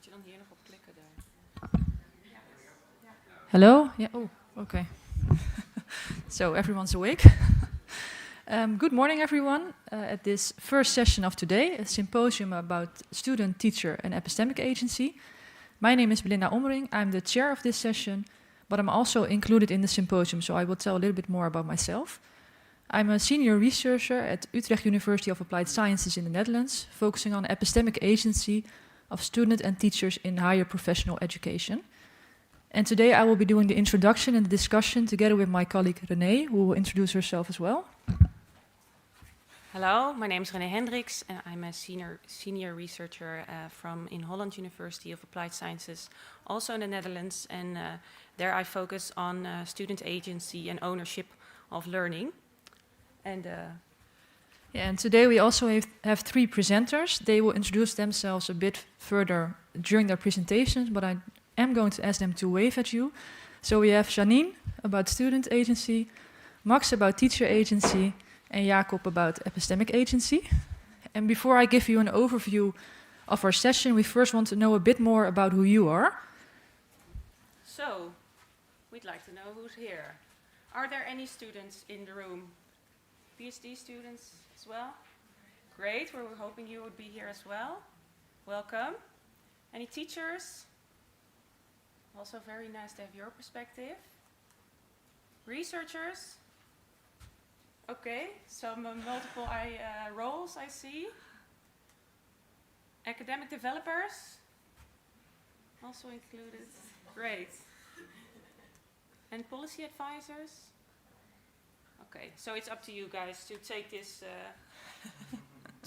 Moet je dan hier nog op klikken daar? Hello? Yeah. Oh, okay. So everyone's awake. Good morning, everyone. At this first session of today, a symposium about student, teacher, and epistemic agency. My name is Belinda Ommering. I'm the chair of this session, but I'm also included in the symposium, so I will tell a little bit more about myself. I'm a senior researcher at Utrecht University of Applied Sciences in the Netherlands, focusing on epistemic agency of students and teachers in higher professional education. And today I will be doing the introduction and the discussion together with my colleague Renee, who will introduce herself as well. Hello, my name is Renee Hendricks and I'm a senior researcher from in Holland University of Applied Sciences, also in the Netherlands, and there I focus on student agency and ownership of learning. And and today we also have three presenters. They will introduce themselves a bit further during their presentations, but I am going to ask them to wave at you. So we have Janine about student agency, Max about teacher agency, and Jacob about epistemic agency. And before I give you an overview of our session, we first want to know a bit more about who you are. So, we'd like to know who's here. Are there any students in the room? PhD students as well? Great, we were hoping you would be here as well. Welcome. Any teachers? Also very nice to have your perspective. Researchers? Okay, some multiple roles I see. Academic developers? Also included. Great. And policy advisors? Okay, so it's up to you guys to take this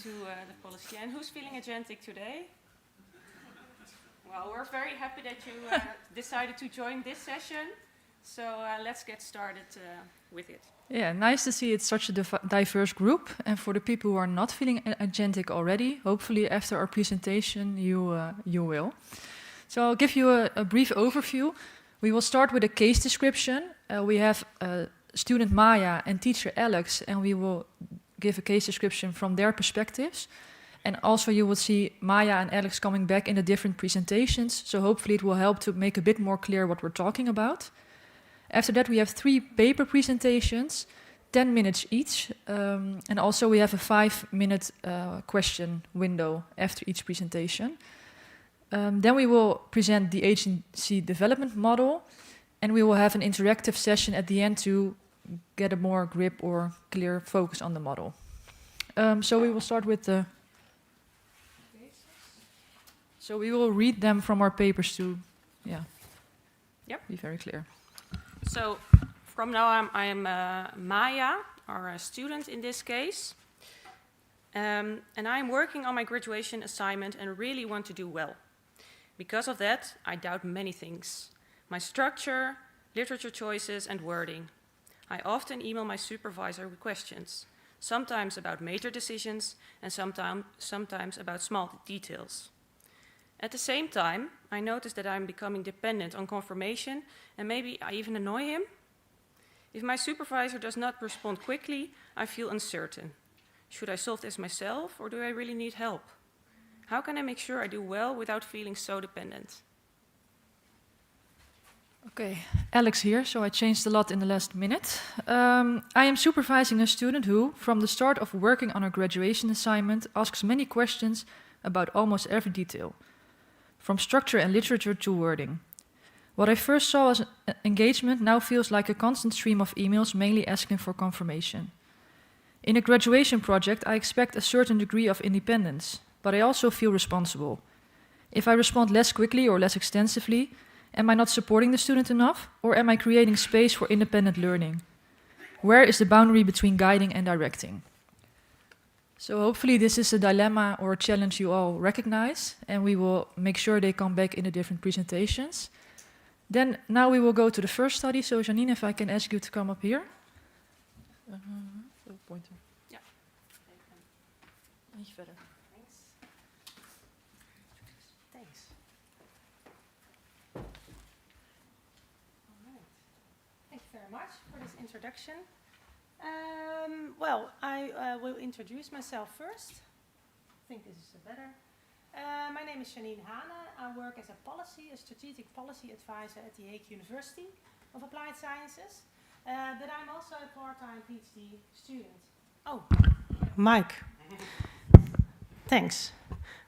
to the policy. And who's feeling agentic today? Well, we're very happy that you decided to join this session. So let's get started with it. Yeah, nice to see it's such a diverse group. And for the people who are not feeling agentic already, hopefully after our presentation you will. So I'll give you a brief overview. We will start with a case description. We have student Maya and teacher Alex, and we will give a case description from their perspectives. And also you will see Maya and Alex coming back in the different presentations, so hopefully it will help to make a bit more clear what we're talking about. After that we have 3 paper presentations, 10 minutes each, and also we have a 5-minute question window after each presentation. Then we will present the agency development model, and we will have an interactive session at the end to get a more grip or clear focus on the model. So we will start with the... So we will read them from our papers to, be very clear. So from now I am Maya, or a student in this case. And I am working on my graduation assignment and really want to do well. Because of that, I doubt many things. My structure, literature choices, and wording. I often email my supervisor with questions, sometimes about major decisions and sometimes about small details. At the same time, I notice that I'm becoming dependent on confirmation and maybe I even annoy him. If my supervisor does not respond quickly, I feel uncertain. Should I solve this myself or do I really need help? How can I make sure I do well without feeling so dependent? Okay, Alex here, so I changed a lot in the last minute. I am supervising a student who, from the start of working on a graduation assignment, asks many questions about almost every detail, from structure and literature to wording. What I first saw as an engagement now feels like a constant stream of emails mainly asking for confirmation. In a graduation project, I expect a certain degree of independence, but I also feel responsible. If I respond less quickly or less extensively, am I not supporting the student enough, or am I creating space for independent learning? Where is the boundary between guiding and directing? So hopefully this is a dilemma or a challenge you all recognize, and we will make sure they come back in the different presentations. Then now we will go to the first study. So Janine, if I can ask you to come up here. Pointer. Yeah. Eentje verder. Thanks. Thanks. All right. Thank you very much for this introduction. Well, I will introduce myself first. I think this is better. My name is Janine Hane. I work as a strategic policy advisor at the Hague University of Applied Sciences. But I'm also a part-time PhD student. Oh, Mike. Thanks.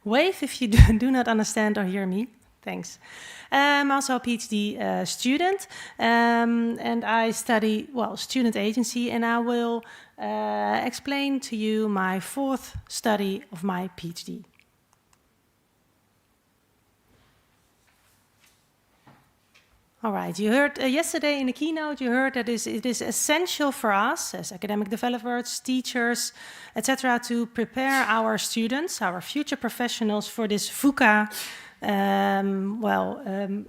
Wave if you do not understand or hear me. Thanks. I'm also a PhD student, and I study, student agency, and I will explain to you my fourth study of my PhD. All right, you heard yesterday in the keynote, you heard that it is essential for us as academic developers, teachers, etc., to prepare our students, our future professionals for this VUCA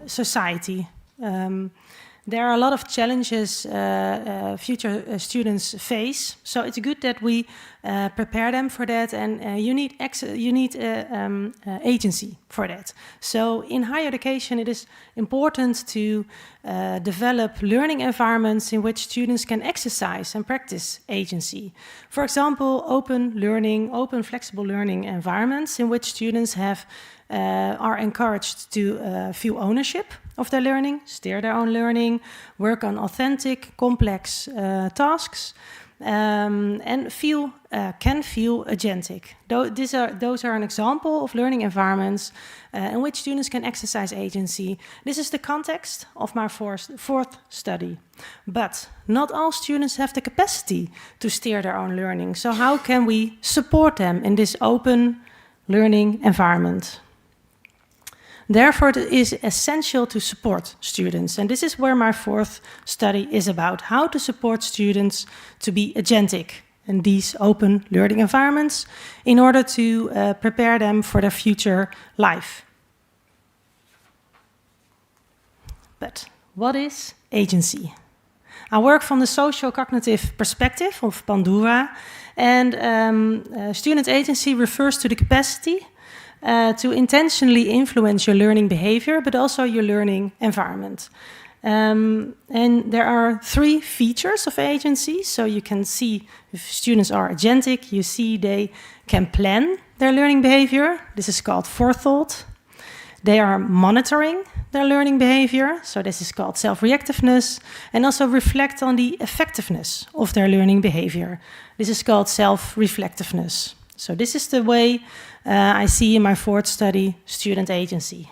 society. There are a lot of challenges future students face, so it's good that we prepare them for that, and you need agency for that. So in higher education, it is important to develop learning environments in which students can exercise and practice agency. For example, open flexible learning environments in which students are encouraged to feel ownership of their learning, steer their own learning, work on authentic, complex tasks, and can feel agentic. Those are an example of learning environments in which students can exercise agency. This is the context of my fourth study. But not all students have the capacity to steer their own learning. So how can we support them in this open learning environment? Therefore, it is essential to support students. And this is where my fourth study is about, how to support students to be agentic in these open learning environments in order to prepare them for their future life. But what is agency? I work from the socio-cognitive perspective of Pandura, and student agency refers to the capacity to intentionally influence your learning behavior, but also your learning environment. And there are 3 features of agency. So you can see if students are agentic, you see they can plan their learning behavior. This is called forethought. They are monitoring their learning behavior. So this is called self-reactiveness. And also reflect on the effectiveness of their learning behavior. This is called self-reflectiveness. So this is the way I see in my fourth study, student agency.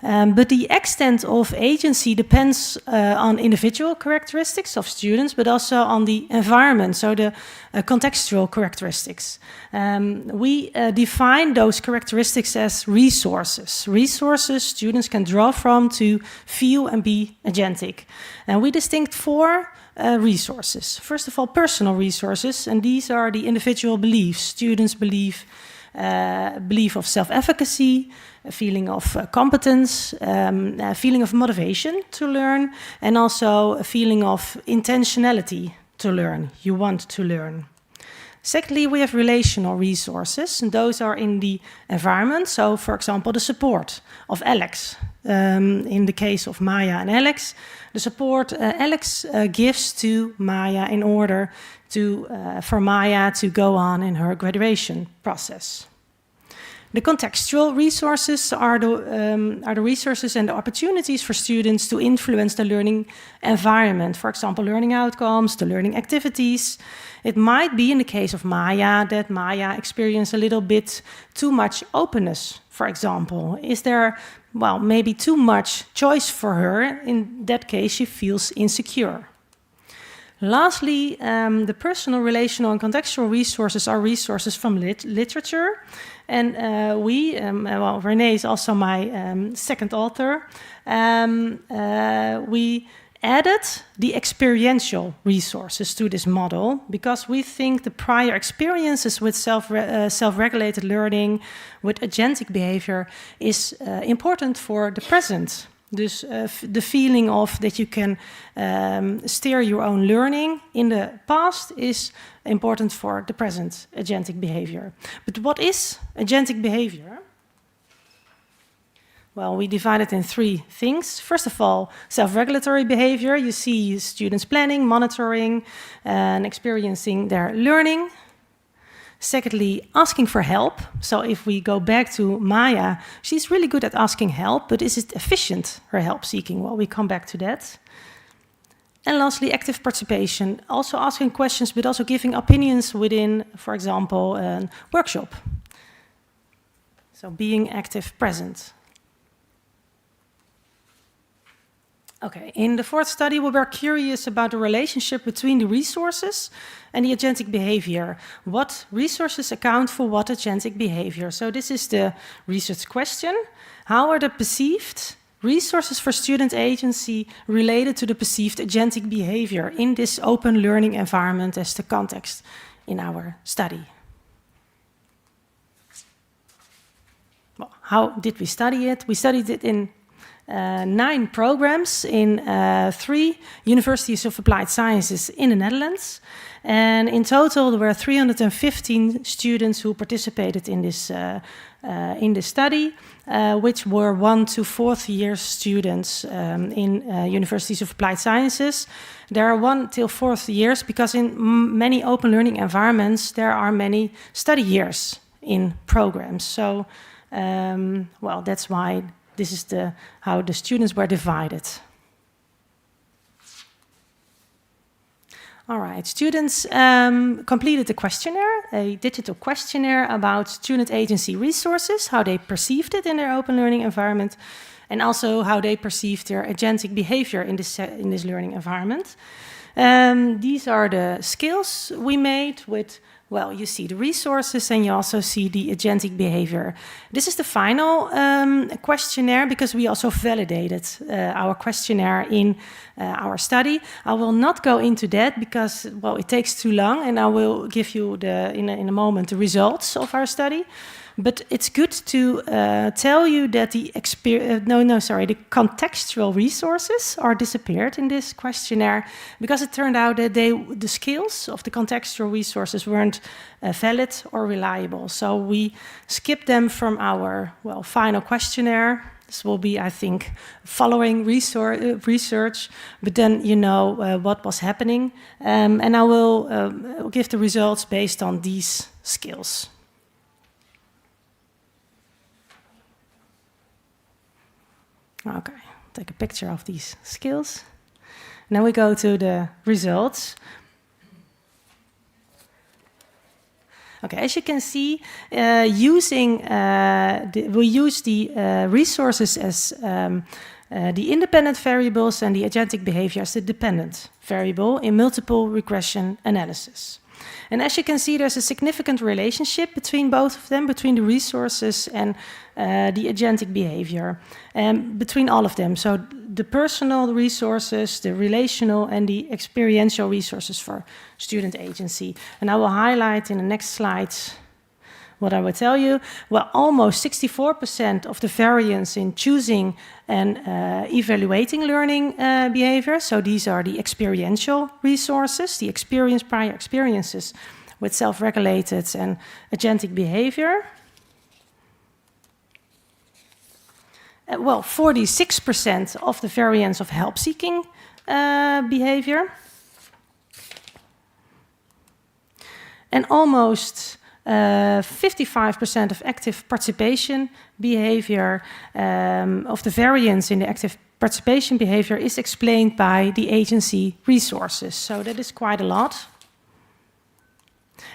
But the extent of agency depends on individual characteristics of students, but also on the environment, so the contextual characteristics. We define those characteristics as resources. Resources students can draw from to feel and be agentic. And we distinct 4 resources. First of all, personal resources, and these are the individual beliefs. Students belief of self-efficacy, a feeling of competence, a feeling of motivation to learn, and also a feeling of intentionality to learn. You want to learn. Secondly, we have relational resources, and those are in the environment. So, for example, the support of Alex. In the case of Maya and Alex, the support Alex gives to Maya in order for Maya to go on in her graduation process. The contextual resources are the resources and the opportunities for students to influence the learning environment. For example, learning outcomes, the learning activities. It might be in the case of Maya that Maya experienced a little bit too much openness, for example. Is there, maybe too much choice for her? In that case, she feels insecure. Lastly, the personal, relational, and contextual resources are resources from literature. And René is also my second author. We added the experiential resources to this model because we think the prior experiences with self-regulated learning, with agentic behavior, is important for the present. Dus the feeling of that you can steer your own learning in the past is important for the present agentic behavior. But what is agentic behavior? Well, we divide it in 3 things. First of all, self-regulatory behavior. You see students planning, monitoring, and experiencing their learning. Secondly, asking for help. So if we go back to Maya, she's really good at asking help, but is it efficient, her help seeking? Well, we come back to that. And lastly, active participation, also asking questions, but also giving opinions within, for example, a workshop. So being active, present. Okay, in the fourth study, we were curious about the relationship between the resources and the agentic behavior. What resources account for what agentic behavior? So this is the research question. How are the perceived resources for student agency related to the perceived agentic behavior in this open learning environment as the context in our study? Well, how did we study it? We studied it in 9 programs in 3 universities of applied sciences in the Netherlands. And in total, there were 315 students who participated in this study, which were 1 to 4th year students in universities of applied sciences. There are 1 till 4th years because in many open learning environments, there are many study years in programs. So, well, that's why this is how the students were divided. All right, students completed a questionnaire, a digital questionnaire about student agency resources, how they perceived it in their open learning environment, and also how they perceived their agentic behavior in this learning environment. These are the skills we made with, well, you see the resources and you also see the agentic behavior. This is the final questionnaire because we also validated our questionnaire in our study. I will not go into that because, well, it takes too long, and I will give you in a moment the results of our study. But it's good to tell you that the contextual resources are disappeared in this questionnaire because it turned out that the skills of the contextual resources weren't valid or reliable. So we skipped them from our, well, final questionnaire. This will be, I think, following research, but then you know what was happening. And I will give the results based on these skills. Okay, take a picture of these skills. Now we go to the results. Okay, as you can see, we use the resources as the independent variables and the agentic behavior as the dependent variable in multiple regression analysis. And as you can see, there's a significant relationship between both of them, between the resources and the agentic behavior, between all of them. So the personal resources, the relational, and the experiential resources for student agency. And I will highlight in the next slides what I will tell you. Well, almost 64% of the variance in choosing and evaluating learning behavior. So these are the experiential resources, the prior experiences with self-regulated and agentic behavior. Well, 46% of the variance of help-seeking behavior. And almost 55% of active participation behavior, of the variance in the active participation behavior is explained by the agency resources. So that is quite a lot.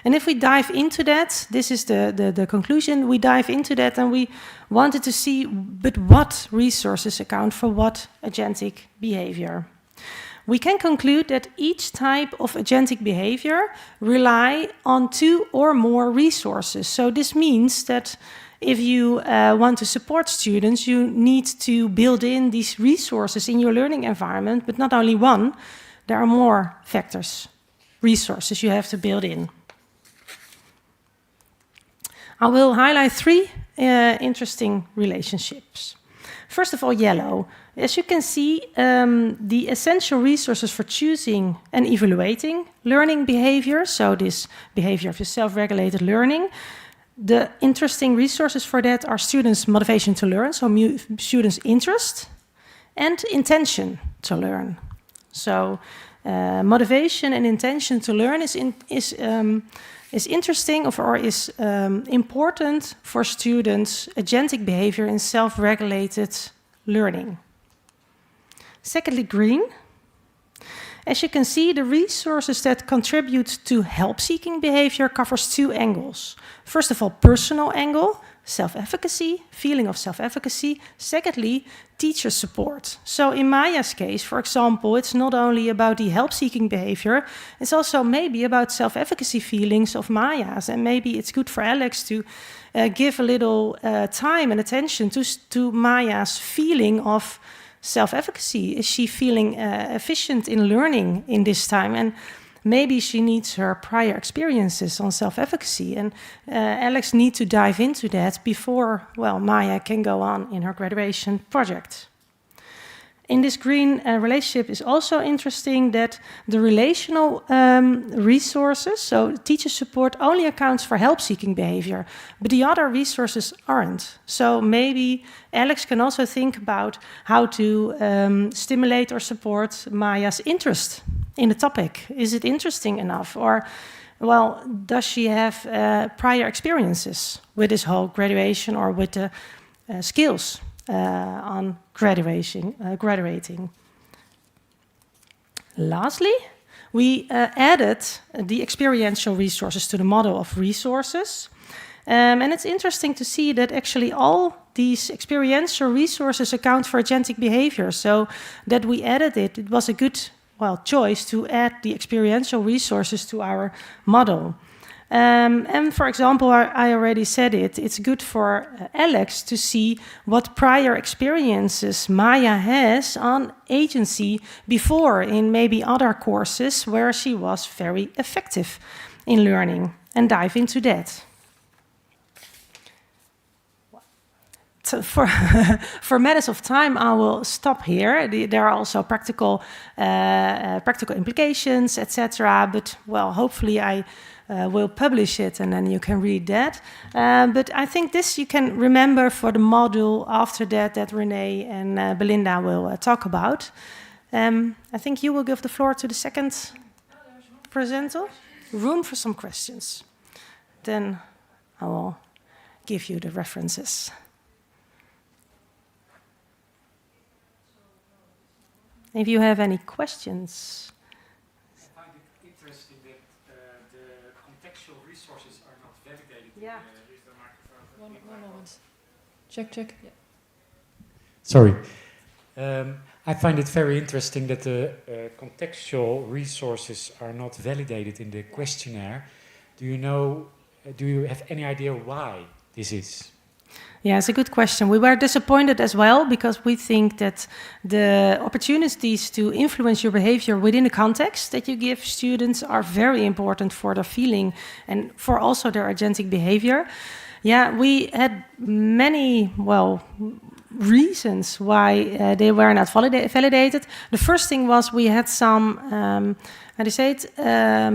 And if we dive into that, this is the conclusion, we dive into that and we wanted to see, but what resources account for what agentic behavior? We can conclude that each type of agentic behavior rely on 2 or more resources. So this means that if you want to support students, you need to build in these resources in your learning environment, but not only one, there are more factors, resources you have to build in. I will highlight 3 interesting relationships. First of all, yellow. As you can see, the essential resources for choosing and evaluating learning behavior, so this behavior of self-regulated learning, the interesting resources for that are students' motivation to learn, so students' interest, and intention to learn. So motivation and intention to learn is interesting or is important for students' agentic behavior in self-regulated learning. Secondly, green. As you can see, the resources that contribute to help-seeking behavior covers two angles. First of all, personal angle, self-efficacy, feeling of self-efficacy. Secondly, teacher support. So in Maya's case, for example, it's not only about the help-seeking behavior, it's also maybe about self-efficacy feelings of Maya's. And maybe it's good for Alex to give a little time and attention to Maya's feeling of self-efficacy. Is she feeling efficient in learning in this time? And maybe she needs her prior experiences on self-efficacy. And Alex needs to dive into that before, well, Maya can go on in her graduation project. In this green relationship is also interesting that the relational resources, so teacher support, only accounts for help-seeking behavior, but the other resources aren't. So maybe Alex can also think about how to stimulate or support Maya's interest in the topic. Is it interesting enough? Or, well, does she have prior experiences with this whole graduation or with the skills on graduating? Lastly, we added the experiential resources to the model of resources. And it's interesting to see that actually all these experiential resources account for agentic behavior. So that we added it was a good choice to add the experiential resources to our model. And for example, I already said it's good for Alex to see what prior experiences Maya has on agency before in maybe other courses where she was very effective in learning, and dive into that. So for matters of time, I will stop here. There are also practical implications, etc. But well, hopefully I will publish it, and then you can read that. But I think this you can remember for the module after that Renee and Belinda will talk about. I think you will give the floor to the second presenter. Room for some questions. Then I will give you the references. If you have any questions. I find it interesting that the contextual resources are not validated. Yeah. Is the microphone? One moment. Check. Yeah. Sorry. I find it very interesting that the contextual resources are not validated in the questionnaire. Do you have any idea why this is? Yeah, it's a good question. We were disappointed as well because we think that the opportunities to influence your behavior within the context that you give students are very important for their feeling and for also their agentic behavior. Yeah, we had many, reasons why they were not validated. The first thing was we had some,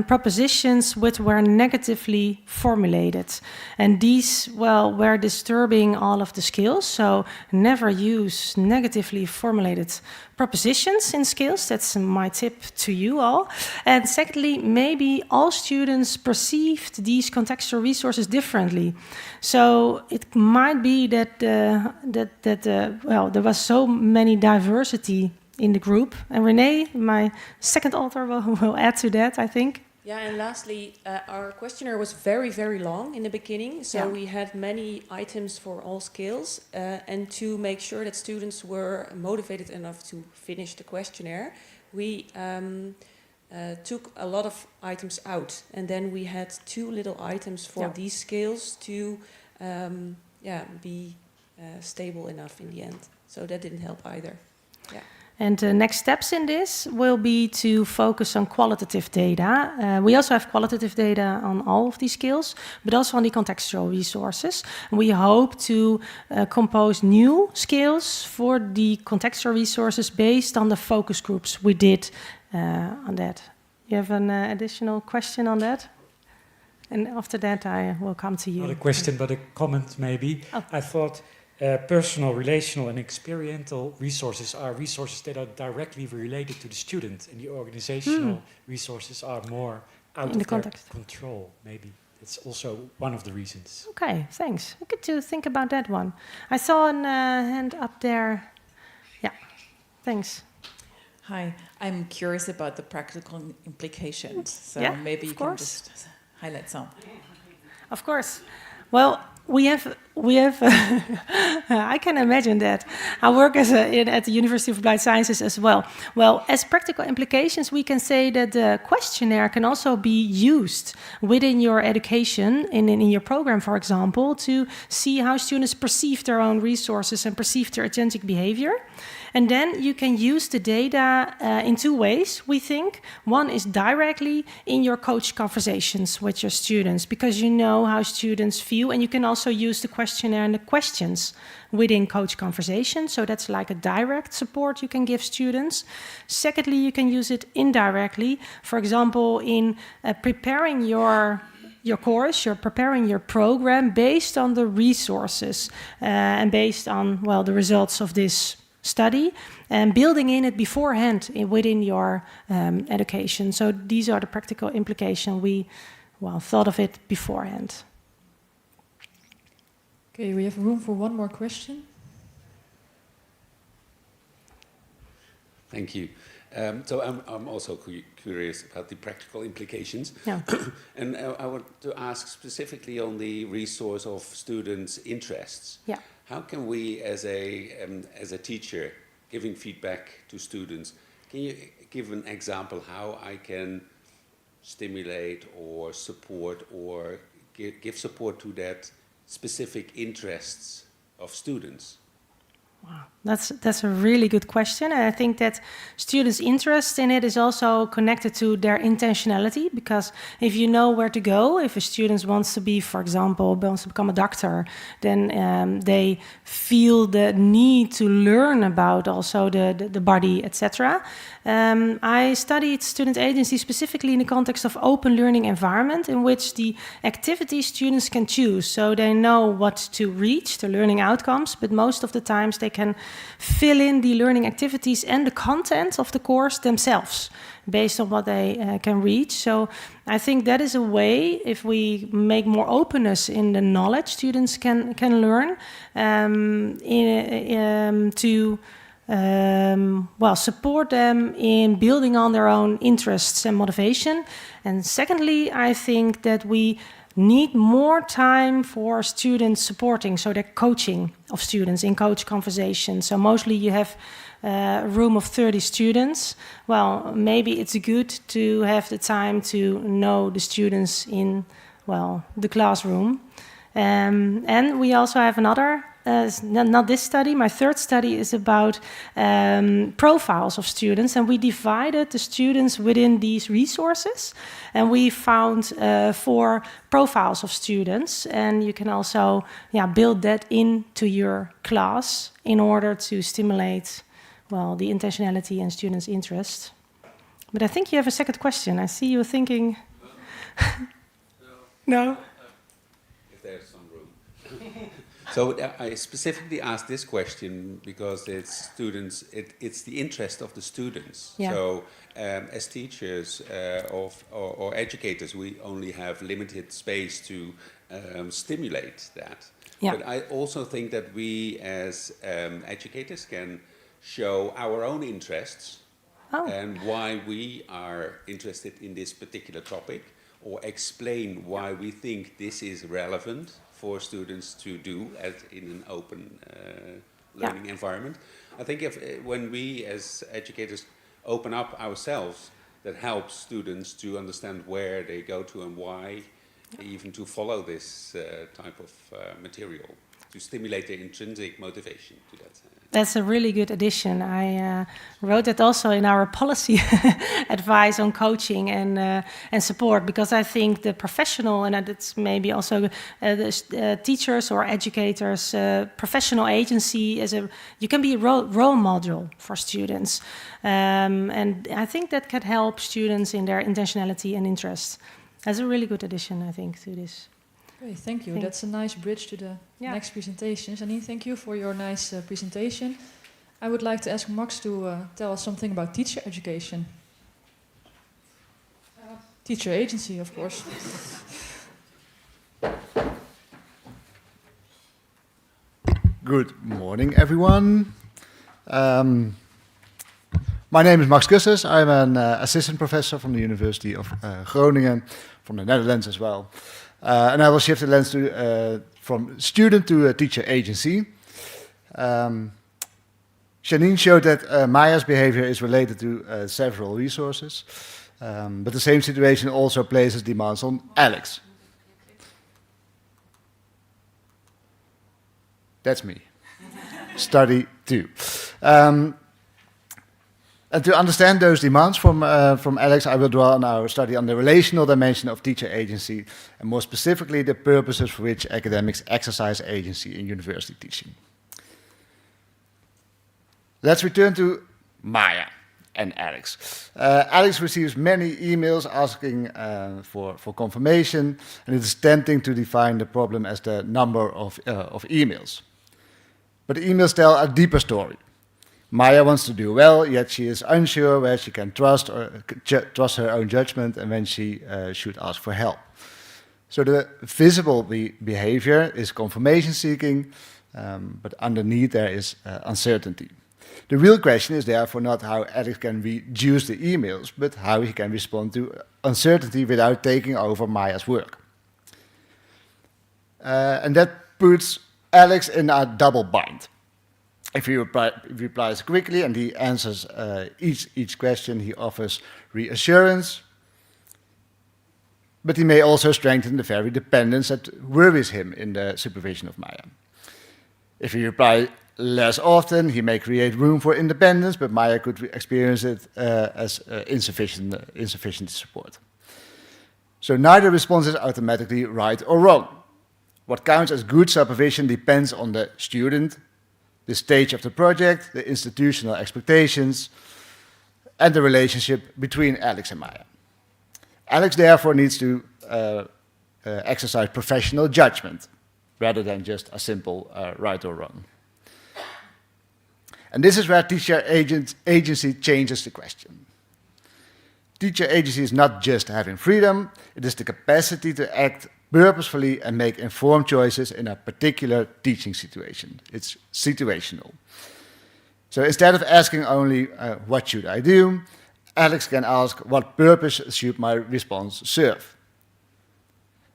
propositions which were negatively formulated. And these, were disturbing all of the skills. So never use negatively formulated propositions in skills. That's my tip to you all. And secondly, maybe all students perceived these contextual resources differently. So it might be that there was so many diversity in the group. And Renee, my second author, will add to that, I think. Yeah, and lastly, our questionnaire was very, very long in the beginning. So we had many items for all skills. And to make sure that students were motivated enough to finish the questionnaire, we took a lot of items out. And then we had 2 little items for these skills to be stable enough in the end. So that didn't help either. Yeah. And the next steps in this will be to focus on qualitative data. We also have qualitative data on all of these skills, but also on the contextual resources. We hope to compose new skills for the contextual resources based on the focus groups we did on that. You have an additional question on that? And after that, I will come to you. Not a question, but a comment maybe. Oh. I thought personal, relational, and experiential resources are resources that are directly related to the student, and the organizational resources are more out In of the their context. control. Maybe it's also one of the reasons. Okay, thanks. I get to think about that one. I saw a hand up there. Yeah, thanks. Hi, I'm curious about the practical implications. So Yeah, maybe you of can course. just highlight some. Of course. Well, we have. I can imagine that. I work at the University of Applied Sciences as well. Well, as practical implications, we can say that the questionnaire can also be used within your education, in your program, for example, to see how students perceive their own resources and perceive their agentic behavior. And then you can use the data in two ways, we think. One is directly in your coach conversations with your students, because you know how students feel, and you can also use the questionnaire and the questions within coach conversations. So that's like a direct support you can give students. Secondly, you can use it indirectly, for example, in preparing your course, you're preparing your program based on the resources and based on, well, the results of this study, and building in it beforehand within your education. So these are the practical implications. We, well, thought of it beforehand. Okay, we have room for one more question. Thank you. So I'm also curious about the practical implications. Yeah. And I want to ask specifically on the resource of students' interests. Yeah. How can we, as a teacher, giving feedback to students, can you give an example how I can stimulate or support or give support to that specific interests of students? Wow, that's a really good question, and I think that students' interest in it is also connected to their intentionality. Because if you know where to go, if a student wants to be, for example, wants to become a doctor, then they feel the need to learn about also the body, etc. I studied student agency specifically in the context of open learning environment, in which the activities students can choose, so they know what to reach, the learning outcomes, but most of the times they can fill in the learning activities and the content of the course themselves based on what they can reach. So I think that is a way, if we make more openness in the knowledge students can learn, to well, support them in building on their own interests and motivation. And secondly, I think that we need more time for student supporting, so they're coaching of students in coach conversations. So mostly you have a room of 30 students. Well, maybe it's good to have the time to know the students in, well, the classroom. And we also have another, not this study, my third study is about profiles of students, and we divided the students within these resources, and we found 4 profiles of students, and you can also build that into your class in order to stimulate, well, the intentionality and students' interest. But I think you have a second question. I see you thinking. No? There's some room. So I specifically asked this question because it's students. It's the interest of the students. Yeah. So as teachers or educators, we only have limited space to stimulate that. Yeah. But I also think that we as educators can show our own interests and why we are interested in this particular topic, or explain why we think this is relevant for students to do in an open learning environment. I think when we as educators open up ourselves, that helps students to understand where they go to and why, even to follow this type of material, to stimulate their intrinsic motivation to that. That's a really good addition. I wrote that also in our policy advice on coaching and support, because I think the professional, and it's maybe also the teachers or educators, professional agency you can be a role model for students, and I think that can help students in their intentionality and interest. That's a really good addition, I think, to this. Great, thank you. That's a nice bridge to the next presentation. Janine, thank you for your nice presentation. I would like to ask Max to tell us something about teacher education. Teacher agency, of course. Good morning, everyone. My name is Max Gusses. I'm an assistant professor from the University of Groningen, from the Netherlands as well. And I will shift the lens to, from student to teacher agency. Janine showed that Maya's behavior is related to several resources, but the same situation also places demands on Alex. That's me. Study 2. And to understand those demands from Alex, I will draw on our study on the relational dimension of teacher agency, and more specifically the purposes for which academics exercise agency in university teaching. Let's return to Maya and Alex. Alex receives many emails asking for confirmation, and it is tempting to define the problem as the number of emails. But the emails tell a deeper story. Maya wants to do well, yet she is unsure where she can trust her own judgment and when she should ask for help. So the visible behavior is confirmation seeking, but underneath there is uncertainty. The real question is therefore not how Alex can reduce the emails, but how he can respond to uncertainty without taking over Maya's work. And that puts Alex in a double bind. If he replies quickly and he answers each question, he offers reassurance, but he may also strengthen the very dependence that worries him in the supervision of Maya. If he replies less often, he may create room for independence, but Maya could experience it as insufficient support. So neither response is automatically right or wrong. What counts as good supervision depends on the student, the stage of the project, the institutional expectations, and the relationship between Alex and Maya. Alex therefore needs to exercise professional judgment rather than just a simple right or wrong. And this is where teacher agency changes the question. Teacher agency is not just having freedom, it is the capacity to act purposefully and make informed choices in a particular teaching situation. It's situational. So instead of asking only, what should I do, Alex can ask, what purpose should my response serve?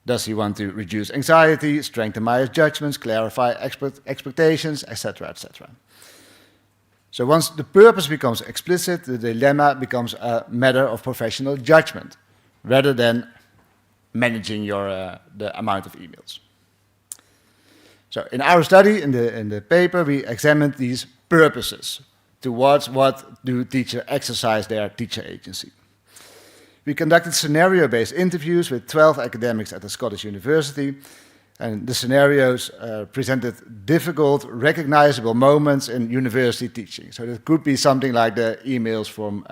Does he want to reduce anxiety, strengthen my judgments, clarify expectations, etc., etc.? So once the purpose becomes explicit, the dilemma becomes a matter of professional judgment, rather than managing the amount of emails. So in our study, in the paper, we examined these purposes. Towards what do teachers exercise their teacher agency? We conducted scenario-based interviews with 12 academics at the Scottish University, and the scenarios presented difficult, recognizable moments in university teaching. So that could be something like the emails from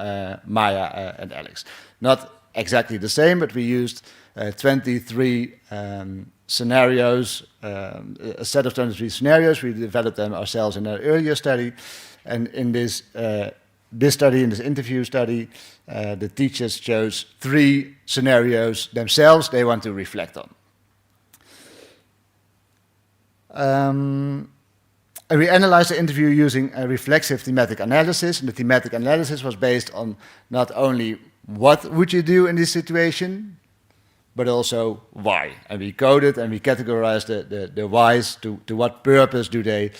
Maya and Alex. Not exactly the same, but we used 23 scenarios, a set of 23 scenarios. We developed them ourselves in an earlier study. And in this interview study, the teachers chose 3 scenarios themselves they want to reflect on. And we analyzed the interview using a reflexive thematic analysis. And the thematic analysis was based on not only what would you do in this situation, but also why. And we coded and we categorized the whys to what purpose do they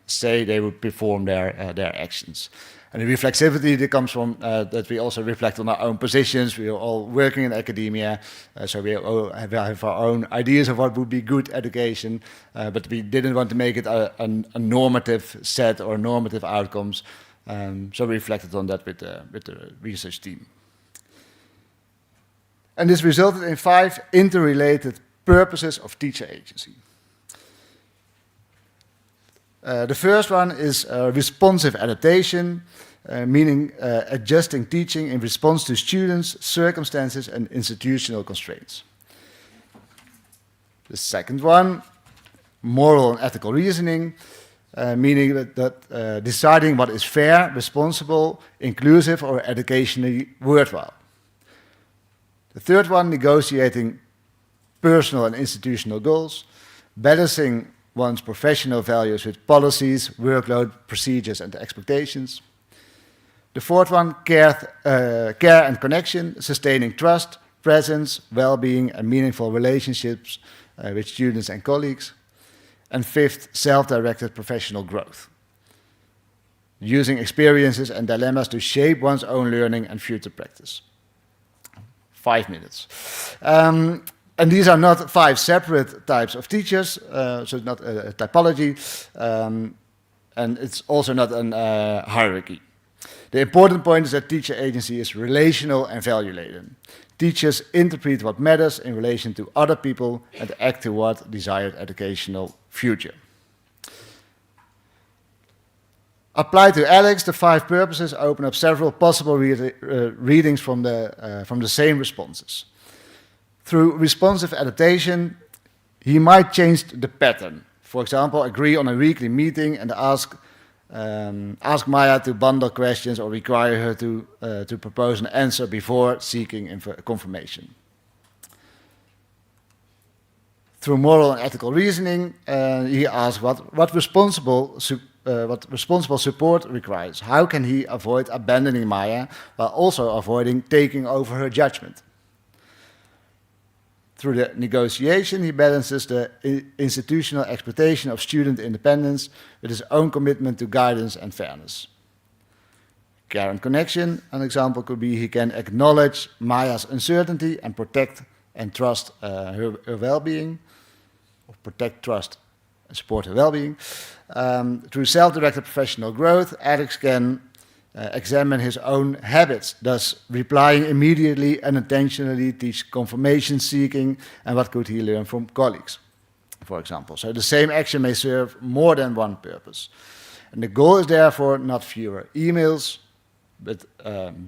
say they would perform their actions. And the reflexivity that comes from that we also reflect on our own positions. We are all working in academia, so we all have our own ideas of what would be good education, but we didn't want to make it a normative set or normative outcomes. So we reflected on that with the research team. And this resulted in 5 interrelated purposes of teacher agency. The first one is responsive adaptation, meaning adjusting teaching in response to students, circumstances, and institutional constraints. The second one, moral and ethical reasoning, meaning that deciding what is fair, responsible, inclusive, or educationally worthwhile. The third one, negotiating personal and institutional goals, balancing one's professional values with policies, workload, procedures, and expectations. The fourth one, care and connection, sustaining trust, presence, well-being, and meaningful relationships with students and colleagues. And fifth, self-directed professional growth, using experiences and dilemmas to shape one's own learning and future practice. 5 minutes. And these are not 5 separate types of teachers, so it's not a typology, and it's also not a hierarchy. The important point is that teacher agency is relational and value-laden. Teachers interpret what matters in relation to other people and act toward desired educational future. Applied to Alex, the 5 purposes open up several possible readings from the same responses. Through responsive adaptation, he might change the pattern. For example, agree on a weekly meeting and ask Maya to bundle questions or require her to propose an answer before seeking confirmation. Through moral and ethical reasoning, he asks what responsible support requires. How can he avoid abandoning Maya while also avoiding taking over her judgment? Through the negotiation, he balances the institutional expectation of student independence with his own commitment to guidance and fairness. Care and connection, an example could be he can acknowledge Maya's uncertainty and protect and trust her well-being, or protect, trust, and support her well-being. Through self-directed professional growth, Alex can examine his own habits, thus replying immediately and intentionally, teach confirmation seeking, and what could he learn from colleagues, for example. So the same action may serve more than one purpose. And the goal is therefore not fewer emails, but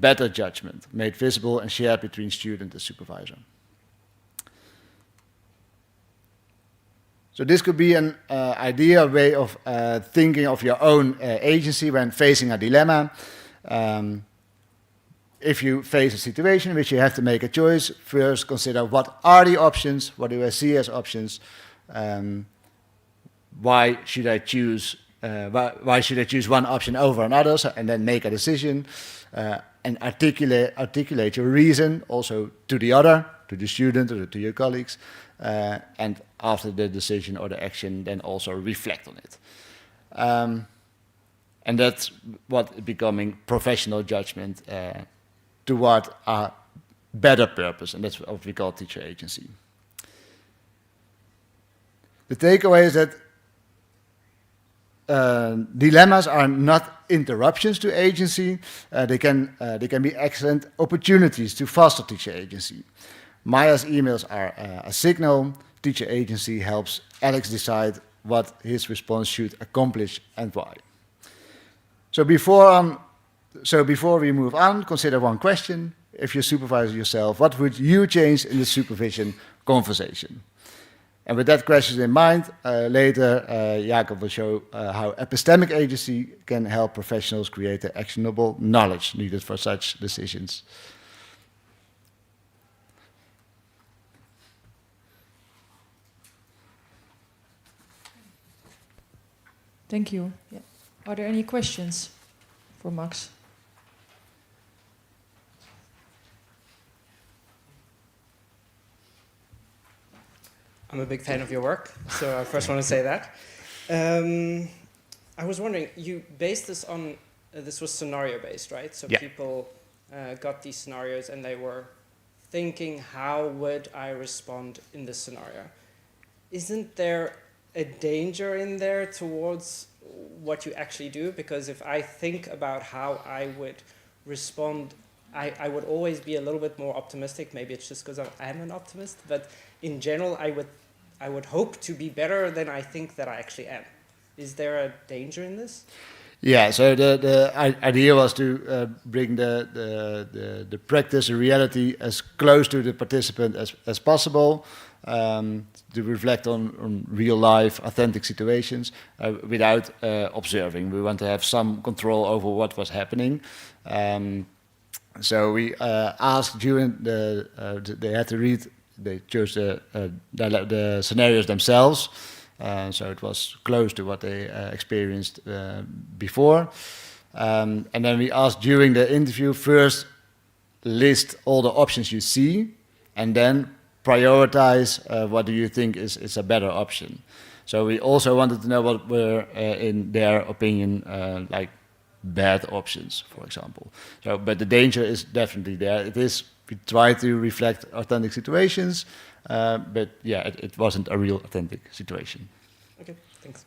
better judgment, made visible and shared between student and supervisor. So this could be an idea, way of thinking of your own agency when facing a dilemma. If you face a situation in which you have to make a choice, first consider what are the options, what do I see as options, why should I choose one option over another, and then make a decision, and articulate your reason also to the other, to the student or to your colleagues, and after the decision or the action, then also reflect on it. And that's what becoming professional judgment toward a better purpose, and that's what we call teacher agency. The takeaway is that dilemmas are not interruptions to agency. They can be excellent opportunities to foster teacher agency. Maya's emails are a signal. Teacher agency helps Alex decide what his response should accomplish and why. So before we move on, consider one question. If you supervise yourself, what would you change in the supervision conversation? And with that question in mind, later Jacob will show how epistemic agency can help professionals create the actionable knowledge needed for such decisions. Thank you. Yeah. Are there any questions for Max? I'm a big fan of your work, so I first want to say that. I was wondering, you based this on, this was scenario-based, right? So people got these scenarios and they were thinking, how would I respond in this scenario? Isn't there a danger in there towards what you actually do? Because if I think about how I would respond, I would always be a little bit more optimistic. Maybe it's just because I'm an optimist, but in general, I would hope to be better than I think that I actually am. Is there a danger in this? Yeah, so the idea was to bring the practice, the reality, as close to the participant as possible, to reflect on real life, authentic situations without observing. We want to have some control over what was happening. So we asked during they had to read, they chose the scenarios themselves. So it was close to what they experienced before. And then we asked during the interview, first list all the options you see, and then prioritize what do you think is a better option. So we also wanted to know what were, in their opinion, like bad options, for example. So, but the danger is definitely there. It is, we try to reflect authentic situations, but yeah, it wasn't a real authentic situation. Okay, thanks.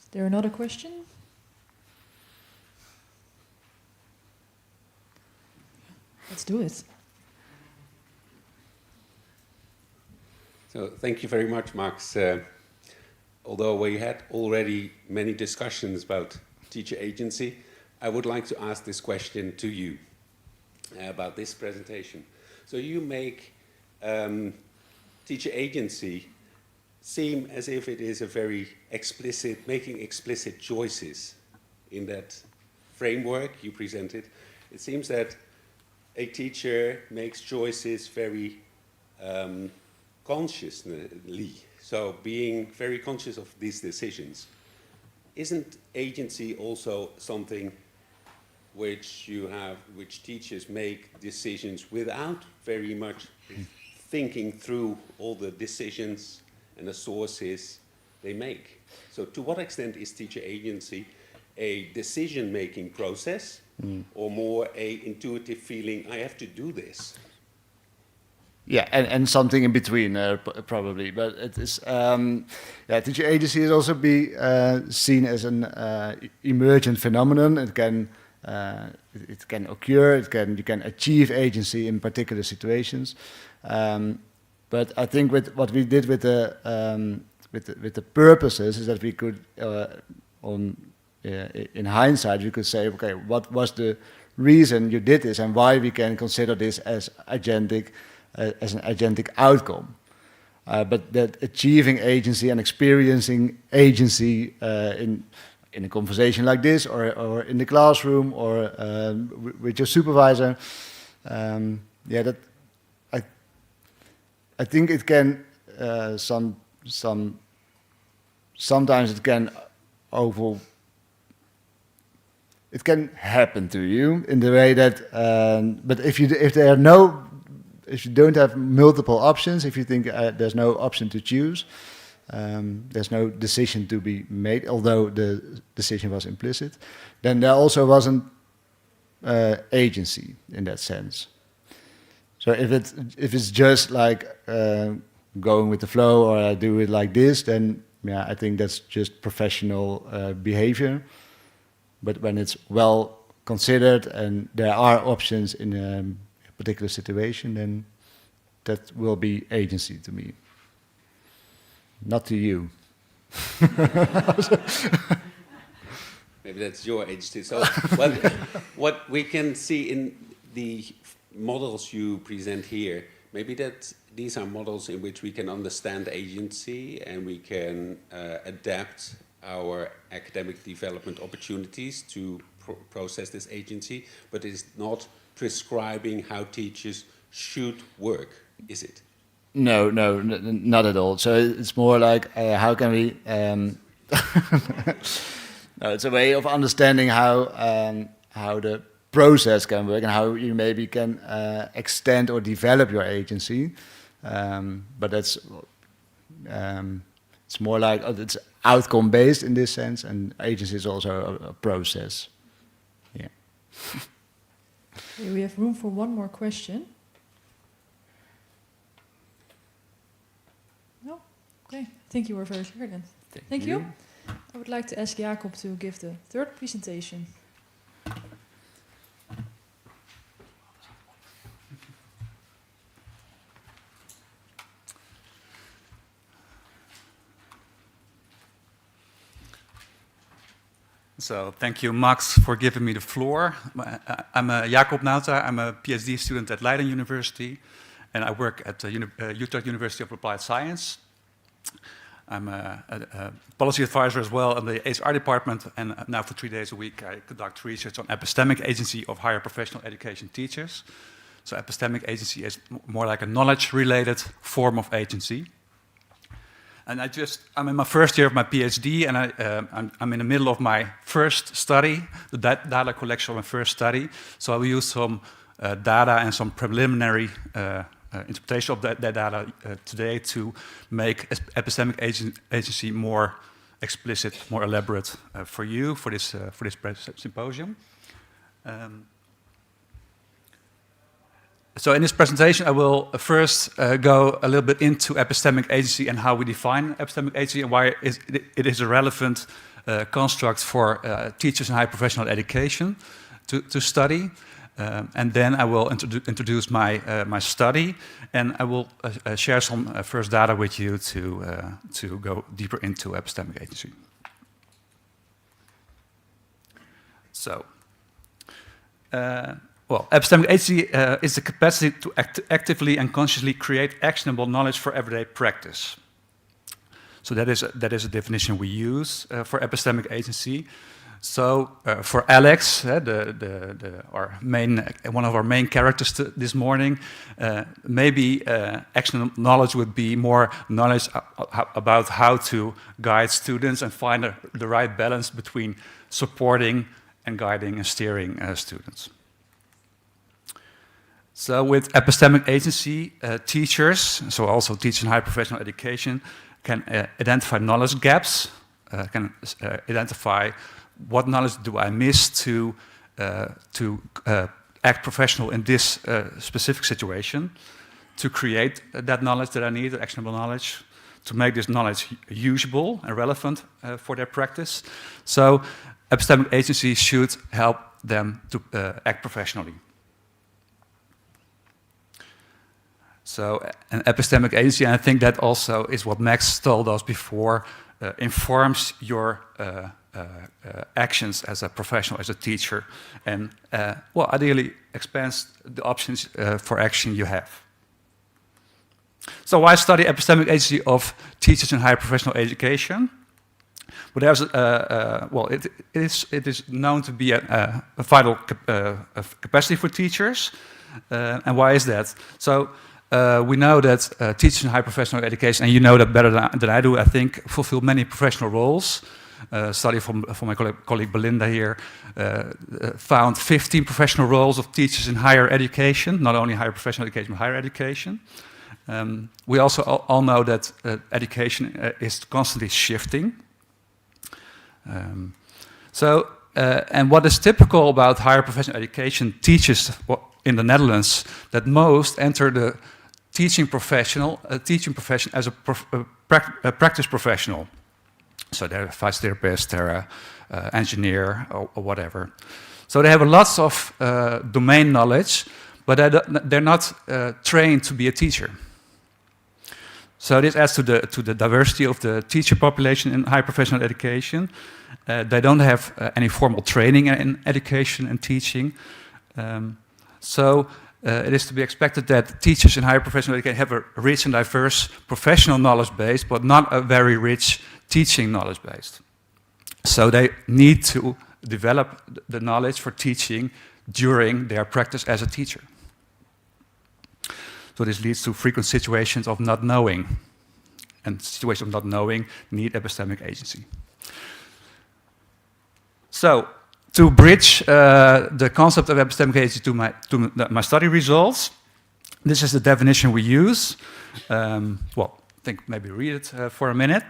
Is there another question? Let's do it. So thank you very much, Max. Although we had already many discussions about teacher agency, I would like to ask this question to you about this presentation. So you make teacher agency seem as if it is a very explicit, making explicit choices in that framework you presented. It seems that a teacher makes choices very consciously. So being very conscious of these decisions. Isn't agency also something which which teachers make decisions without very much thinking through all the decisions and the sources they make? So to what extent is teacher agency a decision-making process or more a intuitive feeling, I have to do this? Yeah, and something in between, probably. But it is, yeah, teacher agency is also be seen as an emergent phenomenon. It can occur. You can achieve agency in particular situations. But I think with what we did with the purposes is that we could, in hindsight, we could say, okay, what was the reason you did this, and why we can consider this as agentic. As an agentic outcome. But that achieving agency and experiencing agency in a conversation like this, or in the classroom, or with your supervisor, yeah, that I think it can sometimes it can it can happen to you in the way that, but if you don't have multiple options, if you think there's no option to choose, there's no decision to be made, although the decision was implicit, then there also wasn't agency in that sense. So if it's just like going with the flow, or I do it like this, then yeah, I think that's just professional behavior. But when it's well considered and there are options in a particular situation, then that will be agency to me. Not to you. Maybe that's your agency. So what we can see in the models you present here, maybe that these are models in which we can understand agency and we can adapt our academic development opportunities to process this agency, but it's not prescribing how teachers should work, is it? No, not at all. So it's more like how can we? No, it's a way of understanding how the process can work and how you maybe can extend or develop your agency. But that's it's more like it's outcome based in this sense, and agency is also a process. Yeah. Okay, we have room for one more question. No? Okay, I think you were very clear then. Thank you. I would like to ask Jacob to give the third presentation. So thank you, Max, for giving me the floor. I'm Jacob Nauta. I'm a PhD student at Leiden University, and I work at Utrecht University of Applied Science. I'm a policy advisor as well in the HR department, and now for 3 days a week I conduct research on epistemic agency of higher professional education teachers. So epistemic agency is more like a knowledge-related form of agency. And I'm in my first year of my PhD, and I'm in the middle of my first study, the data collection of my first study. So I will use some data and some preliminary interpretation of that data today to make epistemic agency more explicit, more elaborate for you for this symposium. So in this presentation, I will first go a little bit into epistemic agency and how we define epistemic agency and why it is a relevant construct for teachers in higher professional education to study. And then I will introduce my study, and I will share some first data with you to go deeper into epistemic agency. So, well, epistemic agency is the capacity to actively and consciously create actionable knowledge for everyday practice. So that is a definition we use for epistemic agency. So for Alex, one of our main characters this morning, maybe actionable knowledge would be more knowledge about how to guide students and find the right balance between supporting and guiding and steering students. So with epistemic agency, teachers, so also teachers in higher professional education, can identify knowledge gaps, can identify what knowledge do I miss to act professional in this specific situation, to create that knowledge that I need, actionable knowledge, to make this knowledge usable and relevant for their practice. So epistemic agency should help them to act professionally. So an epistemic agency, and I think that also is what Max told us before, informs your actions as a professional, as a teacher, and well, ideally expands the options for action you have. So why study epistemic agency of teachers in higher professional education? Well, there's well, it is known to be a vital capacity for teachers, and why is that? So we know that teachers in higher professional education, and you know that better than I do, I think, fulfill many professional roles. Study from my colleague Belinda here found 15 professional roles of teachers in higher education, not only higher professional education, but higher education. We also all know that education is constantly shifting. And what is typical about higher professional education teachers in the Netherlands, that most enter the teaching profession as a practice professional. So they're a vice therapist, they're an engineer, or whatever. So they have lots of domain knowledge, but they're not trained to be a teacher. So this adds to the diversity of the teacher population in higher professional education. They don't have any formal training in education and teaching. So it is to be expected that teachers in higher professional education have a rich and diverse professional knowledge base, but not a very rich teaching knowledge base. So they need to develop the knowledge for teaching during their practice as a teacher. So this leads to frequent situations of not knowing. And situations of not knowing need epistemic agency. So to bridge the concept of epistemic agency to my study results, this is the definition we use. Well, I think maybe read it for a minute.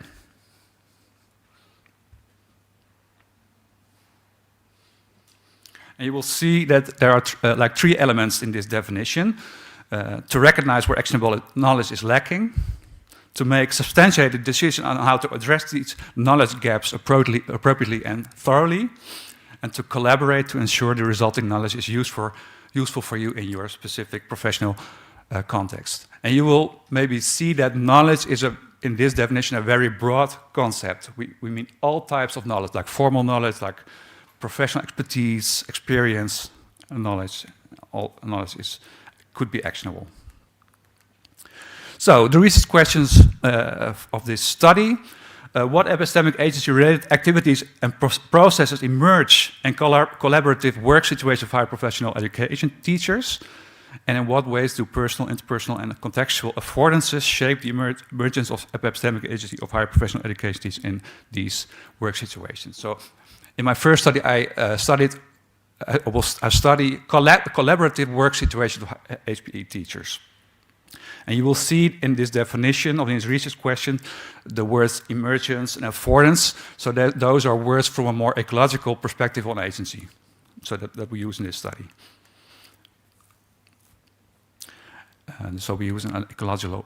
And you will see that there are like 3 elements in this definition. To recognize where actionable knowledge is lacking, to make substantiated decisions on how to address these knowledge gaps appropriately and thoroughly, and to collaborate to ensure the resulting knowledge is useful for you in your specific professional context. And you will maybe see that knowledge is a in this definition, a very broad concept. We mean all types of knowledge, like formal knowledge, like professional expertise, experience, and knowledge. All knowledge could be actionable. So the research questions of this study. What epistemic agency-related activities and processes emerge in collaborative work situations of higher professional education teachers? And in what ways do personal, interpersonal, and contextual affordances shape the emergence of epistemic agency of higher professional education teachers in these work situations? So in my first study, I study collaborative work situations of HPE teachers. And you will see in this definition of this research question the words emergence and affordance. So those are words from a more ecological perspective on agency. So that we use in this study. And so we use an ecological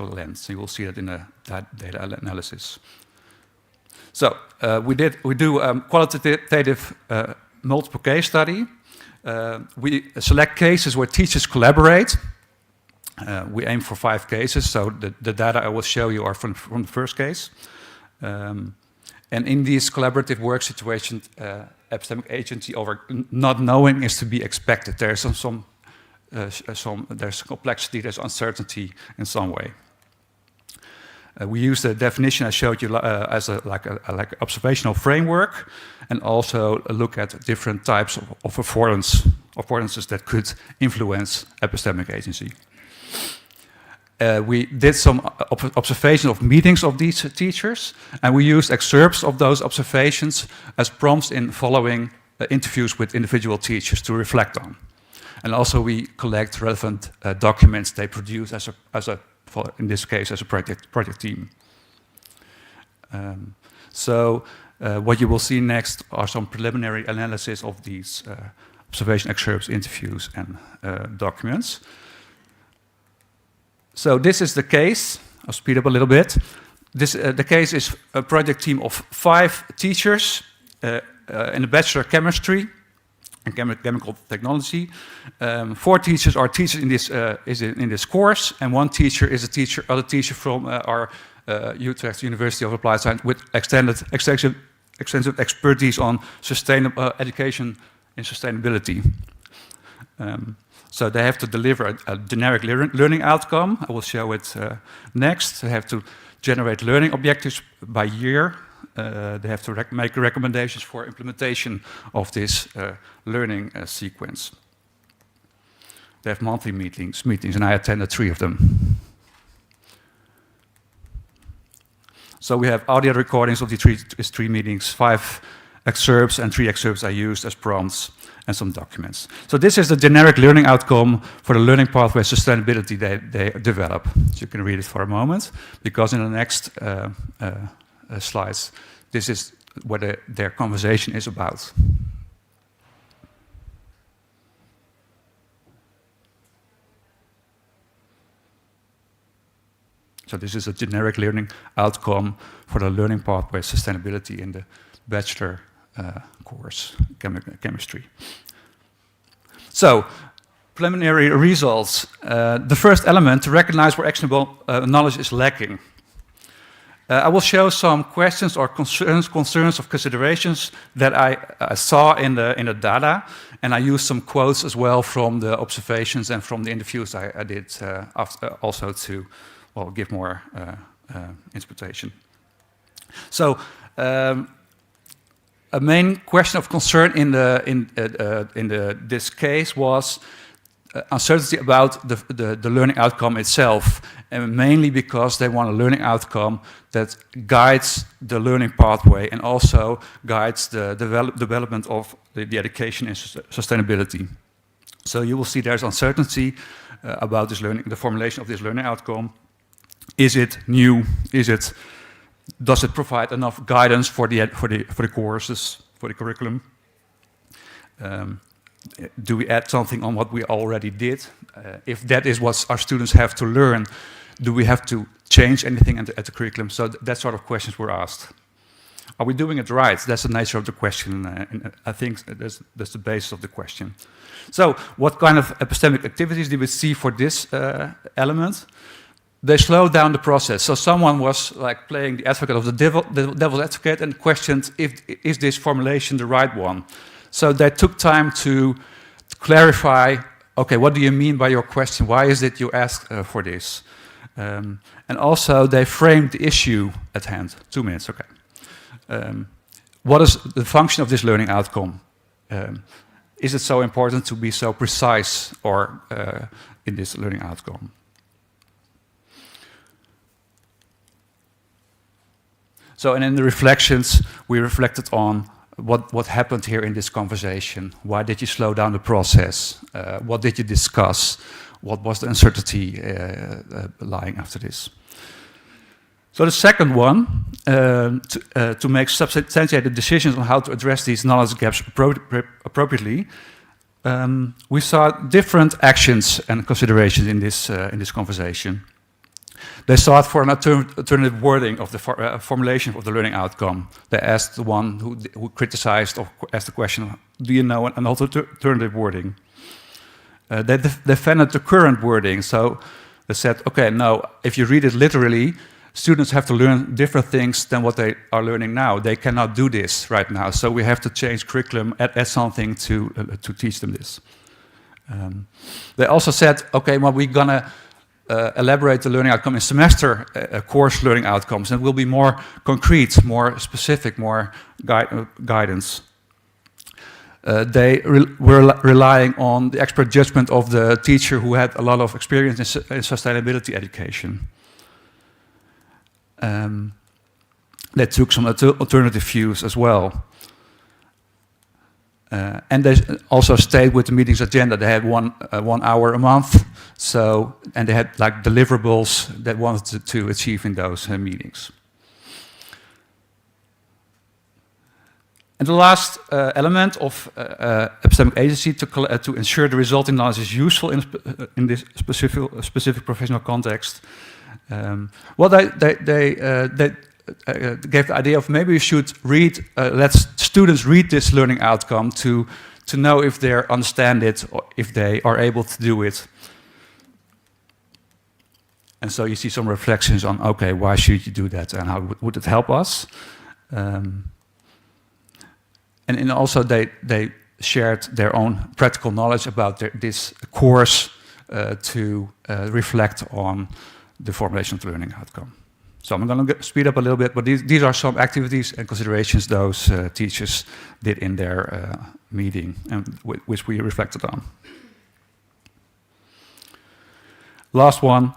lens. So you will see that in the data analysis. So we do qualitative multiple case study. We select cases where teachers collaborate. We aim for 5 cases, so the data I will show you are from the first case. And in these collaborative work situations, epistemic agency over not knowing is to be expected. There's there's complexity, there's uncertainty in some way. We use the definition I showed you as like observational framework, and also look at different types of affordances that could influence epistemic agency. We did some observation of meetings of these teachers, and we used excerpts of those observations as prompts in following interviews with individual teachers to reflect on. And also we collect relevant documents they produce in this case, as a project team. What you will see next are some preliminary analysis of these observation excerpts, interviews, and documents. So this is the case. I'll speed up a little bit. The case is a project team of 5 teachers in the Bachelor of Chemistry and Chemical Technology. 4 teachers are teachers in this course, and 1 teacher is other teacher from our Utrecht University of Applied Science with extensive expertise on sustainable education and sustainability. So they have to deliver a generic learning outcome. I will show it next. They have to generate learning objectives by year. They have to make recommendations for implementation of this learning sequence. They have monthly meetings, and I attended 3 of them. So we have audio recordings of the 3 meetings, 5 excerpts, and 3 excerpts I used as prompts, and some documents. So this is the generic learning outcome for the learning pathway sustainability they develop. So you can read it for a moment, because in the next slides, this is what their conversation is about. So this is a generic learning outcome for the learning pathway sustainability in the bachelor course, chemistry. So, preliminary results. The first element, to recognize where actionable knowledge is lacking. I will show some questions or concerns of considerations that I saw in the data, and I used some quotes as well from the observations and from the interviews I did also to give more interpretation. So, a main question of concern in this case was uncertainty about the learning outcome itself, and mainly because they want a learning outcome that guides the learning pathway and also guides the development of the education and sustainability. So you will see there's uncertainty about this learning, the formulation of this learning outcome. Is it new? Does it provide enough guidance for the courses, for the curriculum? Do we add something on what we already did? If that is what our students have to learn, do we have to change anything at the curriculum? So that sort of questions were asked. Are we doing it right? That's the nature of the question. And I think that's the basis of the question. So what kind of epistemic activities did we see for this element? they slowed down the process. So someone was like playing the advocate of the devil's advocate and questioned is this formulation the right one. So they took time to clarify, okay, what do you mean by your question? Why is it you ask for this? And also they framed the issue at hand. 2 minutes, okay. What is the function of this learning outcome? Is it so important to be so precise or in this learning outcome? So, and in the reflections, we reflected on what happened here in this conversation. Why did you slow down the process? What did you discuss? What was the uncertainty lying after this? So the second one, to make substantiated decisions on how to address these knowledge gaps appropriately, we saw different actions and considerations in this conversation. They sought for an alternative wording of the formulation of the learning outcome. They asked the one who criticized or asked the question, do you know an alternative wording? They defended the current wording. So they said, okay, no, if you read it literally, students have to learn different things than what they are learning now. They cannot do this right now. So we have to change curriculum, add something to teach them this. They also said, okay, well, we're going to elaborate the learning outcome in semester course learning outcomes, and will be more concrete, more specific, more guidance. They were relying on the expert judgment of the teacher who had a lot of experience in sustainability education. They took some alternative views as well. And they also stayed with the meeting's agenda. They had 1 hour a month, and they had like deliverables that wanted to achieve in those meetings. And the last element of epistemic agency to ensure the resulting knowledge is useful in this specific professional context. Well, they gave the idea of maybe we should let students read this learning outcome to know if they understand it or if they are able to do it. And so you see some reflections on, okay, why should you do that and how would it help us? And also they shared their own practical knowledge about this course to reflect on the formulation of the learning outcome. So I'm going to speed up a little bit, but these are some activities and considerations those teachers did in their meeting, and which we reflected on. Last one,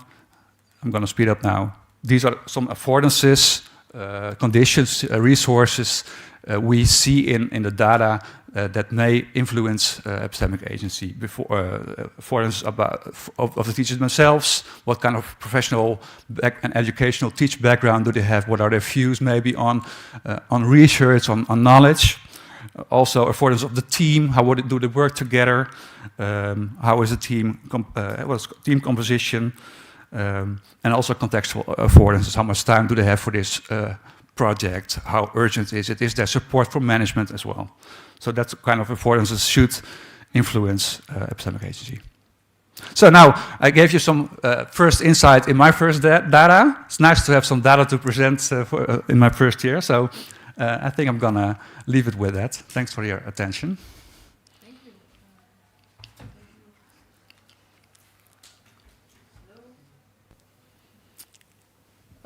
I'm going to speed up now. These are some affordances, conditions, resources we see in the data that may influence epistemic agency. For instance, of the teachers themselves, what kind of professional and educational teacher background do they have? What are their views maybe on research, on knowledge? Also, affordance of the team. How do they work together? How is the team? What's team composition? And also contextual affordances. How much time do they have for this project? How urgent is it? Is there support from management as well? So that kind of affordances should influence epistemic agency. So now I gave you some first insight in my first data. It's nice to have some data to present in my first year. So I think I'm gonna leave it with that. Thanks for your attention. Thank you.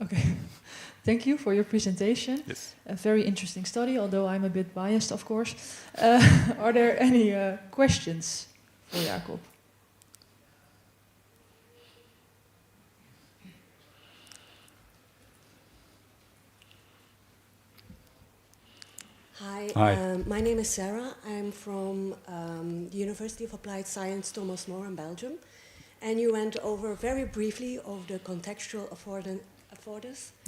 Okay. Thank you for your presentation. Yes. A very interesting study, although I'm a bit biased, of course. Are there any questions for Jacob? Hi. My name is Sarah. I'm from the University of Applied Science Thomas More in Belgium. And you went over very briefly of the contextual affordance.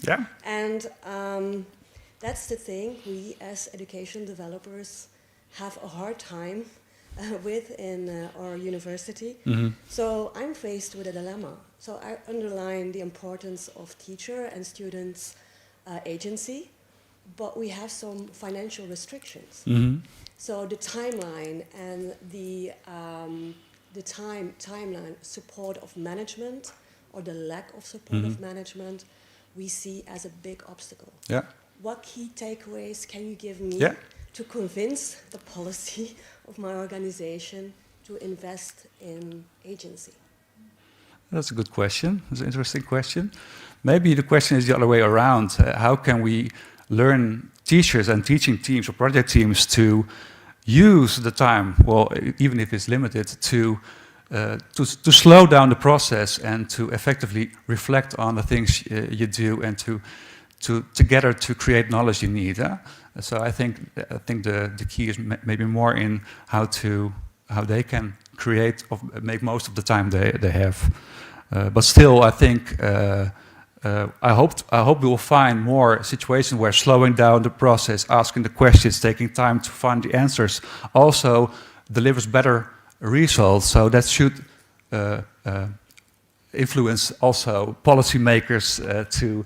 Yeah. And that's the thing we as education developers have a hard time with in our university. Mm-hmm. So I'm faced with a dilemma. So I underline the importance of teacher and students agency, but we have some financial restrictions. Mm-hmm. So the timeline and the timeline support of management or the lack of supportive management, we see as a big obstacle. Yeah. What key takeaways can you give me Yeah. to convince the policy of my organization to invest in agency? That's a good question. That's an interesting question. Maybe the question is the other way around. How can we learn teachers and teaching teams or project teams to use the time, well, even if it's limited, to slow down the process and to effectively reflect on the things you do and to together to create knowledge you need. So I think the key is maybe more in how they can create or make most of the time they have. But still, I think I hope we will find more situations where slowing down the process, asking the questions, taking time to find the answers, also delivers better results. So that should influence also policymakers to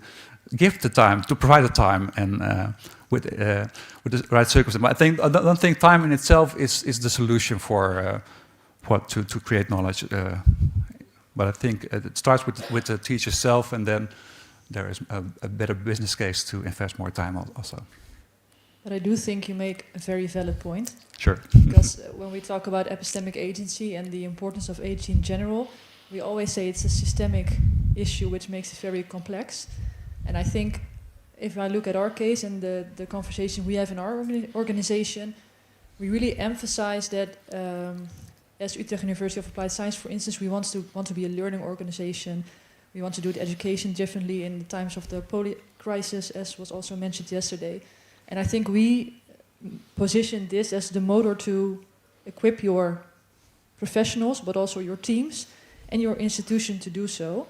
give the time, to provide the time, and with the right circumstances. But I don't think time in itself is the solution for to create knowledge. But I think it starts with the teacher self, and then there is a better business case to invest more time also. But I do think you make a very valid point. Sure. Because when we talk about epistemic agency and the importance of agency in general, we always say it's a systemic issue which makes it very complex. And I think if I look at our case and the conversation we have in our organization, we really emphasize that as Utrecht University of Applied Science, for instance, we want to be a learning organization. We want to do the education differently in the times of the polio crisis, as was also mentioned yesterday. And I think we position this as the motor to equip your professionals, but also your teams and your institution to do so.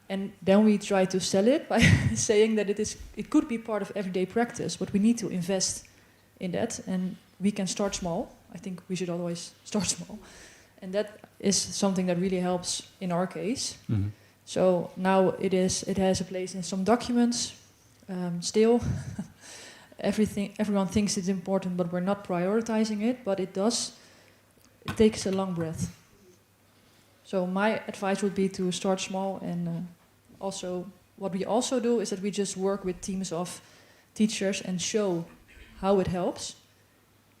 And then we try to sell it by saying that it could be part of everyday practice, but we need to invest in that. And we can start small. I think we should always start small. And that is something that really helps in our case. Mm-hmm. So now it has a place in some documents. Still, everyone thinks it's important, but we're not prioritizing it. But it takes a long breath. So my advice would be to start small, and also what we also do is that we just work with teams of teachers and show how it helps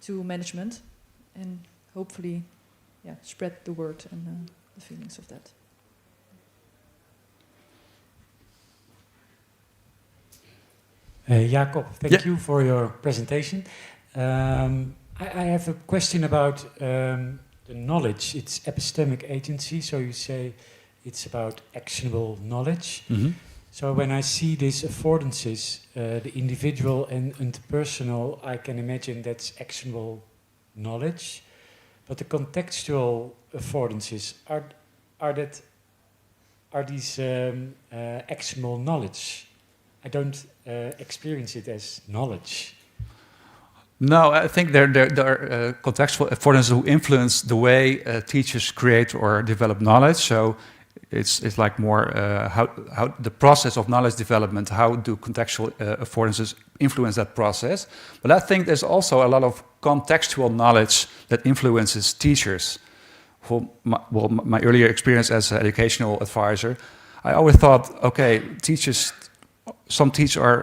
to management, and hopefully, spread the word and the feelings of that. Jacob, thank you for your presentation. I have a question about the knowledge. It's epistemic agency, so you say it's about actionable knowledge. Mm-hmm. So when I see these affordances, the individual and interpersonal, I can imagine that's actionable knowledge. But the contextual affordances, are these actionable knowledge? I don't experience it as knowledge. No, I think there are contextual affordances who influence the way teachers create or develop knowledge. So it's like more how the process of knowledge development, how do contextual affordances influence that process. But I think there's also a lot of contextual knowledge that influences teachers. My earlier experience as an educational advisor, I always thought, okay, some teachers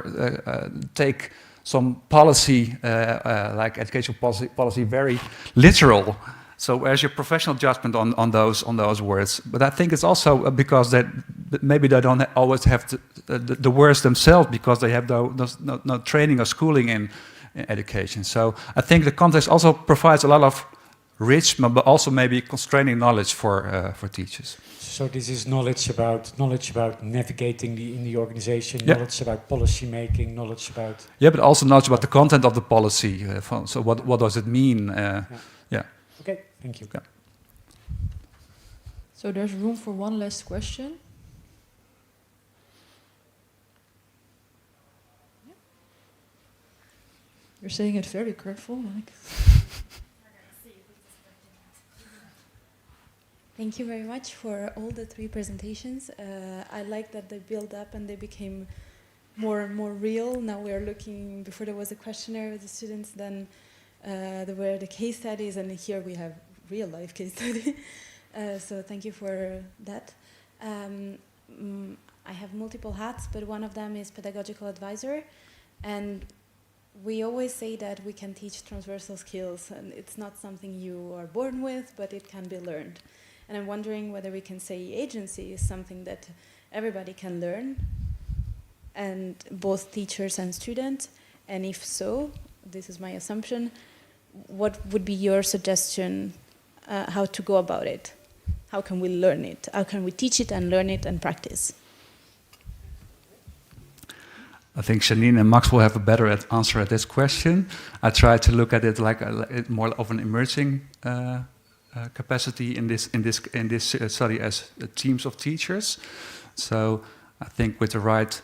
take some policy, like educational policy, very literal. So there's your professional judgment on those words. But I think it's also because that maybe they don't always have the words themselves, because they have no training or schooling in education. So I think the context also provides a lot of rich, but also maybe constraining knowledge for teachers. So this is knowledge about navigating in the organization, knowledge about policy making, knowledge about... Yeah, but also knowledge about the content of the policy. So what does it mean? Yeah. Okay, thank you. Yeah. So there's room for one last question. You're saying it very careful, Mike. Thank you very much for all the 3 presentations. I like that they built up and they became more and more real. Now we are looking, before there was a questionnaire with the students, then there were the case studies, and here we have real life case study. So thank you for that. I have multiple hats, but one of them is pedagogical advisor. And we always say that we can teach transversal skills, and it's not something you are born with, but it can be learned. And I'm wondering whether we can say agency is something that everybody can learn, and both teachers and students. And if so, this is my assumption, what would be your suggestion how to go about it? How can we learn it? How can we teach it and learn it and practice? I think Janine and Max will have a better answer at this question. I try to look at it like more of an emerging capacity in this study as teams of teachers. So I think with the right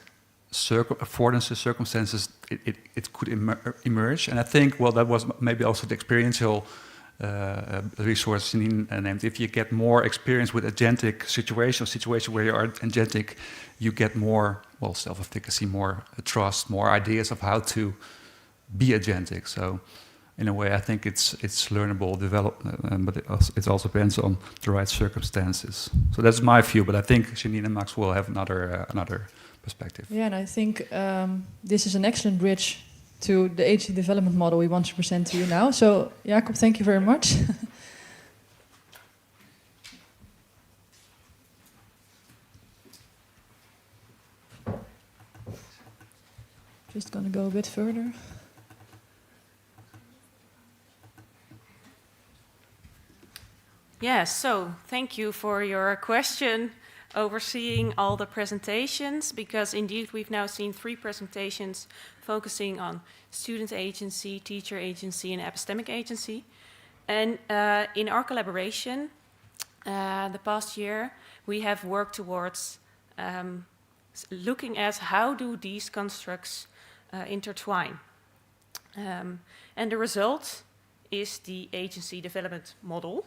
affordances, circumstances, it could emerge. And I think, well, that was maybe also the experiential resource Janine named. If you get more experience with agentic situation where you are agentic, you get more, well, self-efficacy, more trust, more ideas of how to be agentic. So in a way, I think it's learnable, but it also depends on the right circumstances. So that's my view, but I think Janine and Max will have another perspective. Yeah, and I think this is an excellent bridge to the agency development model we want to present to you now. So, Jacob, thank you very much. Just going to go a bit further. Yes, so thank you for your question overseeing all the presentations, because indeed we've now seen 3 presentations focusing on student agency, teacher agency, and epistemic agency. And in our collaboration, the past year, we have worked towards looking at how do these constructs intertwine. And the result is the agency development model,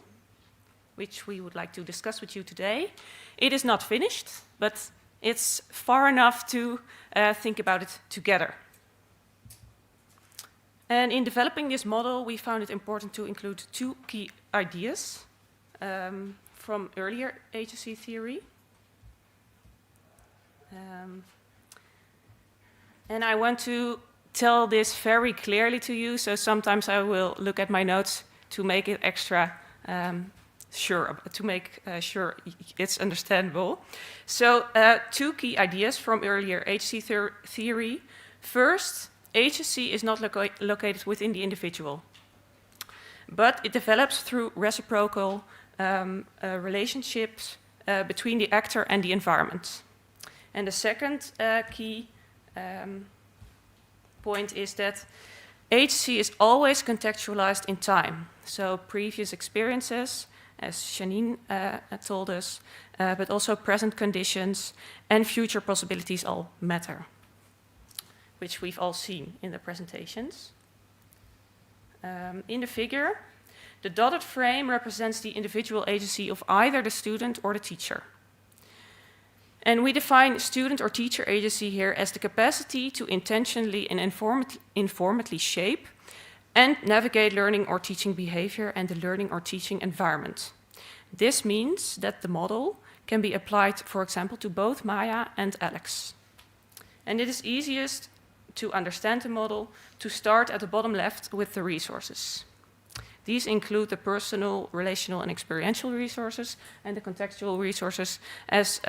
which we would like to discuss with you today. It is not finished, but it's far enough to think about it together. And in developing this model, we found it important to include 2 key ideas from earlier agency theory. And I want to tell this very clearly to you, so sometimes I will look at my notes to make it extra sure it's understandable. So 2 key ideas from earlier agency theory. First, agency is not located within the individual, but it develops through reciprocal relationships between the actor and the environment. And the second key point is that agency is always contextualized in time. So previous experiences, as Janine told us, but also present conditions and future possibilities all matter, which we've all seen in the presentations. In the figure, the dotted frame represents the individual agency of either the student or the teacher. And we define student or teacher agency here as the capacity to intentionally and informedly shape and navigate learning or teaching behavior and the learning or teaching environment. This means that the model can be applied, for example, to both Maya and Alex. And it is easiest to understand the model to start at the bottom left with the resources. These include the personal, relational, and experiential resources and the contextual resources as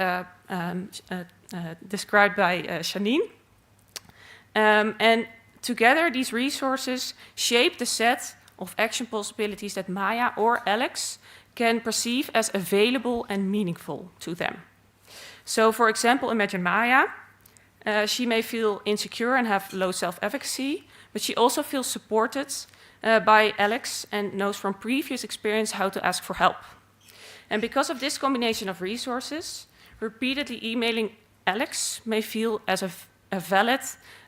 described by Janine. And together, these resources shape the set of action possibilities that Maya or Alex can perceive as available and meaningful to them. So, for example, imagine Maya. She may feel insecure and have low self-efficacy, but she also feels supported by Alex and knows from previous experience how to ask for help. And because of this combination of resources, repeatedly emailing Alex may feel as a valid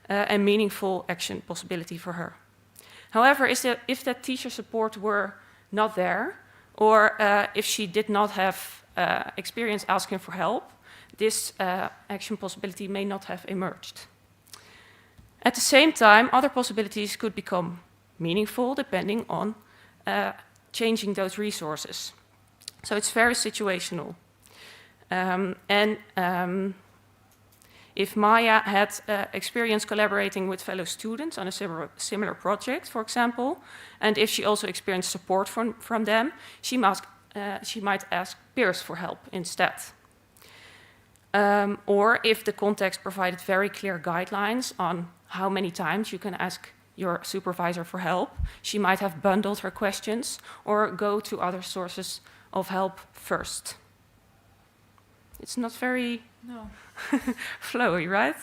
and meaningful action possibility for her. However, if that teacher support were not there, or if she did not have experience asking for help, this action possibility may not have emerged. At the same time, other possibilities could become meaningful depending on changing those resources. So it's very situational. If Maya had experience collaborating with fellow students on a similar project, for example, and if she also experienced support from them, she might ask peers for help instead. Or if the context provided very clear guidelines on how many times you can ask your supervisor for help, she might have bundled her questions or go to other sources of help first. It's not very flowy, right?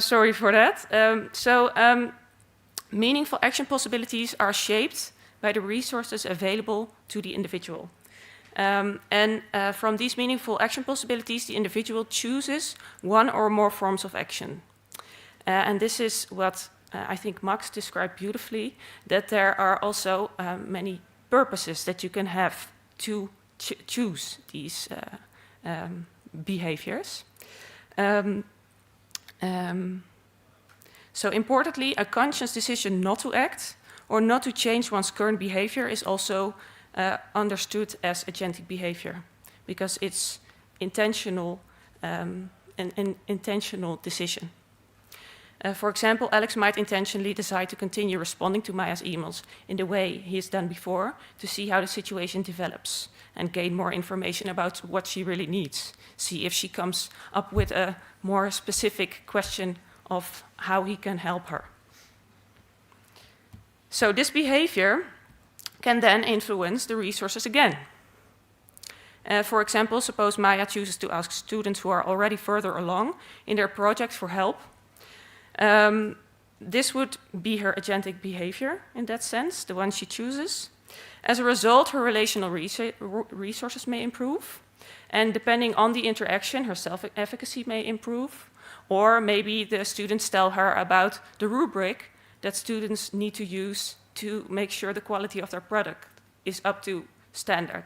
Sorry for that. Meaningful action possibilities are shaped by the resources available to the individual. From these meaningful action possibilities, the individual chooses one or more forms of action. And this is what I think Max described beautifully, that there are also many purposes that you can have to choose these behaviors. So importantly, a conscious decision not to act or not to change one's current behavior is also understood as agentic behavior, because it's intentional, an intentional decision. For example, Alex might intentionally decide to continue responding to Maya's emails in the way he has done before to see how the situation develops and gain more information about what she really needs. See if she comes up with a more specific question of how he can help her. So this behavior can then influence the resources again. For example, suppose Maya chooses to ask students who are already further along in their project for help. This would be her agentic behavior in that sense, the one she chooses. As a result, her relational resources may improve. And depending on the interaction, her self-efficacy may improve. Or maybe the students tell her about the rubric that students need to use to make sure the quality of their product is up to standard.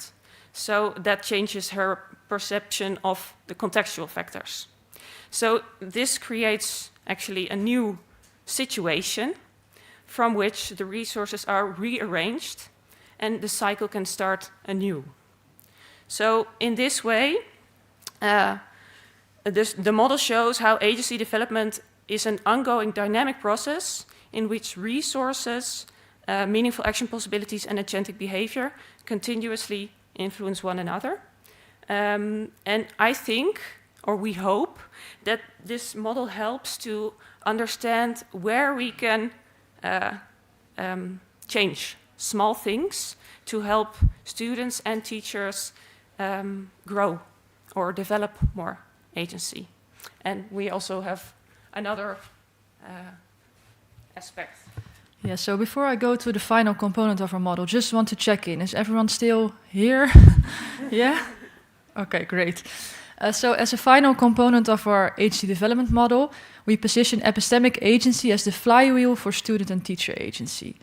So that changes her perception of the contextual factors. So this creates actually a new situation from which the resources are rearranged and the cycle can start anew. So in this way, the model shows how agency development is an ongoing dynamic process in which resources, meaningful action possibilities, and agentic behavior continuously influence one another. And I think, or we hope, that this model helps to understand where we can change small things to help students and teachers grow or develop more agency. And we also have another aspect. Yeah, so before I go to the final component of our model, just want to check in. Is everyone still here? Yeah? Okay, great. So as a final component of our agency development model, we position epistemic agency as the flywheel for student and teacher agency.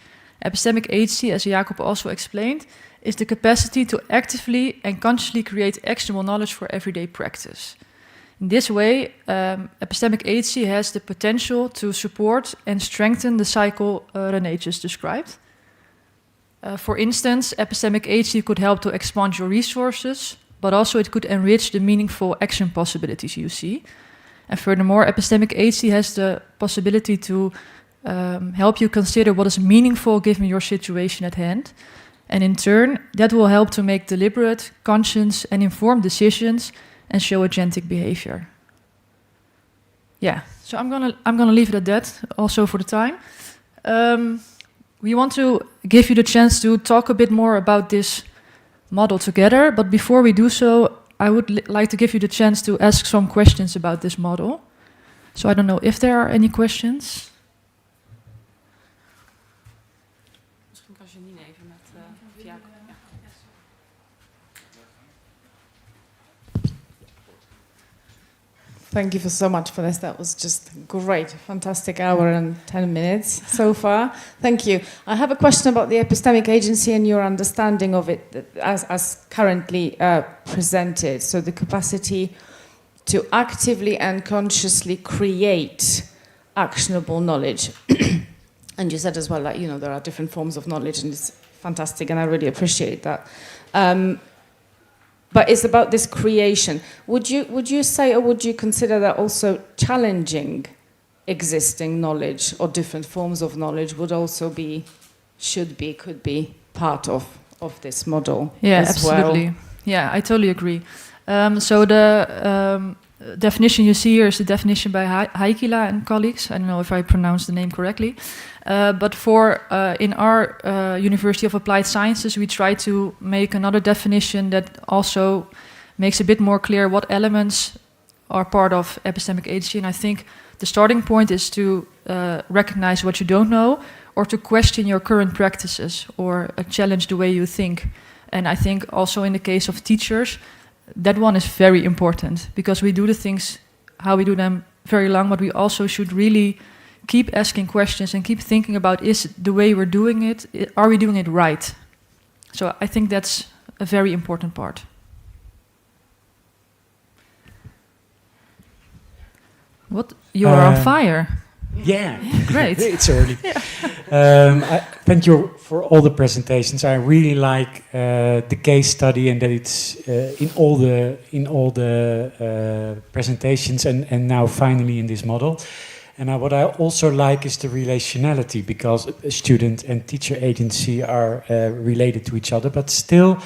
Epistemic agency, as Jacob also explained, is the capacity to actively and consciously create actionable knowledge for everyday practice. In this way, epistemic agency has the potential to support and strengthen the cycle René just described. For instance, epistemic agency could help to expand your resources, but also it could enrich the meaningful action possibilities you see. And furthermore, epistemic agency has the possibility to help you consider what is meaningful given your situation at hand. And in turn, that will help to make deliberate, conscious, and informed decisions and show agentic behavior. Yeah, so I'm gonna leave it at that, also for the time. We want to give you the chance to talk a bit more about this model together, but before we do so, I would like to give you the chance to ask some questions about this model. So I don't know if there are any questions. Misschien kan Janine even met Jacob. Ja. Thank you so much for this. That was just great. Fantastic hour and 10 minutes so far. Thank you. I have a question about the epistemic agency and your understanding of it as currently presented. So the capacity to actively and consciously create actionable knowledge. And you said as well that, there are different forms of knowledge, and it's fantastic, and I really appreciate that. But it's about this creation. Would you say, or would you consider that also challenging existing knowledge or different forms of knowledge would also be, should be, could be part of this model? Yeah, as absolutely. Well? Yeah, I totally agree. So the definition you see here is the definition by Haikila and colleagues. I don't know if I pronounced the name correctly. But for in our University of Applied Sciences, we try to make another definition that also makes a bit more clear what elements are part of epistemic agency. And I think the starting point is to recognize what you don't know, or to question your current practices, or challenge the way you think. And I think also in the case of teachers, that one is very important, because we do the things how we do them very long, but we also should really keep asking questions and keep thinking about, is the way we're doing it, are we doing it right? So I think that's a very important part. What? You are on fire. Yeah, great. It's early. I thank you for all the presentations. I really like the case study, and that it's in all the presentations, and now finally in this model. And what I also like is the relationality, because student and teacher agency are related to each other, but still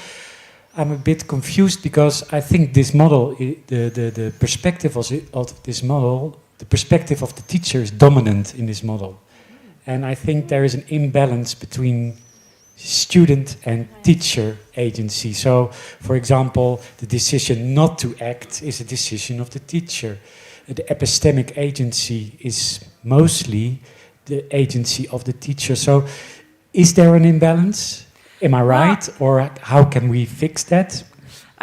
I'm a bit confused, because I think this model, the perspective of this model, the perspective of the teacher is dominant in this model. And I think there is an imbalance between student and teacher agency. So, for example, the decision not to act is a decision of the teacher. The epistemic agency is mostly the agency of the teacher. So, is there an imbalance? Am I right? Or how can we fix that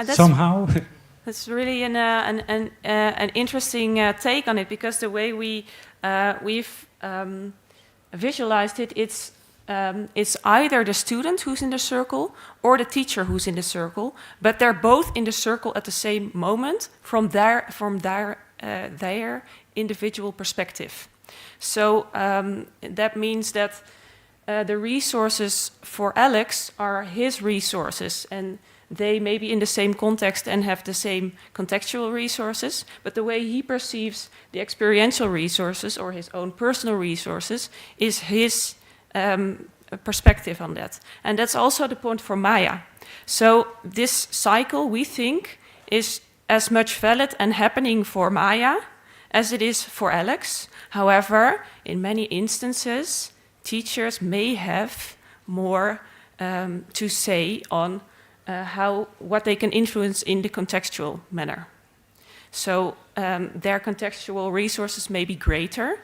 somehow? That's really an interesting take on it, because the way we've visualized it, it's either the student who's in the circle or the teacher who's in the circle, but they're both in the circle at the same moment from their individual perspective. So that means that the resources for Alex are his resources, and they may be in the same context and have the same contextual resources, but the way he perceives the experiential resources or his own personal resources is his perspective on that. And that's also the point for Maya. So this cycle, we think, is as much valid and happening for Maya as it is for Alex. However, in many instances, teachers may have more to say on what they can influence in the contextual manner. So their contextual resources may be greater,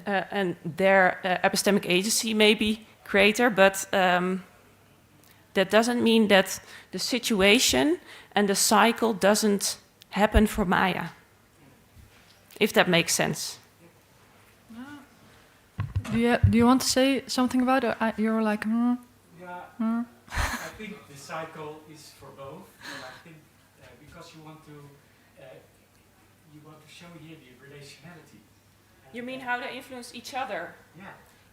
and their epistemic agency may be greater, but that doesn't mean that the situation and the cycle doesn't happen for Maya, if that makes sense. Do you want to say something about it? You're like, Yeah, I think the cycle is for both. And I think because you want to show here the relationality. You mean how they influence each other? Yeah.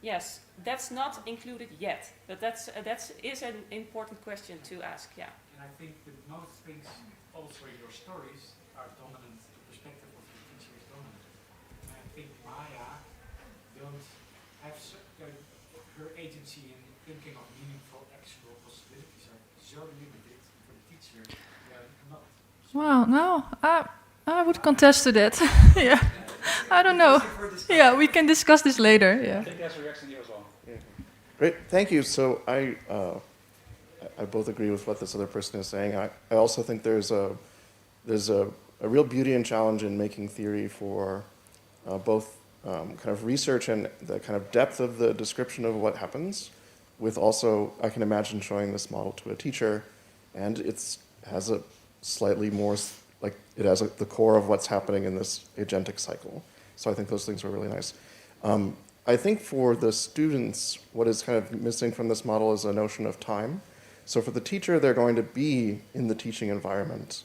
Yes, that's not included yet, but that is an important question to ask. Yeah. And I think that most things, also in your stories, are dominant. The perspective of the teacher is dominant. And I think Maya don't have her agency in thinking of meaningful, actual possibilities are so limited for the teacher. Not. Well, no, I would contest to that. Yeah, I don't know. Yeah, we can discuss this later. Yeah. I think there's a reaction here as well. Yeah. Great, thank you. So I both agree with what this other person is saying. I also think there's a real beauty and challenge in making theory for both kind of research and the kind of depth of the description of what happens, with also, I can imagine showing this model to a teacher, and it has a slightly more, like it has the core of what's happening in this agentic cycle. So I think those things are really nice. I think for the students, what is kind of missing from this model is a notion of time. So for the teacher, they're going to be in the teaching environment,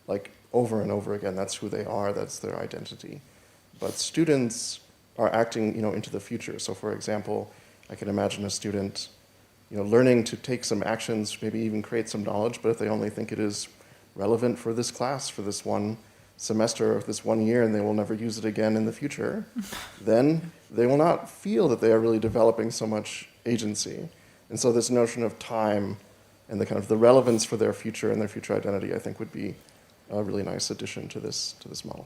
like over and over again. That's who they are, that's their identity. But students are acting, into the future. So for example, I can imagine a student, learning to take some actions, maybe even create some knowledge, but if they only think it is relevant for this class, for this one semester or this 1 year, and they will never use it again in the future, then they will not feel that they are really developing so much agency. And so this notion of time and the kind of the relevance for their future and their future identity, I think, would be a really nice addition to this model.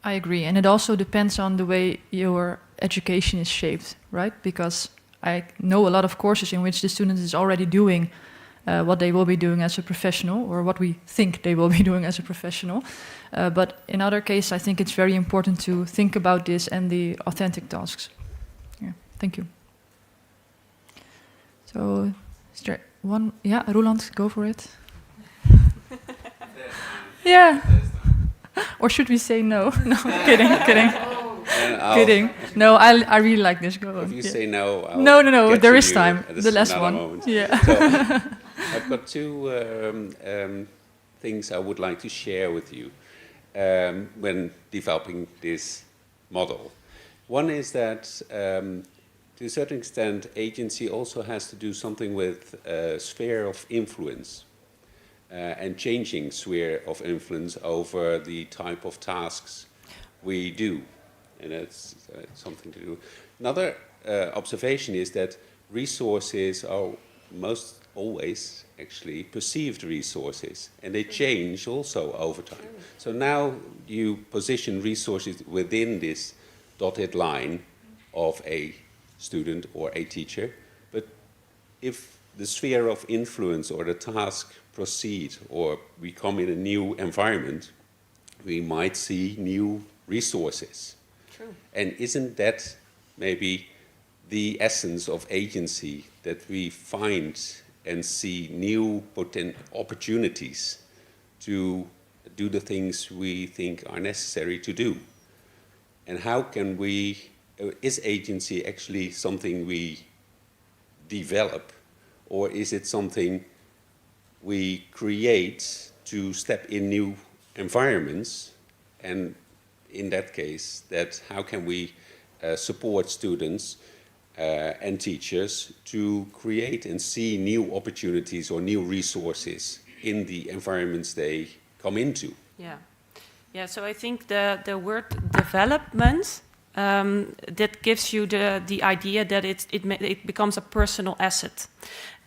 I agree, and it also depends on the way your education is shaped, right? Because I know a lot of courses in which the student is already doing what they will be doing as a professional, or what we think they will be doing as a professional. But in other cases, I think it's very important to think about this and the authentic tasks. Yeah, thank you. So, is there one? Yeah, Roland, go for it. Yeah. Or should we say no? No, kidding. Kidding. No, I really like this. Go on. If you say no, I'll no. get There to is you time. at The last another one. moment. Yeah. So, I've got two things I would like to share with you when developing this model. One is that, to a certain extent, agency also has to do something with sphere of influence. And changing sphere of influence over the type of tasks we do. And that's something to do. Another observation is that resources are most always actually perceived resources, and they change also over time. So now you position resources within this dotted line of a student or a teacher, but if the sphere of influence or the task proceed or we come in a new environment, we might see new resources. True. And isn't that maybe the essence of agency, that we find and see new opportunities to do the things we think are necessary to do? And how can we, is agency actually something we develop, or is it something we create to step in new environments? And in that case, that how can we support students and teachers to create and see new opportunities or new resources in the environments they come into? Yeah, so I think the word development, that gives you the idea that it becomes a personal asset.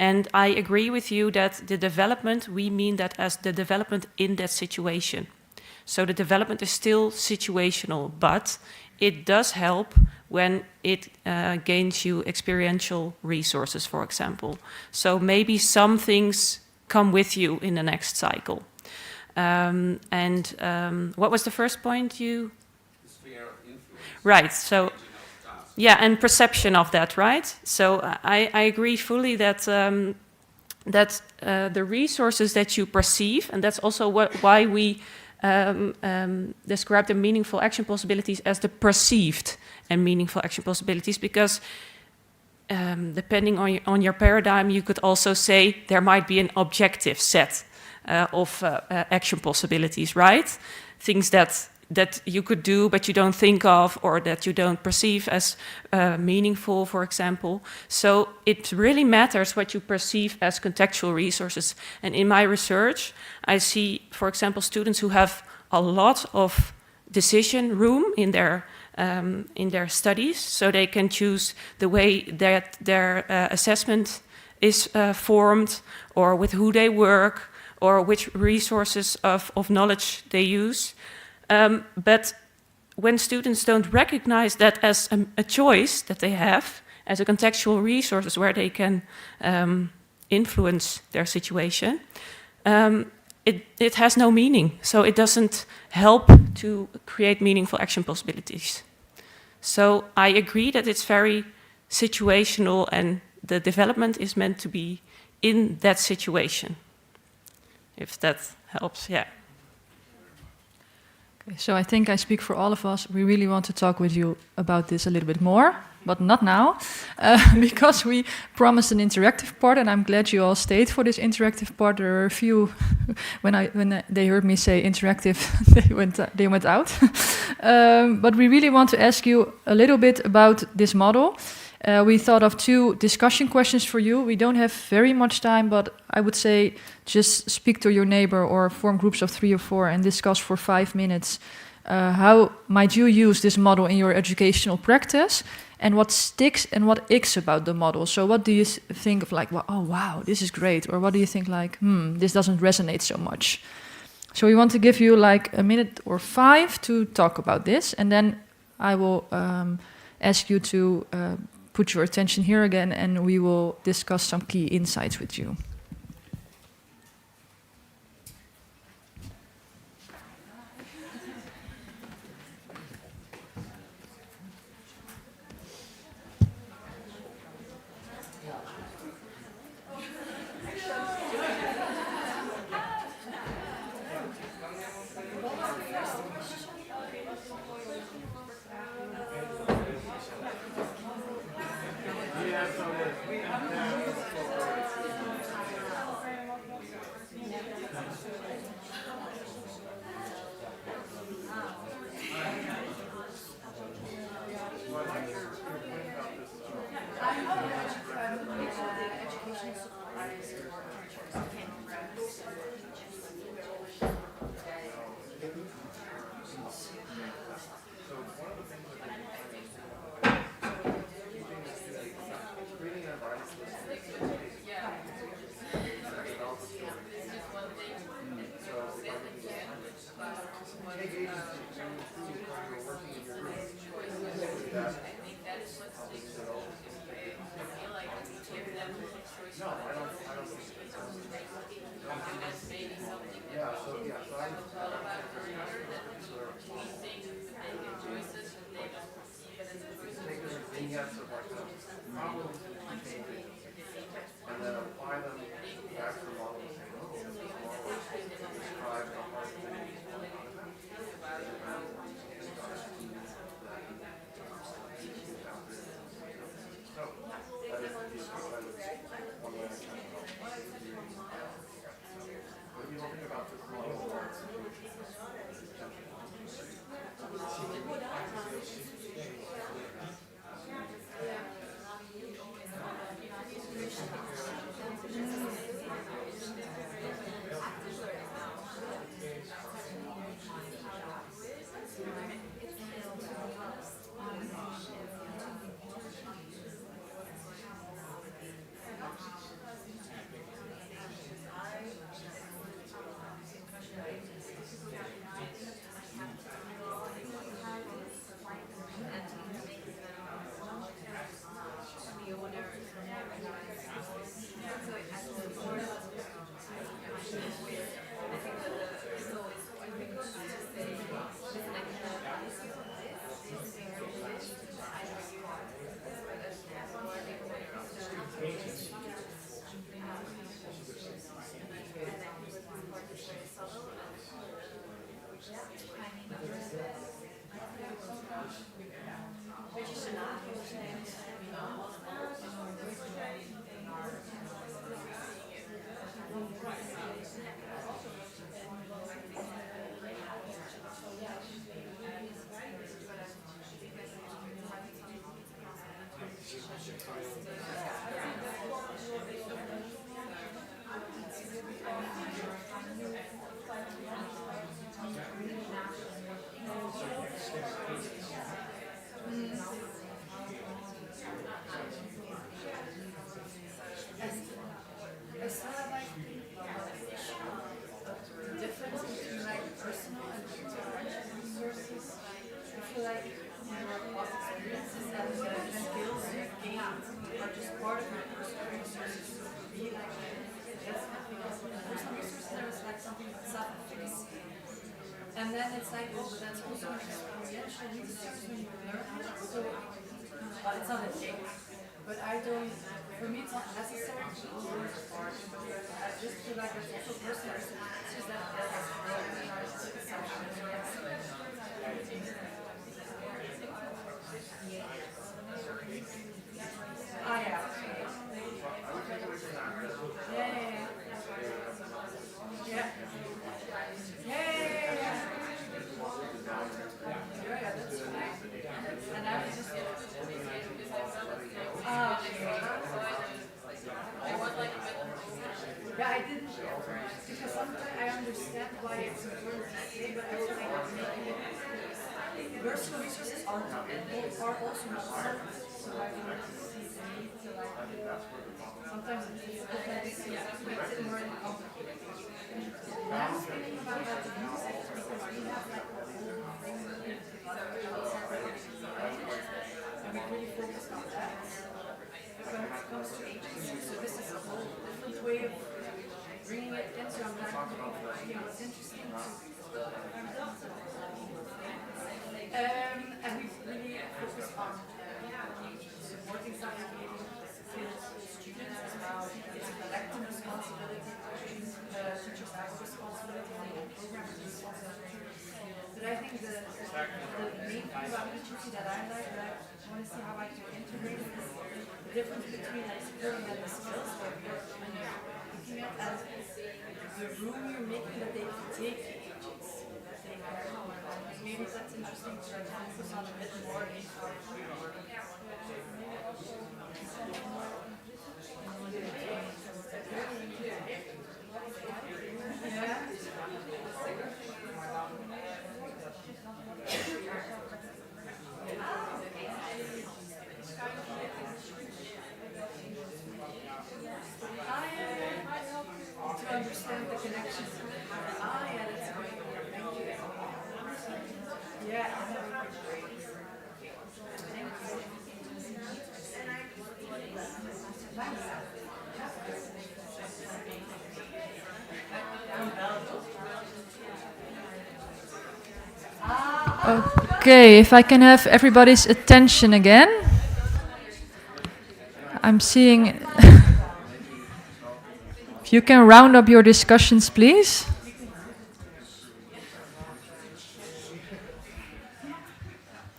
And I agree with you that the development, we mean that as the development in that situation. So the development is still situational, but it does help when it gains you experiential resources, for example. So maybe some things come with you in the next cycle. What was the first point you... The sphere of influence. Right, so... Yeah, and perception of that, right? So I agree fully that the resources that you perceive, and that's also why we describe the meaningful action possibilities as the perceived and meaningful action possibilities, because depending on your paradigm, you could also say there might be an objective set of action possibilities, right? Things that you could do but you don't think of, or that you don't perceive as meaningful, for example. So it really matters what you perceive as contextual resources. And in my research, I see, for example, students who have a lot of decision room in their studies, so they can choose the way that their assessment is formed, or with who they work, or which resources of knowledge they use. But when students don't recognize that as a choice that they have, as a contextual resources where they can influence their situation, it has no meaning. So it doesn't help to create meaningful action possibilities. So I agree that it's very situational, and the development is meant to be in that situation. If that helps, yeah. So I think I speak for all of us. We really want to talk with you about this a little bit more, but not now, because we promised an interactive part, and I'm glad you all stayed for this interactive part. There were a few, when they heard me say interactive, they went out. But we really want to ask you a little bit about this model, We thought of 2 discussion questions for you. We don't have very much time, but I would say just speak to your neighbor or form groups of 3 or 4 and discuss for 5 minutes. How might you use this model in your educational practice? And what sticks and what icks about the model? So what do you think of like, well, oh, wow, this is great? Or what do you think like, this doesn't resonate so much? So we want to give you like a minute or 5 to talk about this. And then I will ask you to put your attention here again, and we will discuss some key insights with you. And then it's like, oh, but that's also experiential research when you learn it. So, well, it's not a thing. But I don't, for me, it's not necessary to learn this part. I just feel like there's also personal experiences that Ah, yeah. Yeah. Yeah, that's right. And I was just Because sometimes I understand why it's important to say, but I feel like making it personal resources are also not solid. So I want to see the need to like sometimes it's difficult and it makes it more complicated. And I was thinking about how to use it because we have like a whole framework and we really focus on that. When it comes to agency, so this is a whole different way of bringing it in. So I'm not looking for what's interesting. And we really focus on supporting scientific students as well. It's a collective responsibility. Teachers have a responsibility and the program has a responsibility. But I think the main thing about agency that I like, that I want to see how I can integrate it, is the difference between like skills and the skills that you're looking at as the room you're making that they can take the agency. Maybe that's interesting to like focus on a bit more. To understand the connections. Yeah, that's great. Thank you. Yeah. Okay, if I can have everybody's attention again. I'm seeing... If you can round up your discussions, please.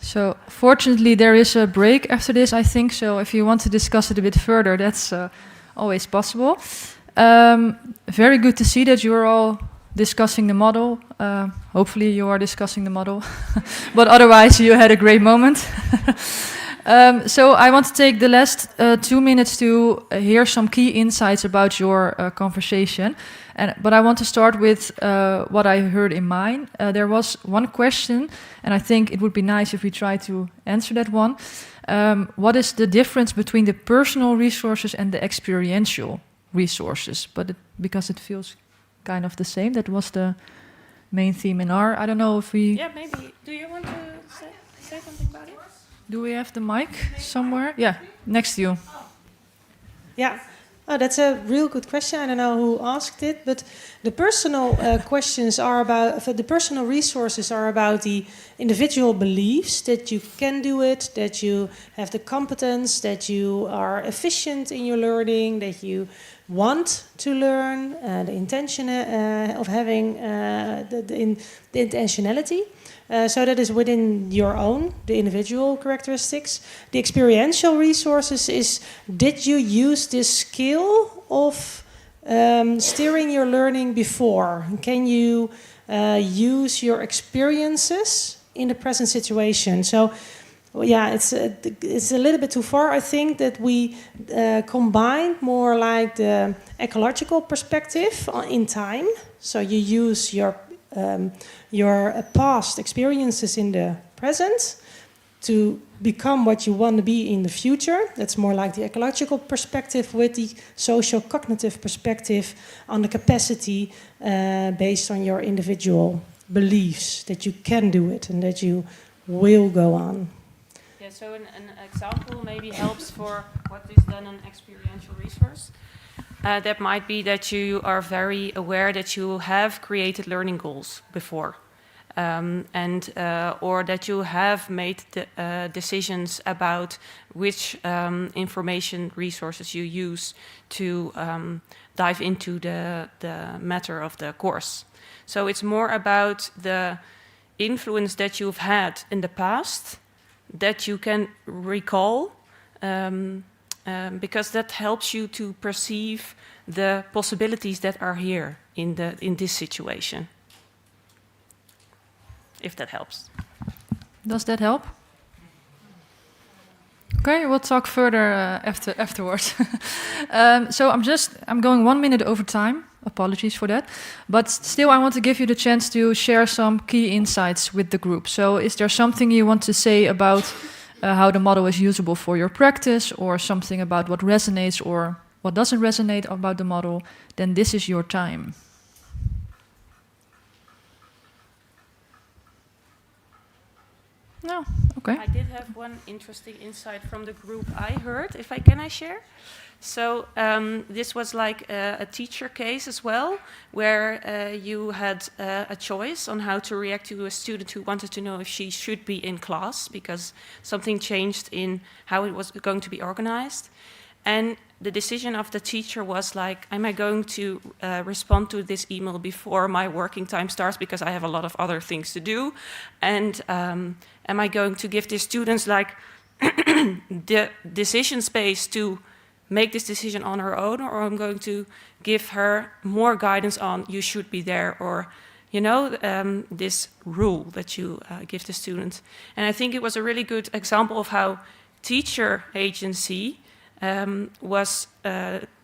So, fortunately, there is a break after this, I think. So, if you want to discuss it a bit further, that's always possible. Very good to see that you're all discussing the model. Hopefully, you are discussing the model. But otherwise, you had a great moment. So, I want to take the last 2 minutes to hear some key insights about your conversation. But I want to start with what I heard in mine. There was one question, and I think it would be nice if we try to answer that one. What is the difference between the personal resources and the experiential resources? Because it feels kind of the same. That was the main theme in our... I don't know if we... Yeah, maybe. Do you want to say something about it? Do we have the mic somewhere? Yeah, next to you. Yeah. Oh, that's a real good question. I don't know who asked it, but the personal questions are about, the personal resources are about the individual beliefs that you can do it, that you have the competence, that you are efficient in your learning, that you want to learn, the intention of having the intentionality. So that is within your own, the individual characteristics. The experiential resources is, did you use this skill of steering your learning before? Can you use your experiences in the present situation? So, yeah, it's a little bit too far. I think that we combined more like the ecological perspective in time. So you use your past experiences in the present to become what you want to be in the future. That's more like the ecological perspective, with the social cognitive perspective on the capacity based on your individual beliefs that you can do it and that you will go on. Yeah, so an example maybe helps for what is then an experiential resource. That might be that you are very aware that you have created learning goals before, or that you have made decisions about which information resources you use to dive into the matter of the course. So it's more about the influence that you've had in the past that you can recall, because that helps you to perceive the possibilities that are here in this situation. If that helps. Does that help? Okay, we'll talk further afterwards. So I'm going 1 minute over time. apologies for that. But still, I want to give you the chance to share some key insights with the group. So is there something you want to say about how the model is usable for your practice, or something about what resonates or what doesn't resonate about the model? Then this is your time. No, okay. I did have one interesting insight from the group I heard, if I can share. So this was like a teacher case as well, where you had a choice on how to react to a student who wanted to know if she should be in class because something changed in how it was going to be organized. And the decision of the teacher was like, am I going to respond to this email before my working time starts because I have a lot of other things to do? And am I going to give the students like the decision space to make this decision on her own, or I'm going to give her more guidance on you should be there, or this rule that you give the student. And I think it was a really good example of how teacher agency was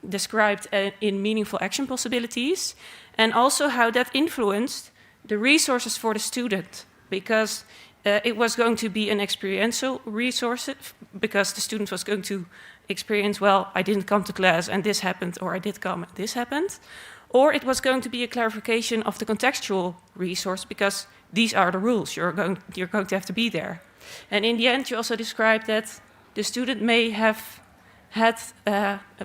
described in meaningful action possibilities, and also how that influenced the resources for the student, because it was going to be an experiential resource, because the student was going to experience, well, I didn't come to class and this happened, or I did come and this happened. Or it was going to be a clarification of the contextual resource, because these are the rules, you're going to have to be there. And in the end, you also described that the student may have had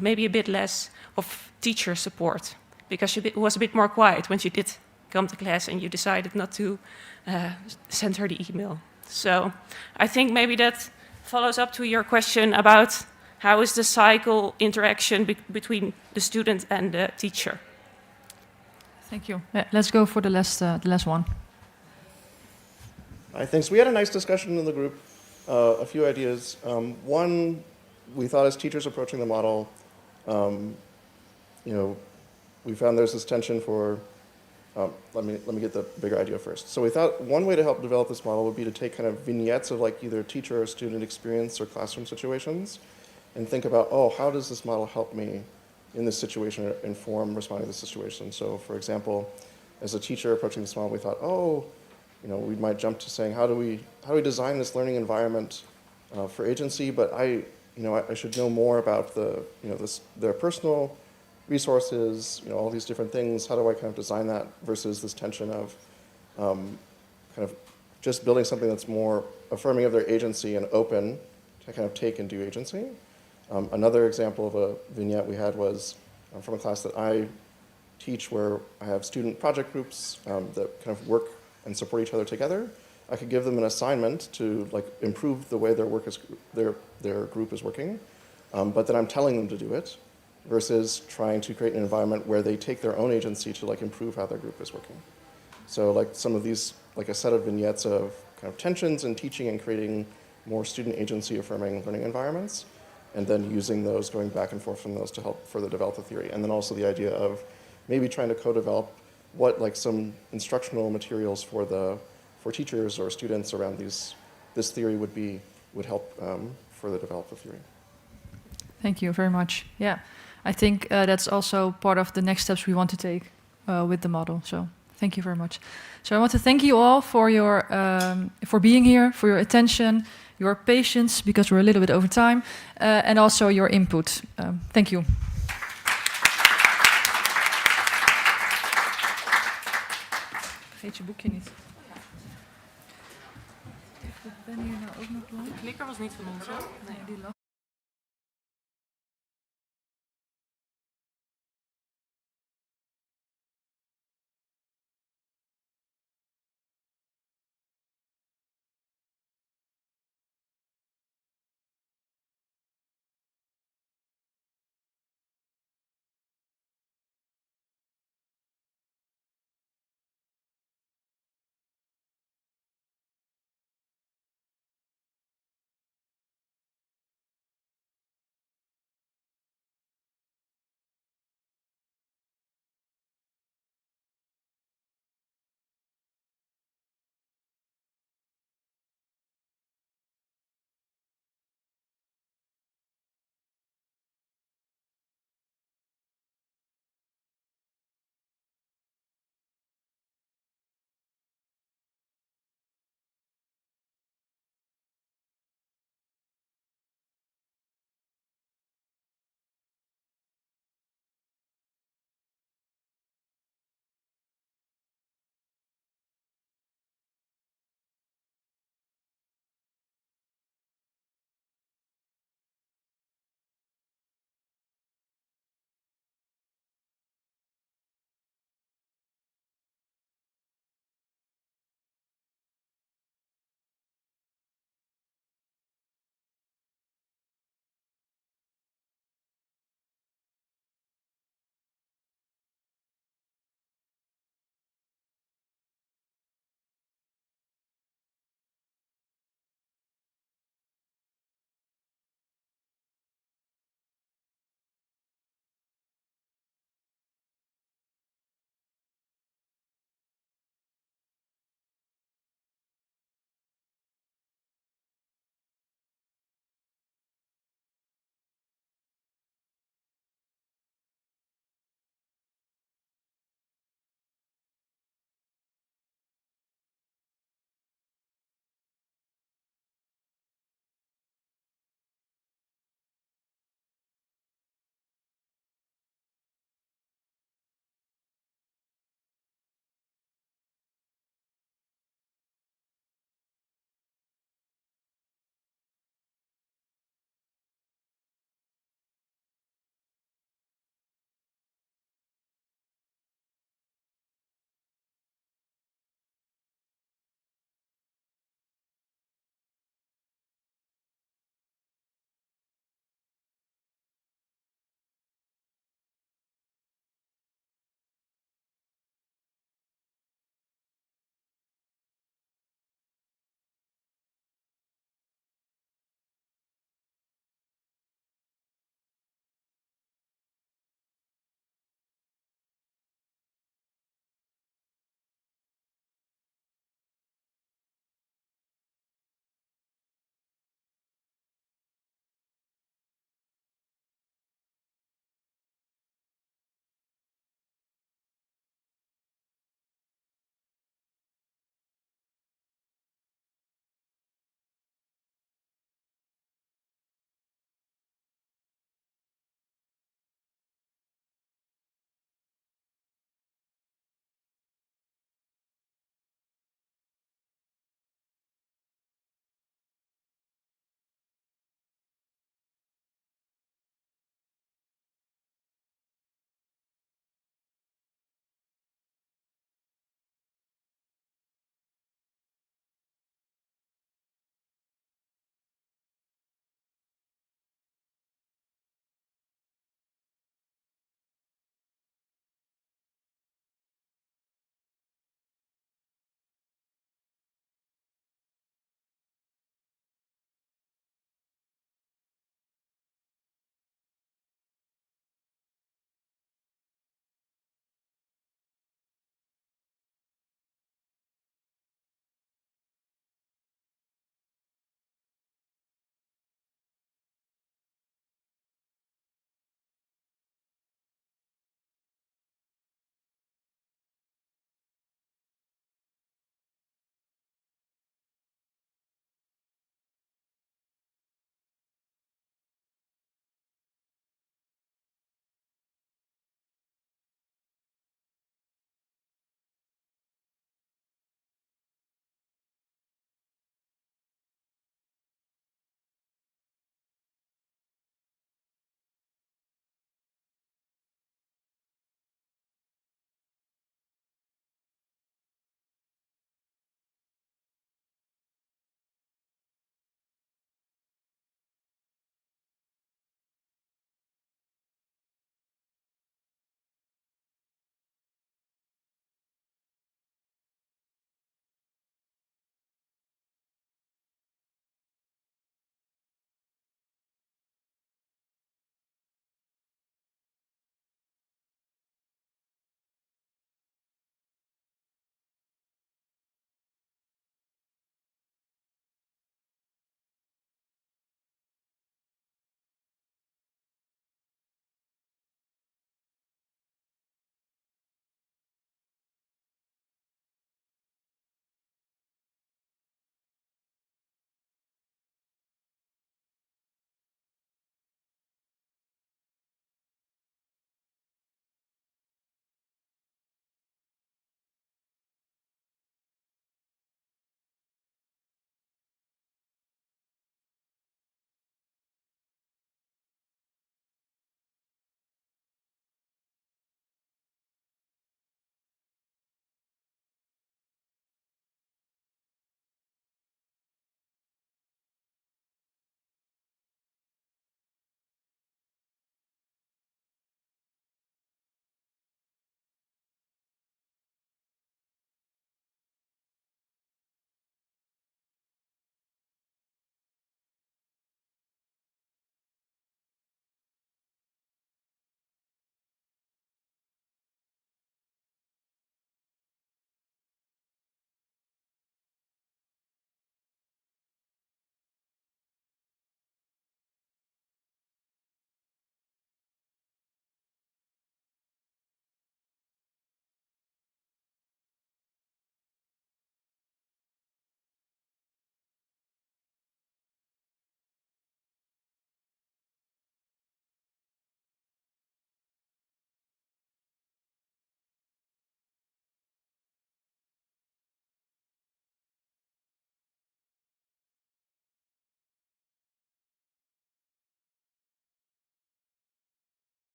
maybe a bit less of teacher support, because she was a bit more quiet when she did come to class and you decided not to send her the email. So I think maybe that follows up to your question about how is the cycle interaction between the student and the teacher. Thank you. Let's go for the last one. I think so. We had a nice discussion in the group, a few ideas. One, we thought as teachers approaching the model, we found there's this tension for, let me get the bigger idea first. So we thought one way to help develop this model would be to take kind of vignettes of like either teacher or student experience or classroom situations and think about, oh, how does this model help me in this situation or inform responding to this situation? So for example, as a teacher approaching this model, we thought, we might jump to saying, how do we design this learning environment for agency? But I should know more about their personal resources, all these different things. How do I kind of design that versus this tension of kind of just building something that's more affirming of their agency and open to kind of take and do agency? Another example of a vignette we had was from a class that I teach, where I have student project groups that kind of work and support each other together. I could give them an assignment to like improve the way their group is working, but then I'm telling them to do it, versus trying to create an environment where they take their own agency to like improve how their group is working. So like some of these, like a set of vignettes of kind of tensions in teaching and creating more student agency affirming learning environments, and then using those, going back and forth from those to help further develop the theory. And then also the idea of maybe trying to co-develop what like some instructional materials for teachers or students around this theory would help further develop the theory. Thank you very much. Yeah, I think that's also part of the next steps we want to take with the model. So thank you very much. So I want to thank you all for your for being here, for your attention, your patience, because we're a little bit over time, and also your input. Thank you. Vergeet je boekje niet. Ben hier nou ook nog lang? De knikker was niet van ons, hè? Nee, die lag.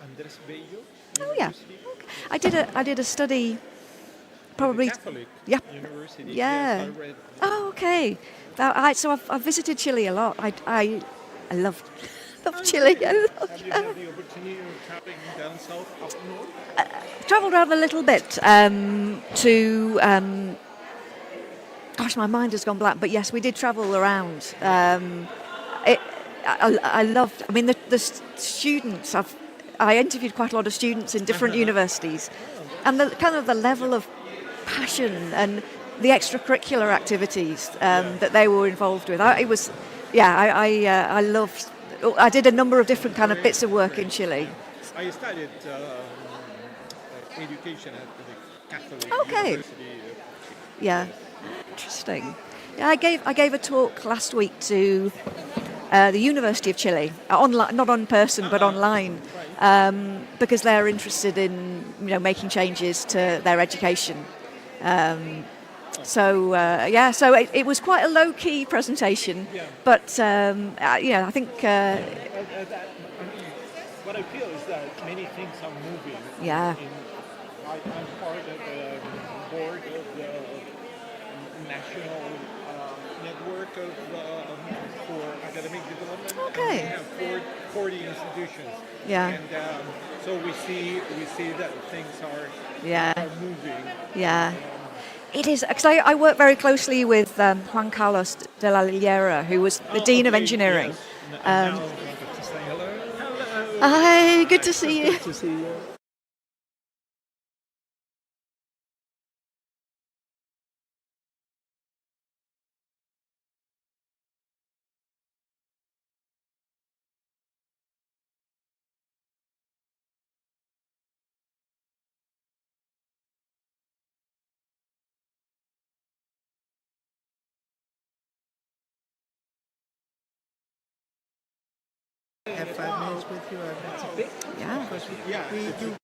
Andres Bello Oh yeah. University. Okay. I did a study. Probably. Catholic Yeah. University. Yeah. Yes, I read. Oh, okay. So I've visited Chile a lot. I love Chile. I love, Have you had the opportunity of traveling down south, up north? travelled around a little bit to. Gosh, my mind has gone blank. But yes, we did travel around. It, I loved. I mean, the students. I interviewed quite a lot of students in different universities, and the kind of the level of passion and the extracurricular activities that they were involved with. I loved. I did a number of different kind of bits of work in Chile. I studied education at the Catholic Okay. University. Yeah, interesting. Yeah, I gave a talk last week to the University of Chile, online, not in person but online, because they're interested in making changes to their education. So it was quite a low key presentation, but I think. What I feel is that many things are moving. Yeah. I'm part of the board of the national network for academic development. Okay. And we have 40 institutions. Yeah. And so we see that things are moving. Yeah. It is, because I work very closely with Juan Carlos de la Lillera, who was the Dean of Engineering. Yes. And now I wanted to say hello. Hello. Hi, good to see you. Good to see you. Have 5 minutes with you. That's a bit. Yeah. Because we do.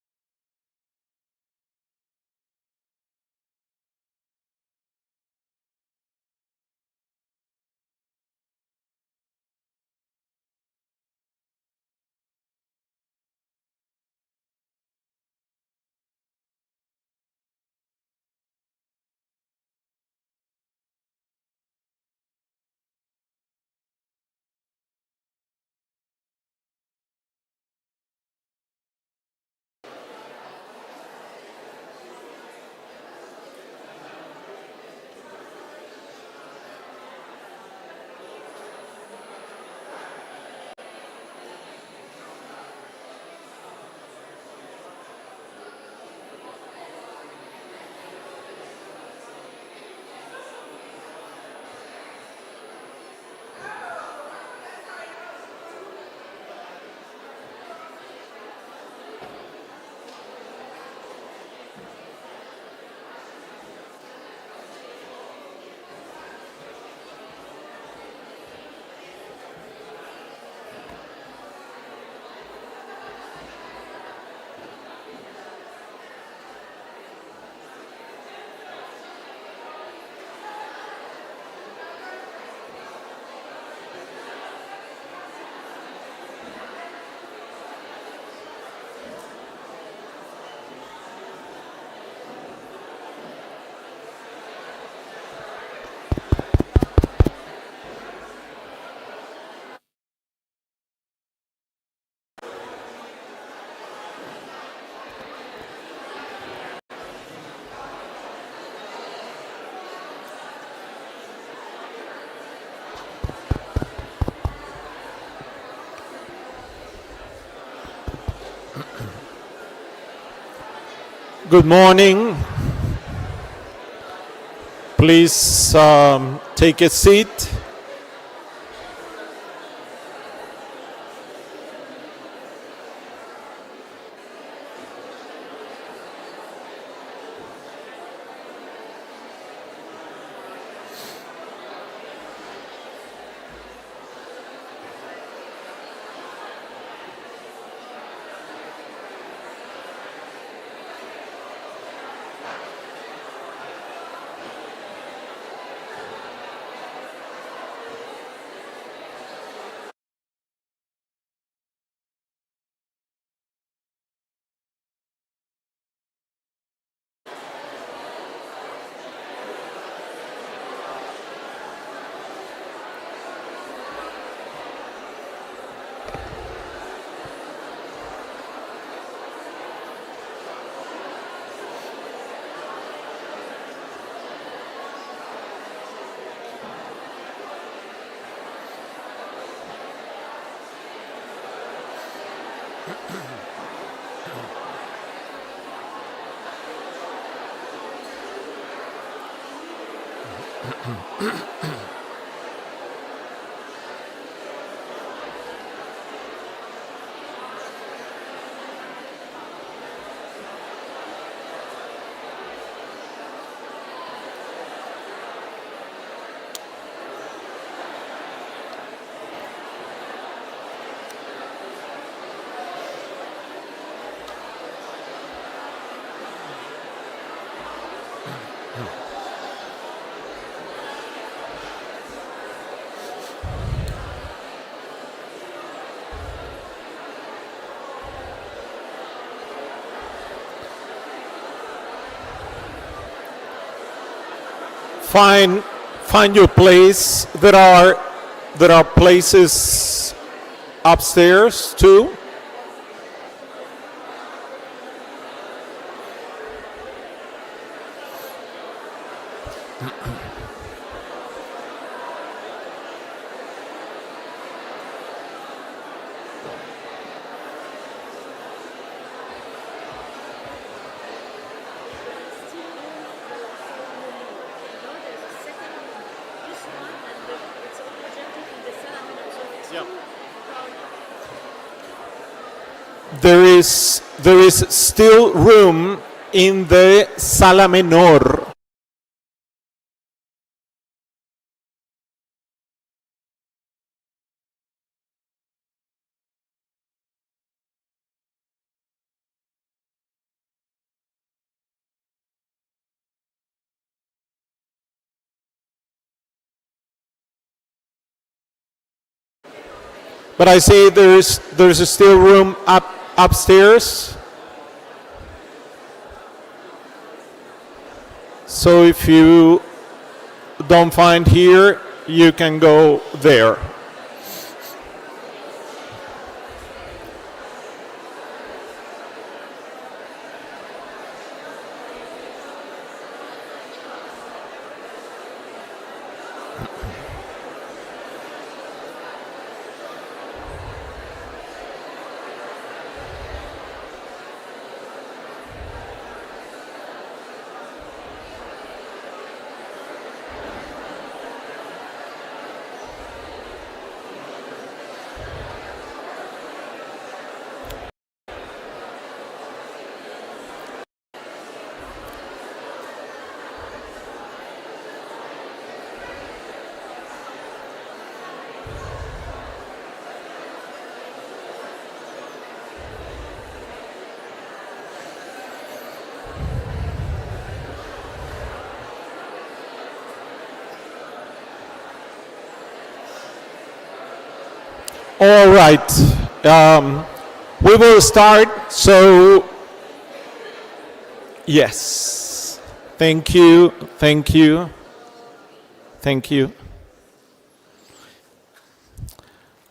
Good morning. Please take a seat. Find your place. There are places upstairs too. There is still room in the Sala Menor. But I say there's still room upstairs. So if you don't find here, you can go there. All right, we will start. So, yes, thank you, thank you, thank you.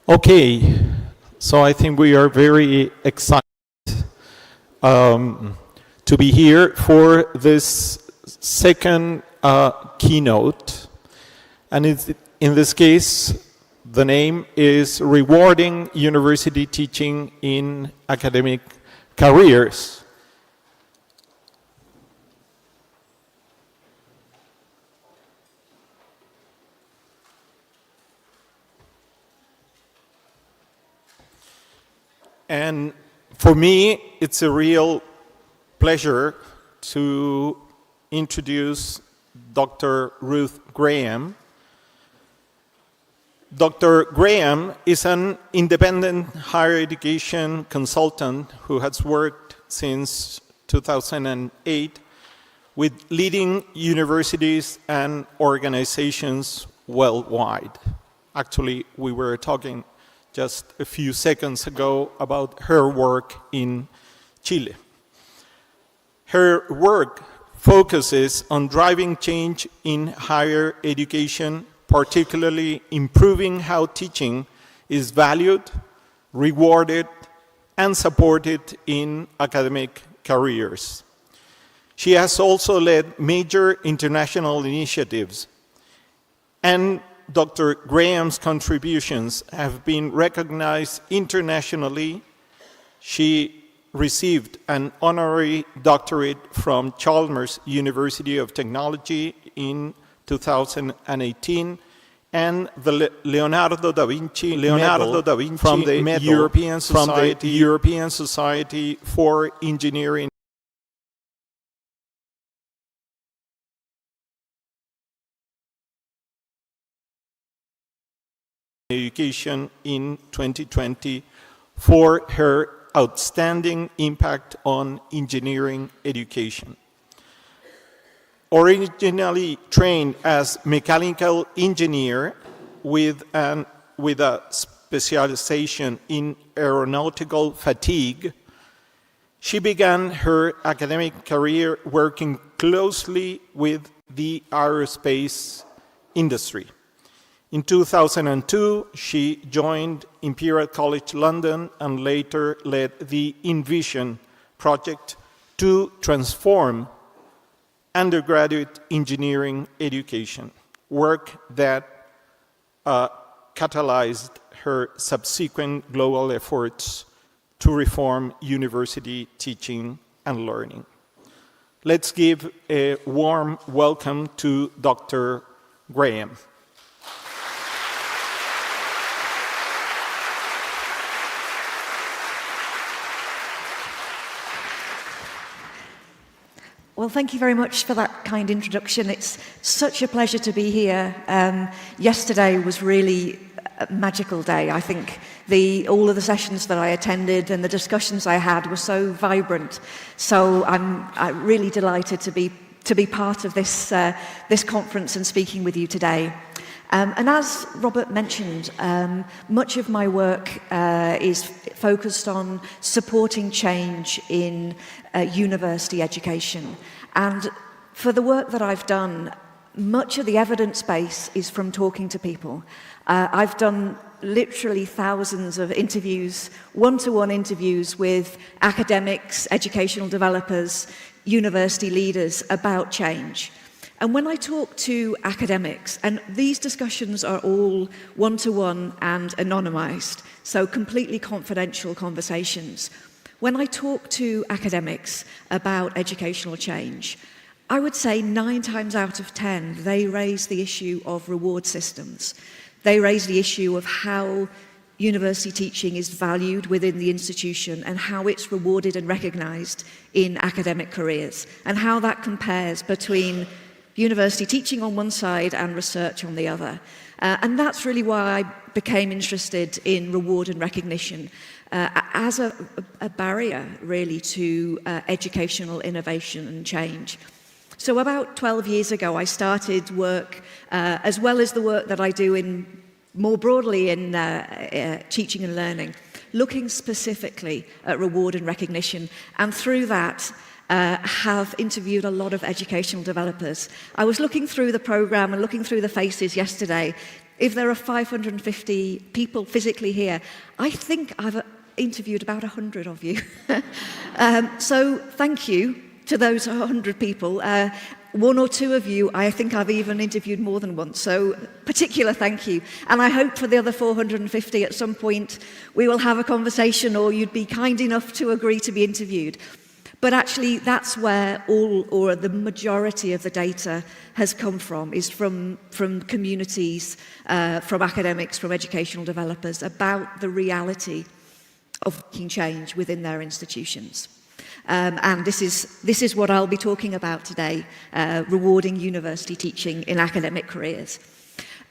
Okay, so I think we are very excited to be here for this second keynote, and in this case, the name is Rewarding University Teaching in Academic Careers. And for me, it's a real pleasure to introduce Dr. Ruth Graham. Dr. Graham is an independent higher education consultant who has worked since 2008 with leading universities and organizations worldwide. Actually, we were talking just a few seconds ago about her work in Chile. Her work focuses on driving change in higher education, particularly improving how teaching is valued, rewarded, and supported in academic careers. She has also led major international initiatives, and Dr. Graham's contributions have been recognized internationally She received an honorary doctorate from Chalmers University of Technology in 2018 and the Leonardo da Vinci Medal from the European Society for Engineering Education in 2020 for her outstanding impact on engineering education. Originally trained as mechanical engineer with a specialization in aeronautical fatigue, she began her academic career working closely with the aerospace industry. In 2002, she joined Imperial College London and later led the Envision project to transform undergraduate engineering education, work that catalyzed her subsequent global efforts to reform university teaching and learning. Let's give a warm welcome to Dr. Graham. Well, thank you very much for that kind introduction. It's such a pleasure to be here. Yesterday was really a magical day. I think all of the sessions that I attended and the discussions I had were so vibrant. So I'm really delighted to be part of this conference and speaking with you today. And as Robert mentioned, much of my work is focused on supporting change in university education. And for the work that I've done, much of the evidence base is from talking to people. I've done literally thousands of interviews, one-to-one interviews with academics, educational developers, university leaders about change. And when I talk to academics, and these discussions are all one-to-one and anonymized, so completely confidential conversations. When I talk to academics about educational change, I would say 9 times out of 10, they raise the issue of reward systems. They raise the issue of how university teaching is valued within the institution and how it's rewarded and recognized in academic careers, and how that compares between university teaching on one side and research on the other. And that's really why I became interested in reward and recognition as a barrier, really, to educational innovation and change. So about 12 years ago, I started work, as well as the work that I do more broadly in teaching and learning, looking specifically at reward and recognition, and through that, have interviewed a lot of educational developers. I was looking through the program and looking through the faces yesterday. If there are 550 people physically here, I think I've interviewed about 100 of you. So thank you to those 100 people. 1 or 2 of you, I think I've even interviewed more than once. So particular thank you. And I hope for the other 450 at some point we will have a conversation, or you'd be kind enough to agree to be interviewed. But actually, that's where the majority of the data has come from, is from communities, from academics, from educational developers, about the reality of making change within their institutions. And this is what I'll be talking about today, rewarding university teaching in academic careers.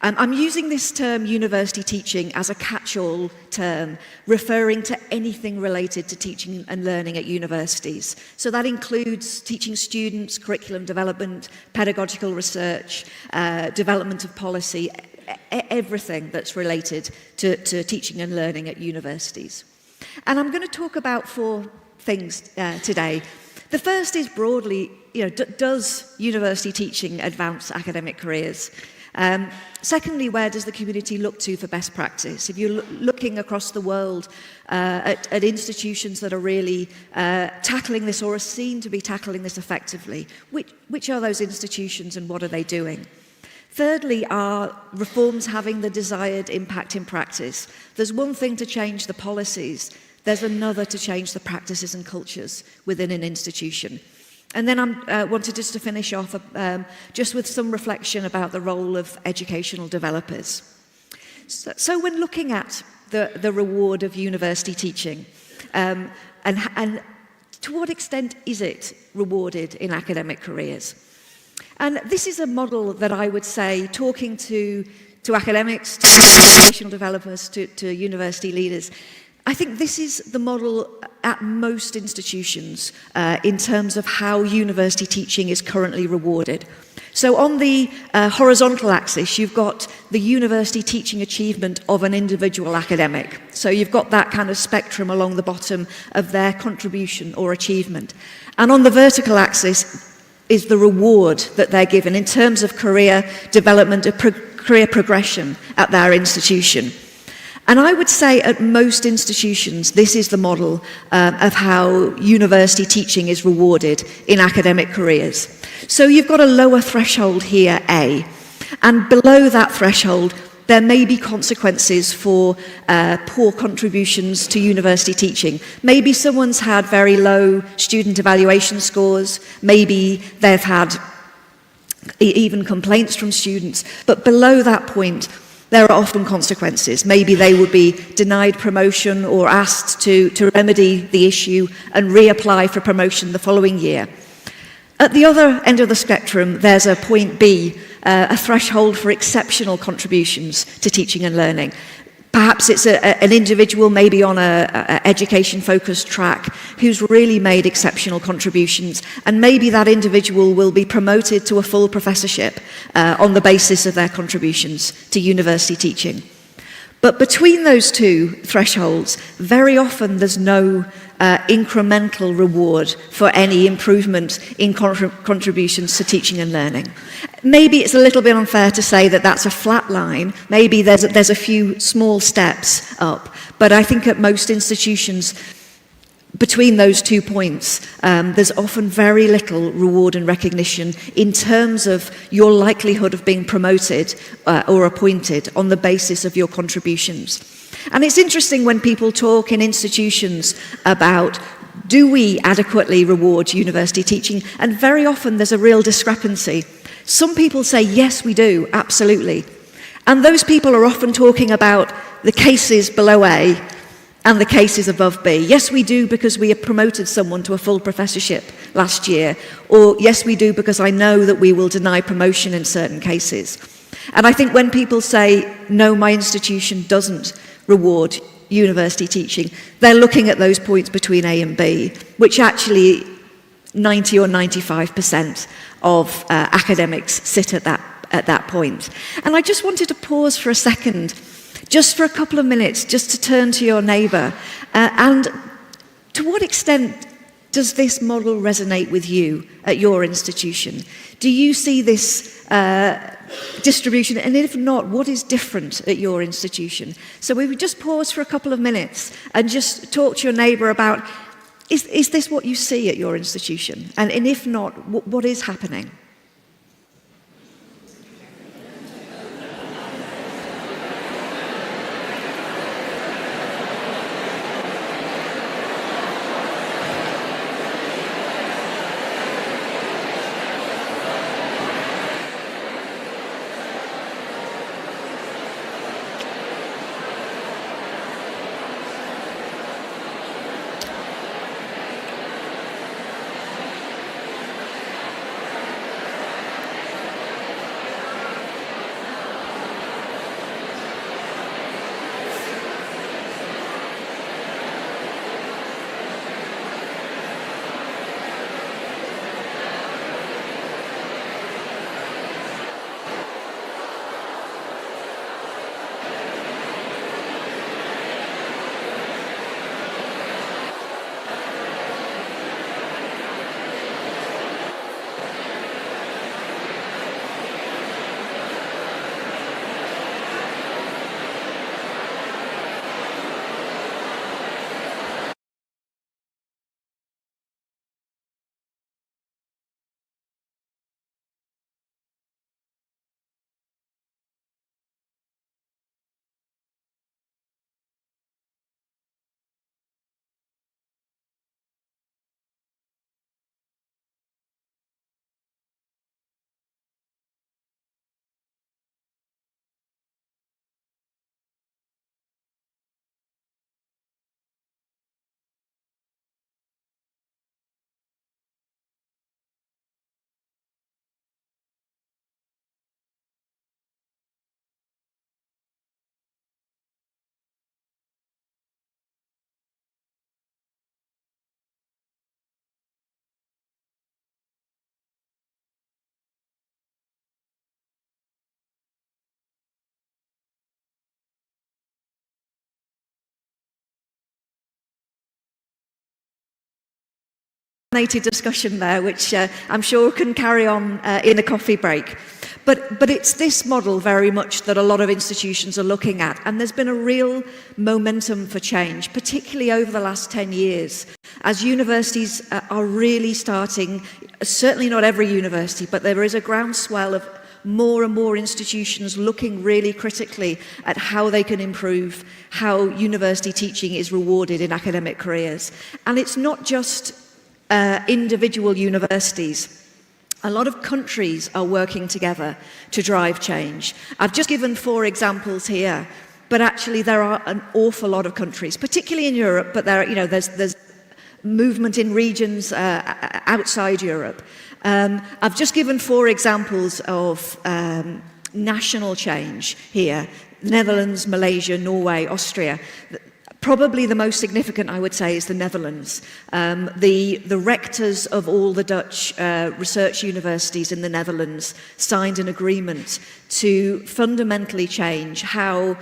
I'm using this term university teaching as a catch-all term, referring to anything related to teaching and learning at universities. So that includes teaching students, curriculum development, pedagogical research, development of policy, everything that's related to teaching and learning at universities. And I'm going to talk about 4 things today. The first is broadly, does university teaching advance academic careers? Secondly, where does the community look to for best practice? If you're looking across the world at institutions that are really tackling this or are seen to be tackling this effectively, which are those institutions and what are they doing? Thirdly, are reforms having the desired impact in practice? There's one thing to change the policies. There's another to change the practices and cultures within an institution. And then I wanted just to finish off just with some reflection about the role of educational developers. So when looking at the reward of university teaching, and to what extent is it rewarded in academic careers? And this is a model that I would say, talking to academics, to educational developers, to university leaders, I think this is the model at most institutions in terms of how university teaching is currently rewarded. So on the horizontal axis, you've got the university teaching achievement of an individual academic. So you've got that kind of spectrum along the bottom of their contribution or achievement. And on the vertical axis is the reward that they're given in terms of career development, career progression at their institution. And I would say at most institutions, this is the model of how university teaching is rewarded in academic careers. So you've got a lower threshold here, A, and below that threshold, there may be consequences for poor contributions to university teaching. Maybe someone's had very low student evaluation scores, maybe they've had even complaints from students, but below that point, there are often consequences. Maybe they would be denied promotion or asked to remedy the issue and reapply for promotion the following year. At the other end of the spectrum, there's a point B, a threshold for exceptional contributions to teaching and learning. Perhaps it's an individual maybe on a education-focused track who's really made exceptional contributions, and maybe that individual will be promoted to a full professorship on the basis of their contributions to university teaching. But between those two thresholds, very often there's no incremental reward for any improvement in contributions to teaching and learning. Maybe it's a little bit unfair to say that that's a flat line. Maybe there's a few small steps up. But I think at most institutions, between those 2 points, there's often very little reward and recognition in terms of your likelihood of being promoted or appointed on the basis of your contributions. And it's interesting when people talk in institutions about, do we adequately reward university teaching? And very often there's a real discrepancy. Some people say, yes, we do, absolutely. And those people are often talking about the cases below A and the cases above B. Yes, we do because we have promoted someone to a full professorship last year. Or yes, we do because I know that we will deny promotion in certain cases. And I think when people say, no, my institution doesn't reward university teaching, they're looking at those points between A and B, which actually 90 or 95% of academics sit at that point. And I just wanted to pause for a second, just for a couple of minutes, just to turn to your neighbour. And to what extent does this model resonate with you at your institution? Do you see this distribution? And if not, what is different at your institution? So we would just pause for a couple of minutes and just talk to your neighbour about, is this what you see at your institution? And if not, what is happening? animated discussion there, which I'm sure can carry on in a coffee break. But it's this model very much that a lot of institutions are looking at, and there's been a real momentum for change, particularly over the last 10 years, as universities are really starting, certainly not every university, but there is a groundswell of more and more institutions looking really critically at how they can improve how university teaching is rewarded in academic careers. And it's not just individual universities. A lot of countries are working together to drive change. I've just given 4 examples here, but actually there are an awful lot of countries, particularly in Europe, but there's movement in regions outside Europe. I've just given 4 examples of national change here: the Netherlands, Malaysia, Norway, Austria. Probably the most significant, I would say, is the Netherlands. The rectors of all the Dutch research universities in the Netherlands signed an agreement to fundamentally change how,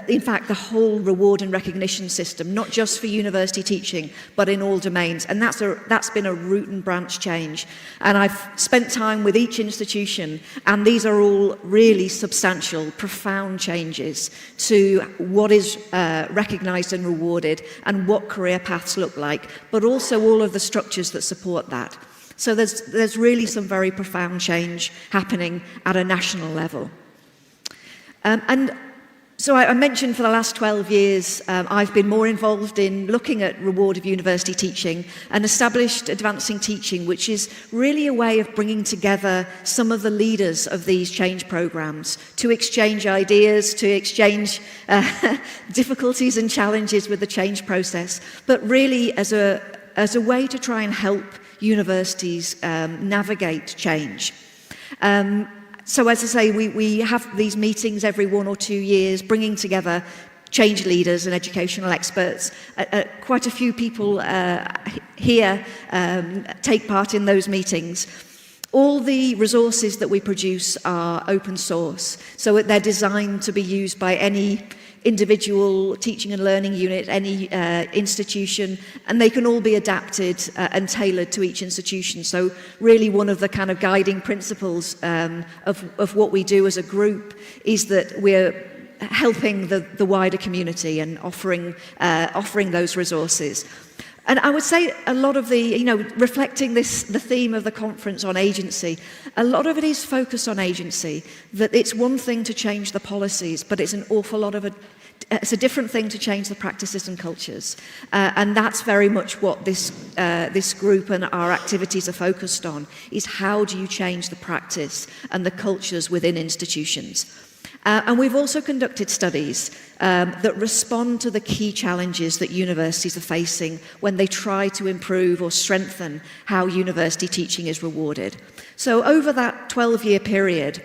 in fact, the whole reward and recognition system, not just for university teaching, but in all domains. And that's been a root and branch change. And I've spent time with each institution, and these are all really substantial, profound changes to what is recognized and rewarded and what career paths look like, but also all of the structures that support that. So there's really some very profound change happening at a national level. And so I mentioned for the last 12 years, I've been more involved in looking at reward of university teaching and established Advancing Teaching, which is really a way of bringing together some of the leaders of these change programs to exchange ideas, to exchange difficulties and challenges with the change process, but really as a way to try and help universities navigate change. So as I say, we have these meetings every 1 or 2 years, bringing together change leaders and educational experts. Quite a few people here take part in those meetings. All the resources that we produce are open source, so they're designed to be used by any individual teaching and learning unit, any institution, and they can all be adapted and tailored to each institution. So really one of the kind of guiding principles of what we do as a group is that we're helping the wider community and offering those resources. And I would say a lot of the, reflecting the theme of the conference on agency, a lot of it is focused on agency, that it's one thing to change the policies, but it's an awful lot of it's a different thing to change the practices and cultures. And that's very much what this group and our activities are focused on, is how do you change the practice and the cultures within institutions. And we've also conducted studies that respond to the key challenges that universities are facing when they try to improve or strengthen how university teaching is rewarded. So over that 12-year period,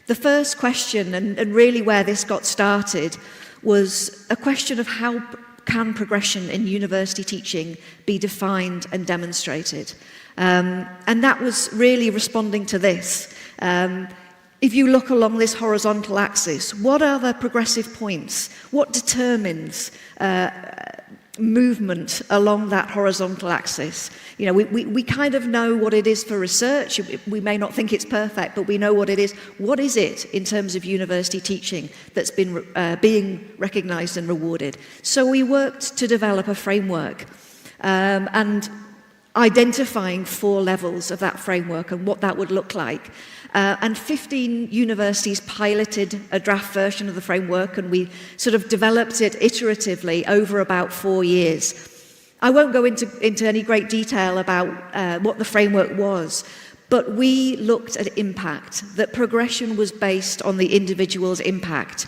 the first question, and really where this got started, was a question of how can progression in university teaching be defined and demonstrated. And that was really responding to this. If you look along this horizontal axis, what are the progressive points? What determines movement along that horizontal axis? We kind of know what it is for research. We may not think it's perfect, but we know what it is. What is it in terms of university teaching that's been being recognized and rewarded? So we worked to develop a framework and identifying 4 levels of that framework and what that would look like. And 15 universities piloted a draft version of the framework, and we sort of developed it iteratively over about 4 years. I won't go into any great detail about what the framework was, but we looked at impact, that progression was based on the individual's impact.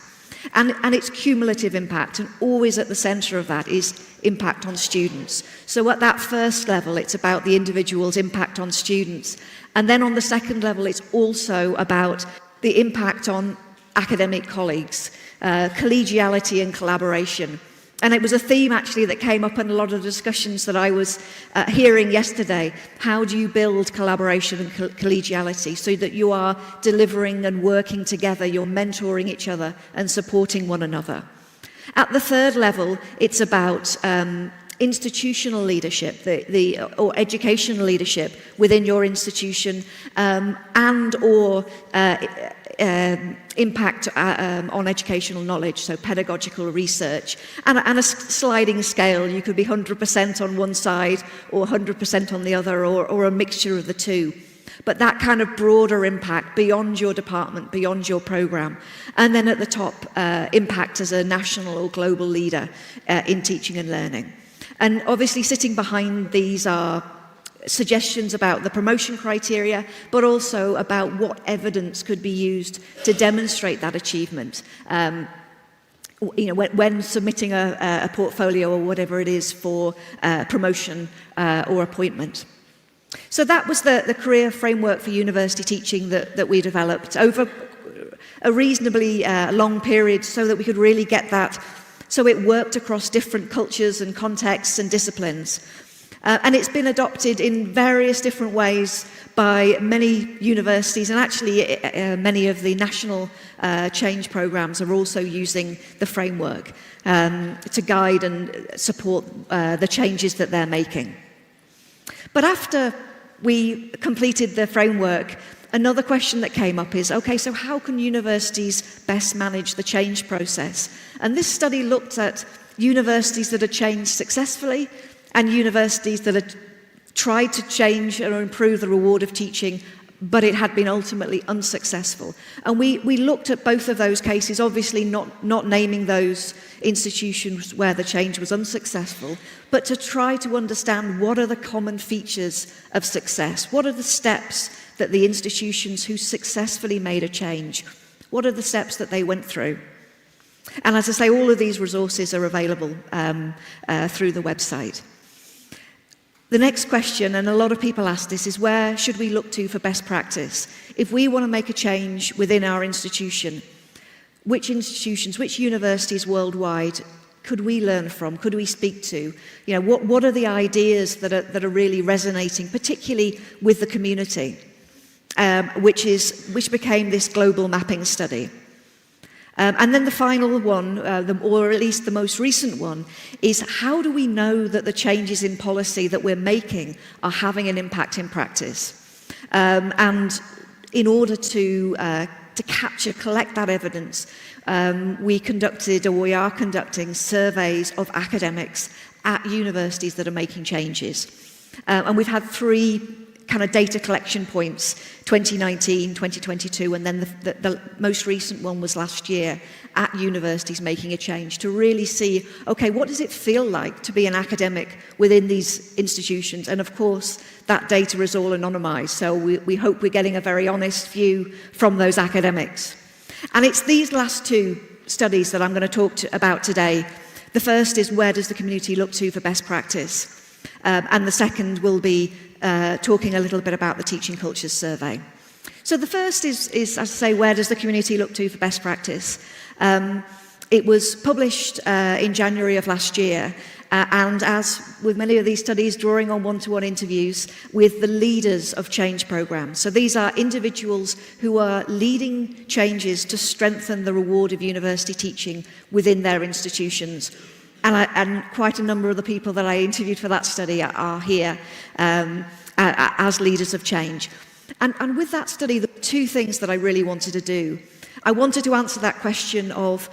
And its cumulative impact, and always at the centre of that is impact on students. So at that first level, it's about the individual's impact on students. And then on the second level, it's also about the impact on academic colleagues, collegiality and collaboration. And it was a theme actually that came up in a lot of discussions that I was hearing yesterday. How do you build collaboration and collegiality so that you are delivering and working together, you're mentoring each other and supporting one another? At the third level, it's about institutional leadership, or educational leadership within your institution, and or impact on educational knowledge, so pedagogical research, and a sliding scale. You could be 100% on one side or 100% on the other, or a mixture of the two. But that kind of broader impact beyond your department, beyond your program. And then at the top, impact as a national or global leader in teaching and learning. And obviously sitting behind these are suggestions about the promotion criteria, but also about what evidence could be used to demonstrate that achievement. You know, when submitting a portfolio or whatever it is for promotion or appointment. So that was the career framework for university teaching that we developed over a reasonably long period, so that we could really get that, so it worked across different cultures and contexts and disciplines. And it's been adopted in various different ways by many universities, and actually many of the national change programs are also using the framework to guide and support the changes that they're making. But after we completed the framework, another question that came up is, okay, so how can universities best manage the change process? And this study looked at universities that had changed successfully and universities that had tried to change or improve the reward of teaching, but it had been ultimately unsuccessful. And we looked at both of those cases, obviously not naming those institutions where the change was unsuccessful, but to try to understand what are the common features of success, what are the steps that the institutions who successfully made a change, what are the steps that they went through. And as I say, all of these resources are available through the website. The next question, and a lot of people ask this, is where should we look to for best practice? If we want to make a change within our institution, which institutions, which universities worldwide could we learn from, could we speak to? You know, what are the ideas that are really resonating, particularly with the community, which became this global mapping study. And then the final one, or at least the most recent one, is how do we know that the changes in policy that we're making are having an impact in practice? And in order to collect that evidence, we conducted, or we are conducting, surveys of academics at universities that are making changes. And we've had 3 kind of data collection points, 2019, 2022, and then the most recent one was last year at universities making a change, to really see, okay, what does it feel like to be an academic within these institutions? And of course, that data is all anonymized, so we hope we're getting a very honest view from those academics. And it's these last 2 studies that I'm going to talk about today. The first is, where does the community look to for best practice? And the second will be talking a little bit about the Teaching Cultures Survey. So the first is, as I say, where does the community look to for best practice? It was published in January of last year, and as with many of these studies, drawing on one-to-one interviews with the leaders of change programs. So these are individuals who are leading changes to strengthen the reward of university teaching within their institutions. And quite a number of the people that I interviewed for that study are here as leaders of change. And with that study, there were 2 things that I really wanted to do. I wanted to answer that question of,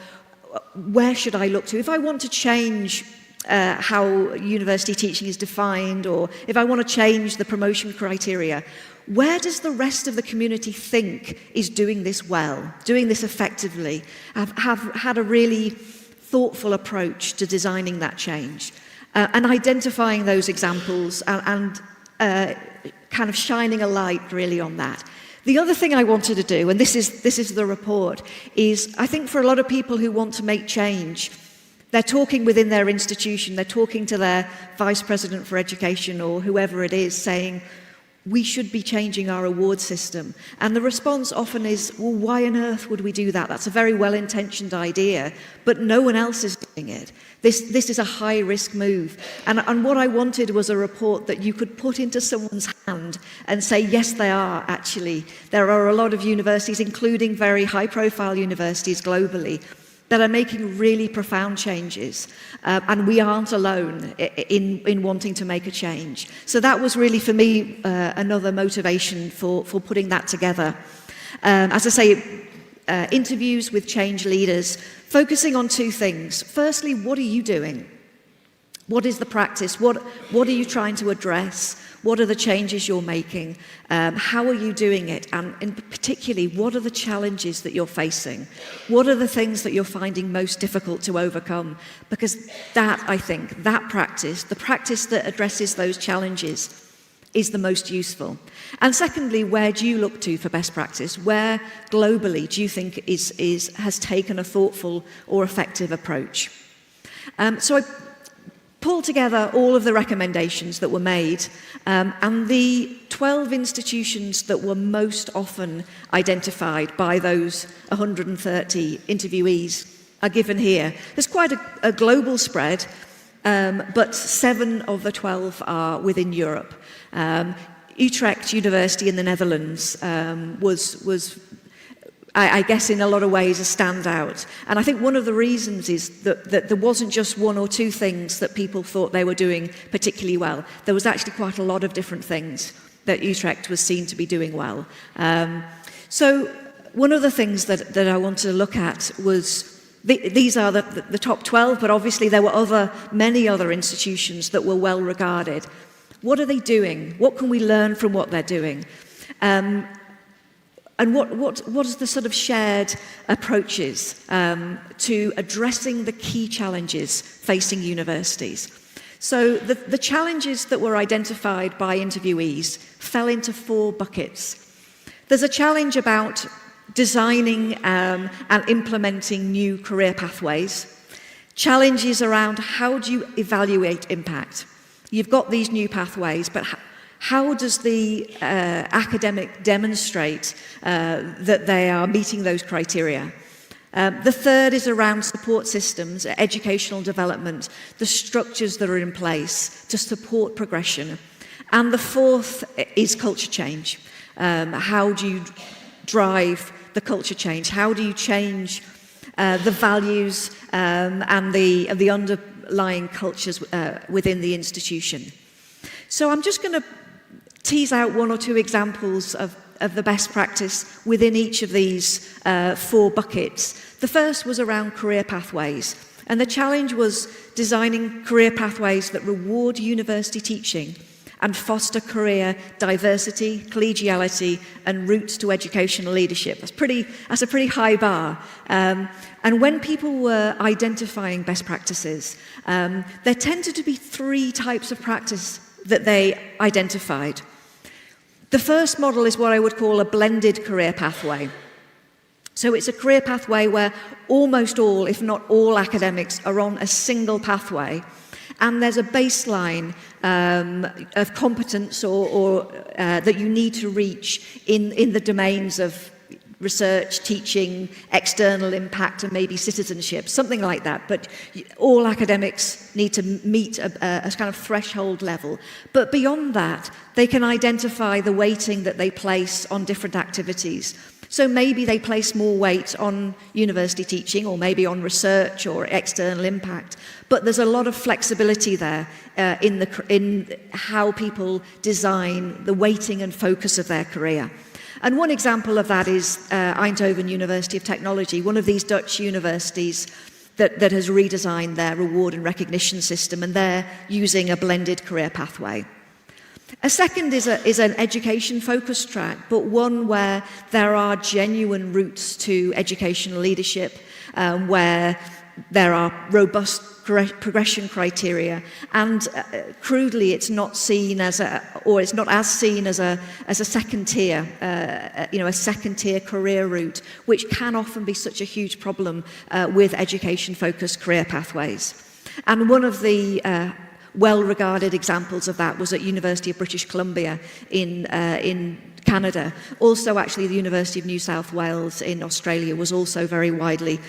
where should I look to? If I want to change how university teaching is defined, or if I want to change the promotion criteria, where does the rest of the community think is doing this well, doing this effectively, have had a really thoughtful approach to designing that change, and identifying those examples and kind of shining a light really on that. The other thing I wanted to do, and this is the report, is I think for a lot of people who want to make change, they're talking within their institution, they're talking to their vice president for education or whoever it is, saying, we should be changing our award system. And the response often is, well, why on earth would we do that? That's a very well-intentioned idea, but no one else is doing it. This is a high-risk move. And what I wanted was a report that you could put into someone's hand and say, yes, they are, actually. There are a lot of universities, including very high-profile universities globally, that are making really profound changes. And we aren't alone in wanting to make a change. So that was really, for me, another motivation for putting that together. As I say, interviews with change leaders, focusing on two things. Firstly, what are you doing? What is the practice? What are you trying to address? What are the changes you're making? How are you doing it? And in particularly, what are the challenges that you're facing? What are the things that you're finding most difficult to overcome? Because that, I think, that practice, the practice that addresses those challenges, is the most useful. And secondly, where do you look to for best practice? Where globally do you think has taken a thoughtful or effective approach? So I pulled together all of the recommendations that were made, and the 12 institutions that were most often identified by those 130 interviewees are given here. There's quite a global spread, but 7 of the 12 are within Europe. Utrecht University in the Netherlands was I guess in a lot of ways a standout. And I think one of the reasons is that there wasn't just 1 or 2 things that people thought they were doing particularly well. There was actually quite a lot of different things that Utrecht was seen to be doing well. So one of the things that I wanted to look at was, these are the top 12, but obviously there were many other institutions that were well regarded. What are they doing? What can we learn from what they're doing? And what is the sort of shared approaches to addressing the key challenges facing universities? So the challenges that were identified by interviewees fell into 4 buckets. There's a challenge about designing and implementing new career pathways. Challenges around how do you evaluate impact? You've got these new pathways, but how does the academic demonstrate that they are meeting those criteria? The third is around support systems, educational development, the structures that are in place to support progression. And the fourth is culture change. How do you drive the culture change? How do you change the values and the underlying cultures within the institution? So I'm just going to tease out 1 or 2 examples of the best practice within each of these 4 buckets. The first was around career pathways, and the challenge was designing career pathways that reward university teaching and foster career diversity, collegiality, and routes to educational leadership. That's a pretty high bar. And when people were identifying best practices, there tended to be 3 types of practice that they identified. The first model is what I would call a blended career pathway. So it's a career pathway where almost all, if not all, academics are on a single pathway, and there's a baseline of competence or that you need to reach in the domains of research, teaching, external impact, and maybe citizenship, something like that. But all academics need to meet a kind of threshold level. But beyond that, they can identify the weighting that they place on different activities. So maybe they place more weight on university teaching, or maybe on research or external impact. But there's a lot of flexibility there in how people design the weighting and focus of their career. And one example of that is Eindhoven University of Technology, one of these Dutch universities that has redesigned their reward and recognition system, and they're using a blended career pathway. A second is an education-focused track, but one where there are genuine routes to educational leadership, where there are robust progression criteria, and crudely, it's not seen as a second tier, a second tier career route, which can often be such a huge problem with education-focused career pathways. And one of the well-regarded examples of that was at University of British Columbia in Canada. Also, actually, the University of New South Wales in Australia was also very widely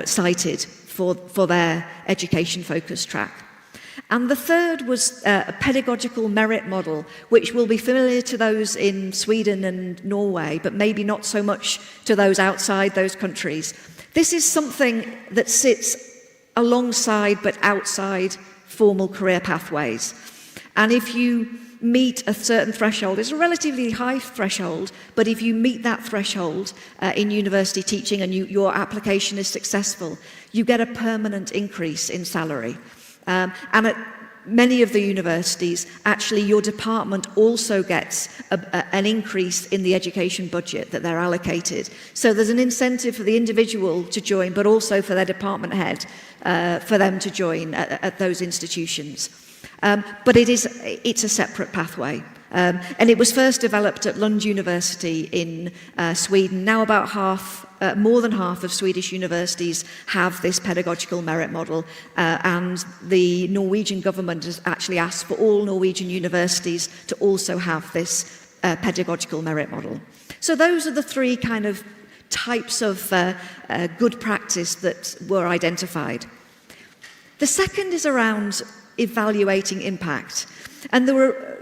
cited for their education-focused track. And the third was a pedagogical merit model, which will be familiar to those in Sweden and Norway, but maybe not so much to those outside those countries. This is something that sits alongside but outside formal career pathways. And if you meet a certain threshold, it's a relatively high threshold, but if you meet that threshold in university teaching and your application is successful, you get a permanent increase in salary. And at many of the universities, actually your department also gets an increase in the education budget that they're allocated. So there's an incentive for the individual to join, but also for their department head for them to join at those institutions. But it's a separate pathway. And it was first developed at Lund University in Sweden. Now about more than half of Swedish universities have this pedagogical merit model, and the Norwegian government has actually asked for all Norwegian universities to also have this pedagogical merit model. So those are the three kind of types of good practice that were identified. The second is around evaluating impact, and there were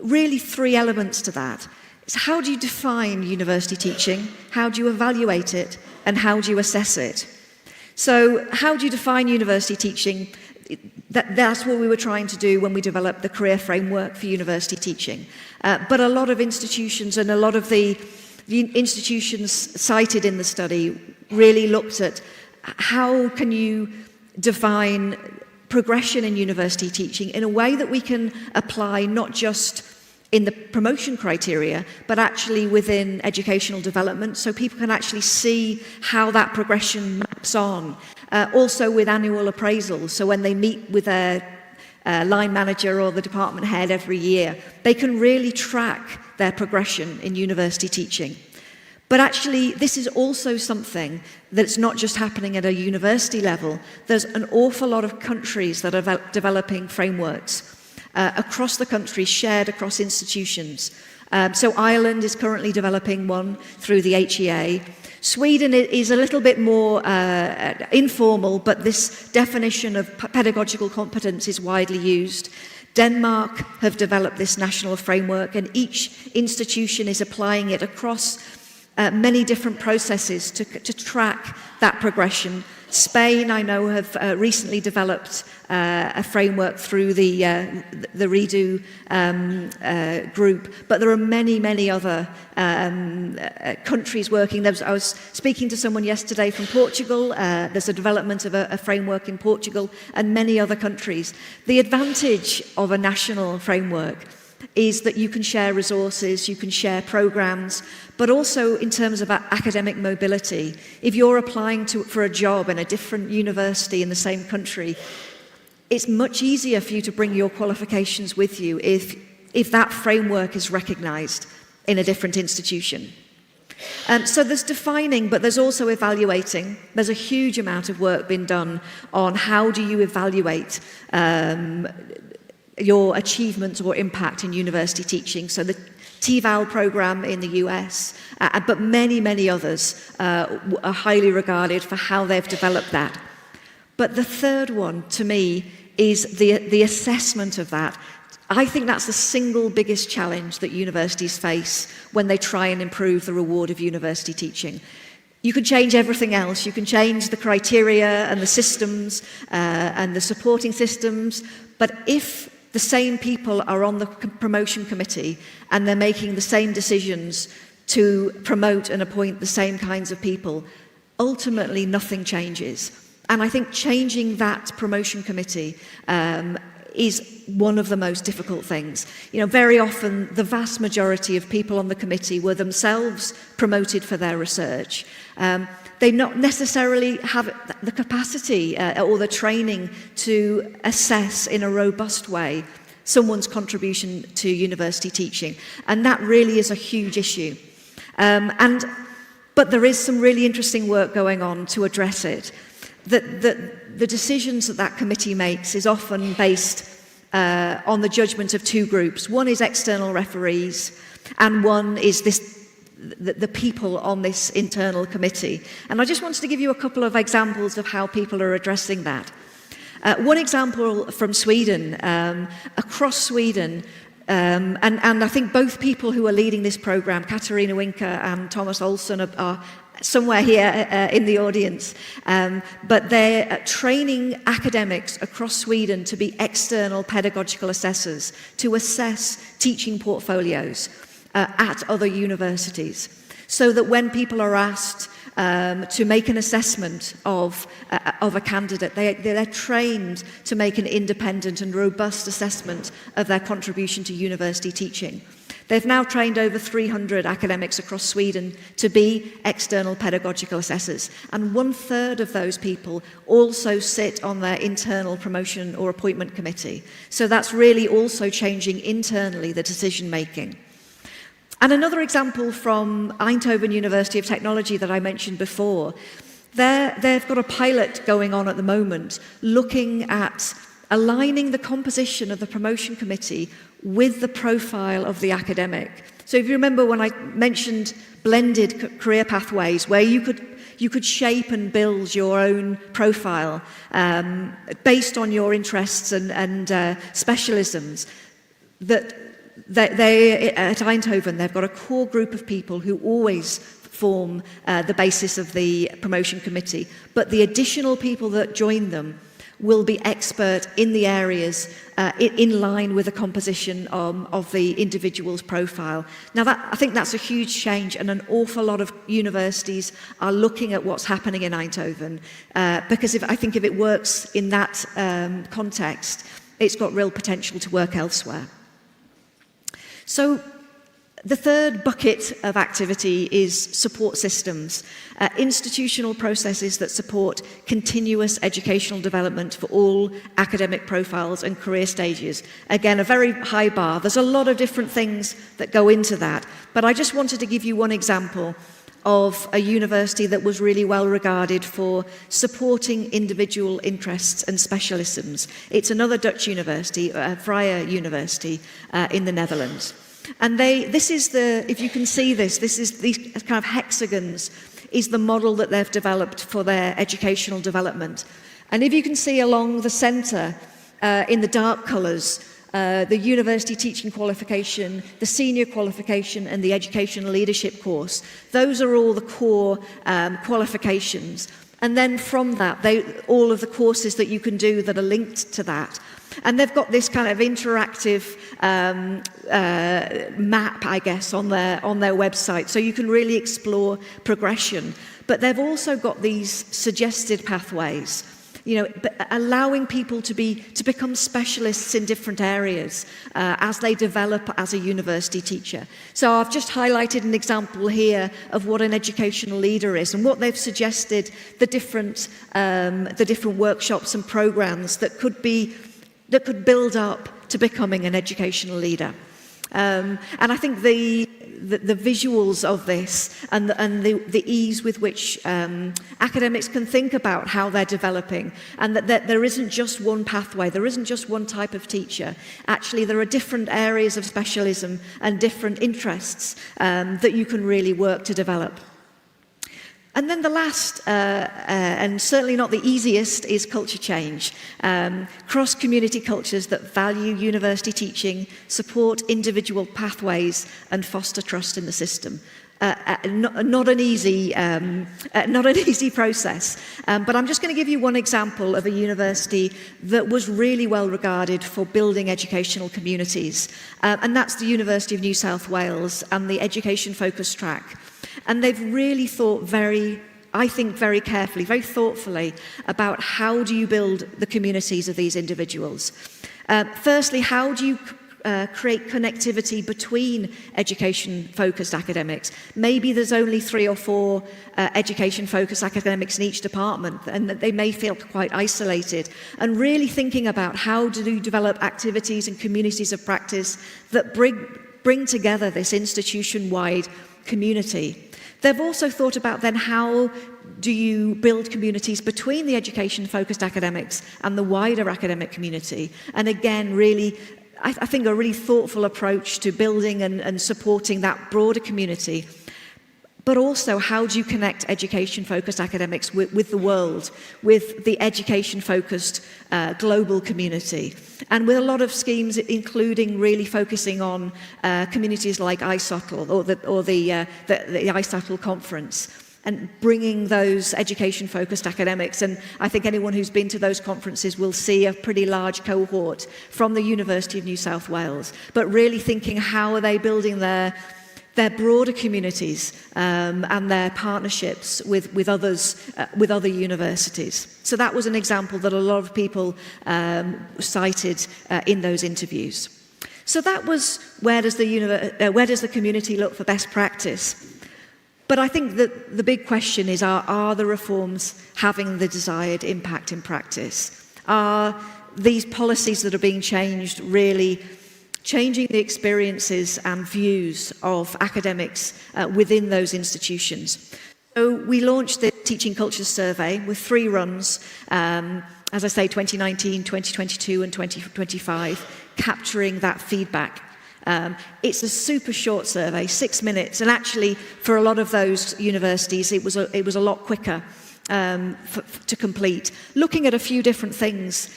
really three elements to that. It's how do you define university teaching, how do you evaluate it, and how do you assess it? So how do you define university teaching? That's what we were trying to do when we developed the career framework for university teaching. But a lot of institutions and a lot of the institutions cited in the study really looked at how can you define progression in university teaching in a way that we can apply not just in the promotion criteria, but actually within educational development, so people can actually see how that progression maps on. Also with annual appraisals, so when they meet with their line manager or the department head every year, they can really track their progression in university teaching. But actually, this is also something that's not just happening at a university level. There's an awful lot of countries that are developing frameworks across the country, shared across institutions. So Ireland is currently developing one through the HEA. Sweden is a little bit more informal, but this definition of pedagogical competence is widely used. Denmark have developed this national framework, and each institution is applying it across many different processes to track that progression. Spain, I know, have recently developed a framework through the REDO group, but there are many, many other countries working. I was speaking to someone yesterday from Portugal. There's a development of a framework in Portugal and many other countries. The advantage of a national framework is that you can share resources, you can share programs, but also in terms of academic mobility. If you're applying for a job in a different university in the same country, it's much easier for you to bring your qualifications with you if that framework is recognized in a different institution. So there's defining, but there's also evaluating. There's a huge amount of work being done on how do you evaluate your achievements or impact in university teaching. So the TVAL program in the US, but many, many others are highly regarded for how they've developed that. But the third one, to me, is the assessment of that. I think that's the single biggest challenge that universities face when they try and improve the reward of university teaching. You can change everything else. You can change the criteria and the systems and the supporting systems, but if the same people are on the promotion committee and they're making the same decisions to promote and appoint the same kinds of people, ultimately nothing changes. And I think changing that promotion committee is one of the most difficult things. You know, very often the vast majority of people on the committee were themselves promoted for their research. They not necessarily have the capacity or the training to assess in a robust way someone's contribution to university teaching. And that really is a huge issue. But there is some really interesting work going on to address it. The decisions that committee makes is often based on the judgment of two groups. One is external referees, and one is the people on this internal committee. And I just wanted to give you a couple of examples of how people are addressing that. One example from Sweden, across Sweden, and I think both people who are leading this program, Katarina Winker and Thomas Olsson, are somewhere here in the audience, but they're training academics across Sweden to be external pedagogical assessors, to assess teaching portfolios at other universities, so that when people are asked to make an assessment of a candidate, they're trained to make an independent and robust assessment of their contribution to university teaching. They've now trained over 300 academics across Sweden to be external pedagogical assessors, and 1/3 of those people also sit on their internal promotion or appointment committee. So that's really also changing internally the decision making. And another example from Eindhoven University of Technology that I mentioned before, they've got a pilot going on at the moment looking at aligning the composition of the promotion committee with the profile of the academic. So if you remember when I mentioned blended career pathways, where you could shape and build your own profile based on your interests and specialisms, that they at Eindhoven, they've got a core group of people who always form the basis of the promotion committee, but the additional people that join them will be expert in the areas in line with the composition of the individual's profile. Now, I think that's a huge change, and an awful lot of universities are looking at what's happening in Eindhoven, because I think if it works in that context, it's got real potential to work elsewhere. So the third bucket of activity is support systems, institutional processes that support continuous educational development for all academic profiles and career stages. Again, a very high bar. There's a lot of different things that go into that, but I just wanted to give you one example of a university that was really well regarded for supporting individual interests and specialisms. It's another Dutch university, Vrije University in the Netherlands. And this is if you can see this is these kind of hexagons is the model that they've developed for their educational development. And if you can see along the centre, in the dark colours, the university teaching qualification, the senior qualification, and the educational leadership course, those are all the core qualifications. And then from that, all of the courses that you can do that are linked to that. And they've got this kind of interactive map, I guess, on their website, so you can really explore progression. But they've also got these suggested pathways, allowing people to become specialists in different areas as they develop as a university teacher. So I've just highlighted an example here of what an educational leader is and what they've suggested, the different workshops and programs that could build up to becoming an educational leader. And I think the visuals of this and the ease with which academics can think about how they're developing, and that there isn't just one pathway, there isn't just one type of teacher. Actually, there are different areas of specialism and different interests that you can really work to develop. And then the last, and certainly not the easiest, is culture change. Cross-community cultures that value university teaching, support individual pathways, and foster trust in the system. Not an easy process. But I'm just going to give you one example of a university that was really well regarded for building educational communities. And that's the University of New South Wales and the education focus track. And they've really thought very carefully, very thoughtfully about how do you build the communities of these individuals. Firstly, how do you create connectivity between education-focused academics? Maybe there's only 3 or 4 education-focused academics in each department, and that they may feel quite isolated. And really thinking about how do you develop activities and communities of practice that bring together this institution-wide community. They've also thought about then how do you build communities between the education-focused academics and the wider academic community. And again, really, I think a really thoughtful approach to building and supporting that broader community. But also, how do you connect education-focused academics with the world, with the education-focused global community? And with a lot of schemes, including really focusing on communities like ICED or the ICED conference. and bringing those education-focused academics. And I think anyone who's been to those conferences will see a pretty large cohort from the University of New South Wales, but really thinking how are they building their broader communities and their partnerships with others, with other universities. So that was an example that a lot of people cited in those interviews. So that was where does the community look for best practice? But I think that the big question is, are the reforms having the desired impact in practice? Are these policies that are being changed really changing the experiences and views of academics within those institutions? So we launched the Teaching Cultures Survey with 3 runs, as I say, 2019, 2022 and 2025, capturing that feedback. It's a super short survey, 6 minutes, and actually for a lot of those universities it was a lot quicker to complete. Looking at a few different things,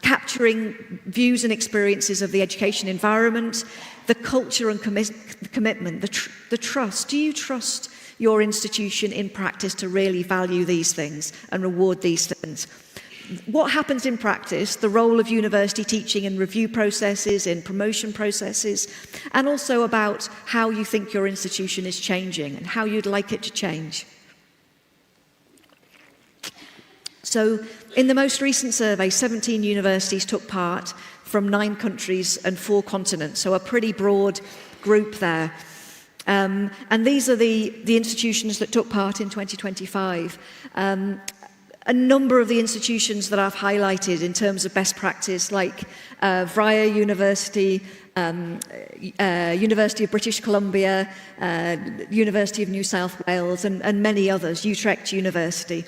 capturing views and experiences of the education environment, the culture and commitment, the trust. Do you trust your institution in practice to really value these things and reward these things? What happens in practice, the role of university teaching in review processes, in promotion processes, and also about how you think your institution is changing and how you'd like it to change. So in the most recent survey, 17 universities took part from 9 countries and 4 continents, so a pretty broad group there. And these are the institutions that took part in 2025. A number of the institutions that I've highlighted in terms of best practice, like Vrije University, University of British Columbia, University of New South Wales, and many others, Utrecht University.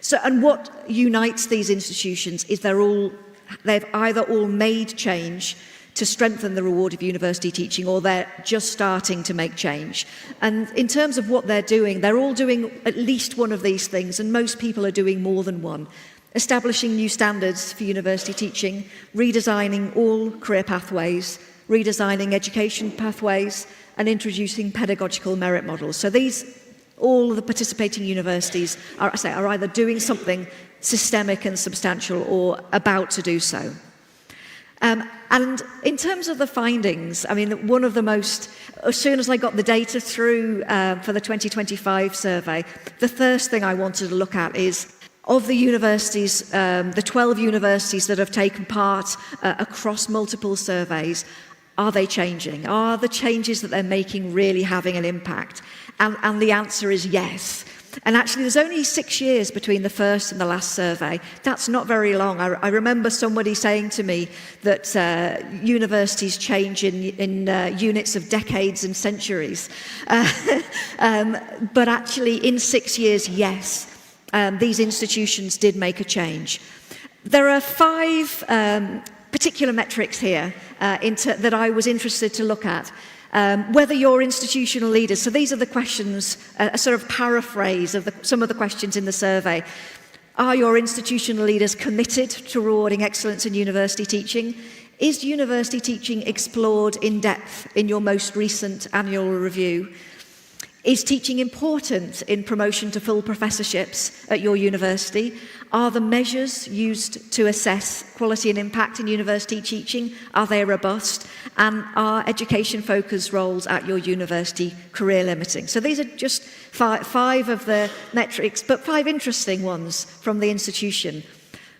So, and what unites these institutions is they've either all made change to strengthen the reward of university teaching, or they're just starting to make change. And in terms of what they're all doing at least one of these things, and most people are doing more than one. Establishing new standards for university teaching, redesigning all career pathways, redesigning education pathways, and introducing pedagogical merit models. So all the participating universities are either doing something systemic and substantial or about to do so. And in terms of the findings, I mean, one of the most, as soon as I got the data through for the 2025 survey, the first thing I wanted to look at is, of the universities, the 12 universities that have taken part across multiple surveys, are they changing? Are the changes that they're making really having an impact? And the answer is yes. And actually, there's only 6 years between the first and the last survey. That's not very long. I remember somebody saying to me that universities change in units of decades and centuries. But actually, in 6 years, yes, these institutions did make a change. There are 5 particular metrics here that I was interested to look at. Whether your institutional leaders, so these are the questions, a sort of paraphrase of some of the questions in the survey. Are your institutional leaders committed to rewarding excellence in university teaching? Is university teaching explored in depth in your most recent annual review? Is teaching important in promotion to full professorships at your university? Are the measures used to assess quality and impact in university teaching, are they robust? And are education-focused roles at your university career limiting? So these are just 5 of the metrics, but 5 interesting ones from the institution.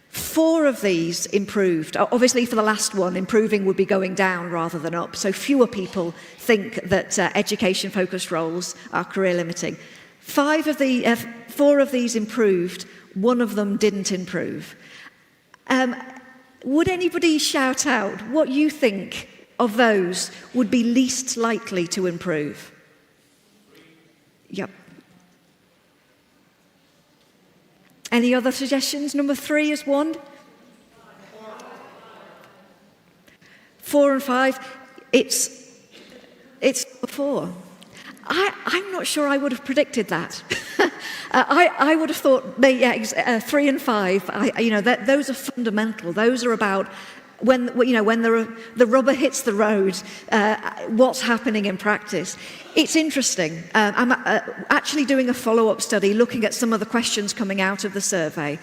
4 of these improved. Obviously, for the last one, improving would be going down rather than up. So fewer people think that education-focused roles are career-limiting. 4 of these improved. 1 of them didn't improve. Would anybody shout out what you think of those would be least likely to improve? Yep. Any other suggestions? Number 3 is 1. 4 and 5. It's 4. I'm not sure I would have predicted that. I would have thought, 3 and 5. Those are fundamental. Those are about when the rubber hits the road, what's happening in practice. It's interesting. I'm actually doing a follow-up study looking at some of the questions coming out of the survey.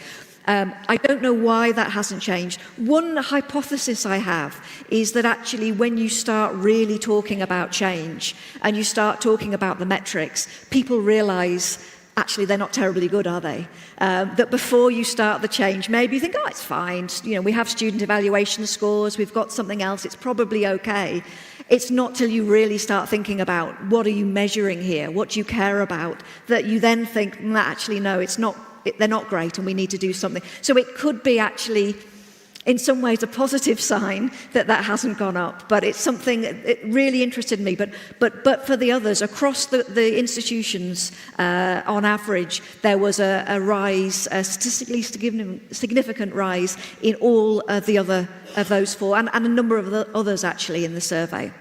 I don't know why that hasn't changed. One hypothesis I have is that actually when you start really talking about change and you start talking about the metrics, people realise actually they're not terribly good, are they? That before you start the change, maybe you think, oh, it's fine. We have student evaluation scores, we've got something else, it's probably okay. It's not till you really start thinking about what are you measuring here, what do you care about, that you then think, actually, no, they're not great and we need to do something. So it could be actually, in some ways, a positive sign that hasn't gone up. But it's something that really interested me. But for the others, across the institutions, on average, there was a rise, a statistically significant rise in all of the other of those four, and a number of the others actually in the survey.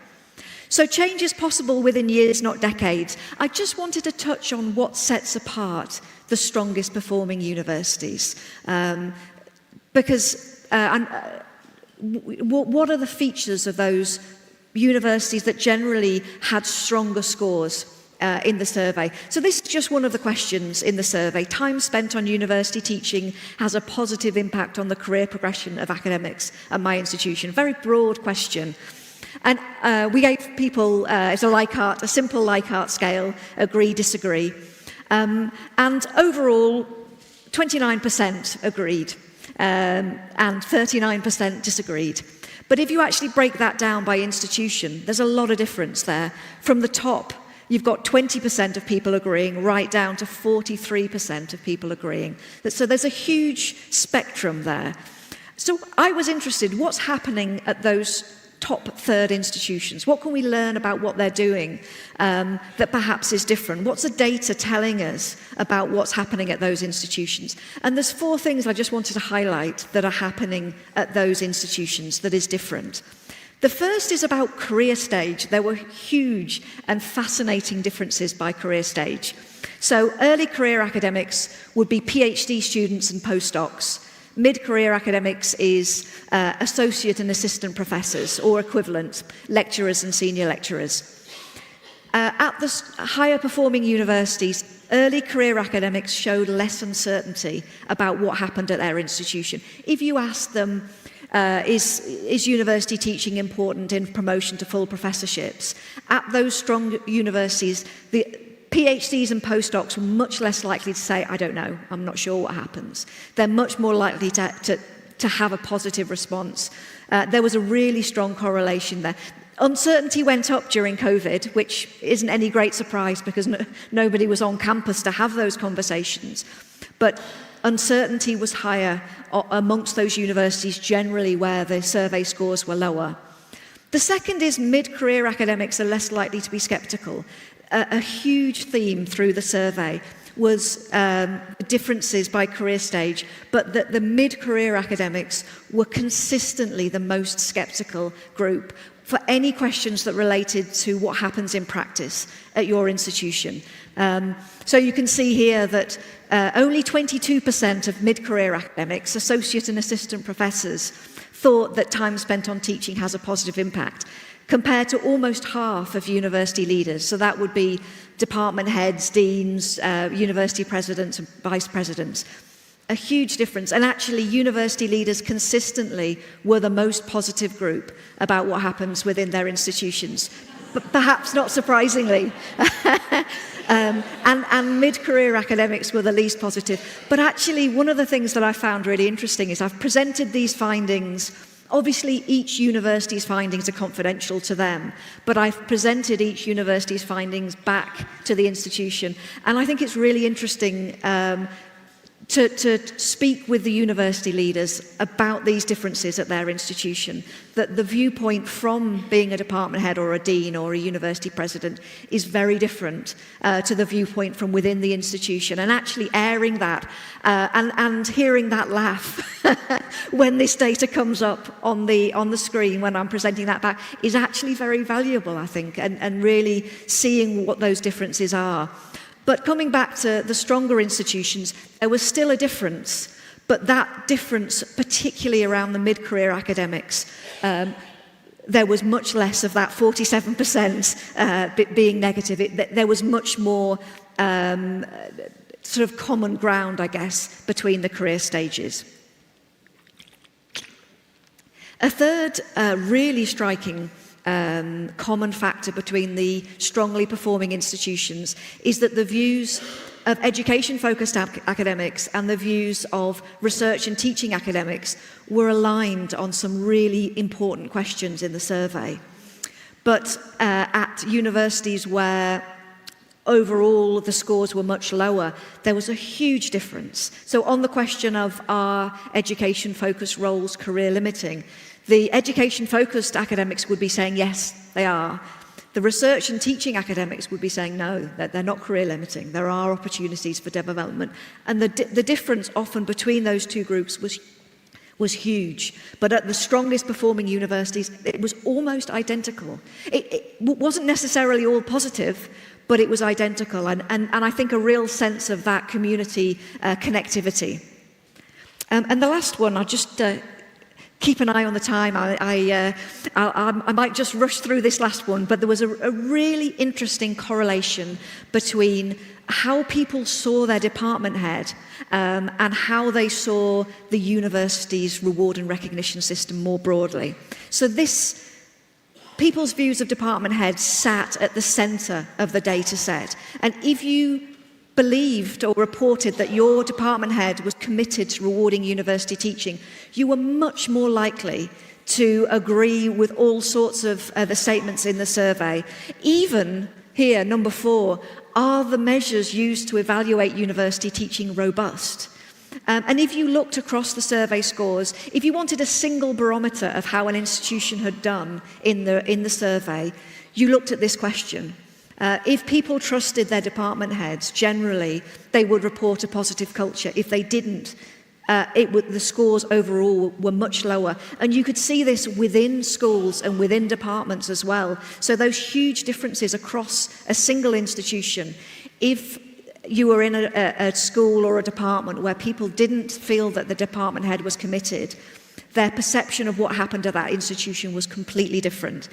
So change is possible within years, not decades. I just wanted to touch on what sets apart the strongest performing universities. Because what are the features of those universities that generally had stronger scores in the survey? So this is just one of the questions in the survey. Time spent on university teaching has a positive impact on the career progression of academics at my institution. Very broad question. And we gave people, it's a simple Likert scale, agree, disagree. And overall, 29% agreed and 39% disagreed. But if you actually break that down by institution, there's a lot of difference there. From the top, you've got 20% of people agreeing, right down to 43% of people agreeing. So there's a huge spectrum there. So I was interested, what's happening at those top third institutions? What can we learn about what they're doing that perhaps is different? What's the data telling us about what's happening at those institutions? And there's 4 things I just wanted to highlight that are happening at those institutions that is different. The first is about career stage. There were huge and fascinating differences by career stage. So early career academics would be PhD students and postdocs. Mid-career academics is associate and assistant professors or equivalent, lecturers and senior lecturers. At the higher performing universities, early career academics showed less uncertainty about what happened at their institution. If you ask them, is university teaching important in promotion to full professorships? At those strong universities, the PhDs and postdocs were much less likely to say, I don't know, I'm not sure what happens. They're much more likely to have a positive response. There was a really strong correlation there. Uncertainty went up during COVID, which isn't any great surprise because nobody was on campus to have those conversations. But uncertainty was higher amongst those universities generally where the survey scores were lower. The second is mid-career academics are less likely to be sceptical. A huge theme through the survey was differences by career stage, but that the mid-career academics were consistently the most sceptical group for any questions that related to what happens in practice at your institution. So you can see here that only 22% of mid-career academics, associate and assistant professors, thought that time spent on teaching has a positive impact, compared to almost half of university leaders. So that would be department heads, deans, university presidents and vice presidents. A huge difference. And actually, university leaders consistently were the most positive group about what happens within their institutions. But perhaps not surprisingly. And mid-career academics were the least positive. But actually, one of the things that I found really interesting is I've presented these findings. Obviously, each university's findings are confidential to them, but I've presented each university's findings back to the institution. And I think it's really interesting to speak with the university leaders about these differences at their institution, that the viewpoint from being a department head or a dean or a university president is very different to the viewpoint from within the institution, and actually airing that and hearing that laugh when this data comes up on the screen when I'm presenting that back is actually very valuable, I think, and really seeing what those differences are. But coming back to the stronger institutions, there was still a difference, But that difference, particularly around the mid-career academics, there was much less of that 47% being negative. There was much more sort of common ground, I guess, between the career stages. A third really striking common factor between the strongly performing institutions is that the views of education-focused academics and the views of research and teaching academics were aligned on some really important questions in the survey. But at universities where overall the scores were much lower, there was a huge difference. So on the question of are education-focused roles career limiting, the education-focused academics would be saying yes, they are. The research and teaching academics would be saying no, that they're not career limiting. There are opportunities for development. And the difference often between those two groups was huge. But at the strongest performing universities, it was almost identical. It wasn't necessarily all positive, but it was identical. And I think a real sense of that community connectivity. And the last one, I'll just keep an eye on the time. I might just rush through this last one, but there was a really interesting correlation between how people saw their department head and how they saw the university's reward and recognition system more broadly. So people's views of department heads sat at the centre of the data set. And if you believed or reported that your department head was committed to rewarding university teaching, you were much more likely to agree with all sorts of the statements in the survey. Even here, number 4, are the measures used to evaluate university teaching robust? And if you looked across the survey scores, if you wanted a single barometer of how an institution had done in the survey, you looked at this question. If people trusted their department heads, generally, they would report a positive culture. If they didn't, the scores overall were much lower. And you could see this within schools and within departments as well. So those huge differences across a single institution. If you were in a school or a department where people didn't feel that the department head was committed, their perception of what happened at that institution was completely different.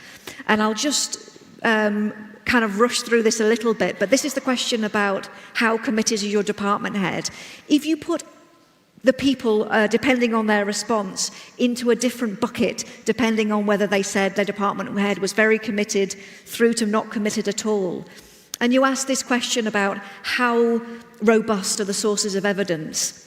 And I'll just kind of rush through this a little bit, but this is the question about how committed is your department head. If you put the people, depending on their response, into a different bucket, depending on whether they said their department head was very committed through to not committed at all, and you ask this question about how robust are the sources of evidence,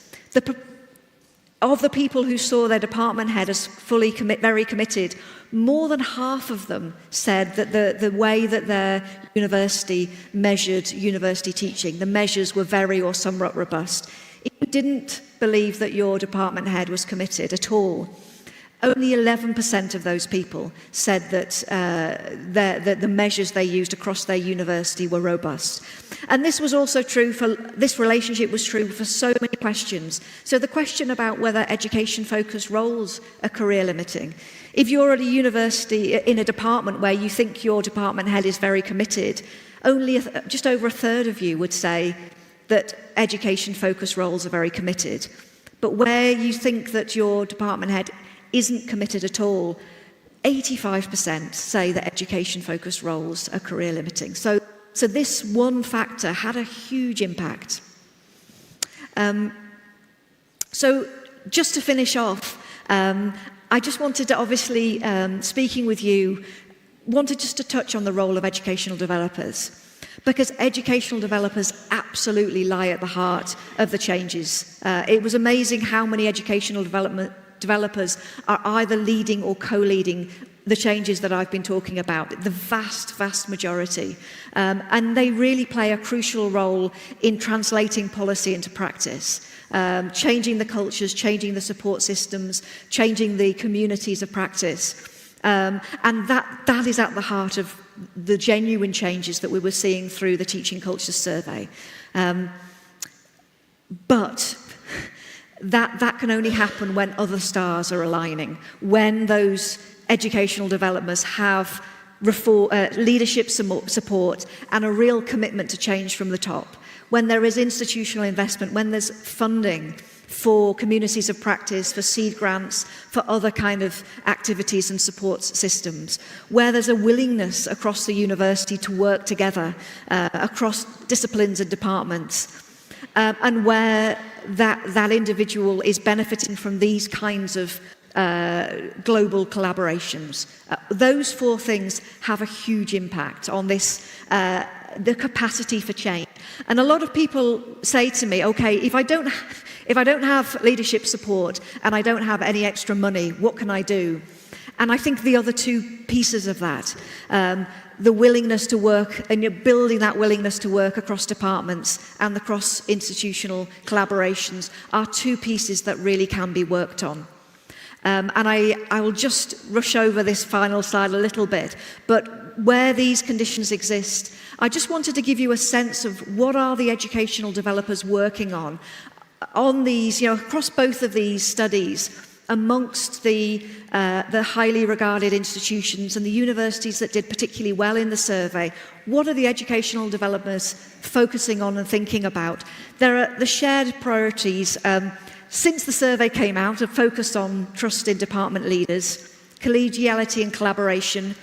of the people who saw their department head as very committed, more than half of them said that the way that their university measured university teaching, the measures were very or somewhat robust. If you didn't believe that your department head was committed at all, only 11% of those people said that the measures they used across their university were robust. And this was also true this relationship was true for so many questions. So the question about whether education-focused roles are career limiting. If you're at a university in a department where you think your department head is very committed, only just over a third of you would say that education-focused roles are very committed. But where you think that your department head isn't committed at all, 85% say that education-focused roles are career limiting. So this one factor had a huge impact. So just to finish off, I just wanted to, obviously, speaking with you, wanted just to touch on the role of educational developers, because educational developers absolutely lie at the heart of the changes. It was amazing how many educational developers are either leading or co-leading the changes that I've been talking about, the vast, vast majority. And they really play a crucial role in translating policy into practice, changing the cultures, changing the support systems, changing the communities of practice. And that is at the heart of the genuine changes that we were seeing through the Teaching Cultures Survey. But that can only happen when other stars are aligning, when those educational developers have leadership support and a real commitment to change from the top, when there is institutional investment, when there's funding for communities of practice, for seed grants, for other kind of activities and support systems, where there's a willingness across the university to work together across disciplines and departments, and where that individual is benefiting from these kinds of global collaborations. Those four things have a huge impact on this, the capacity for change. And a lot of people say to me, okay, if I don't have leadership support and I don't have any extra money, what can I do? And I think the other two pieces of that, the willingness to work, and you're building that willingness to work across departments and the cross-institutional collaborations, are two pieces that really can be worked on. And I will just rush over this final slide a little bit, but where these conditions exist, I just wanted to give you a sense of what are the educational developers working on these, across both of these studies, amongst the highly regarded institutions and the universities that did particularly well in the survey. What are the educational developers focusing on and thinking about? There are the shared priorities. Since the survey came out, have focused on trust in department leaders, collegiality and collaboration,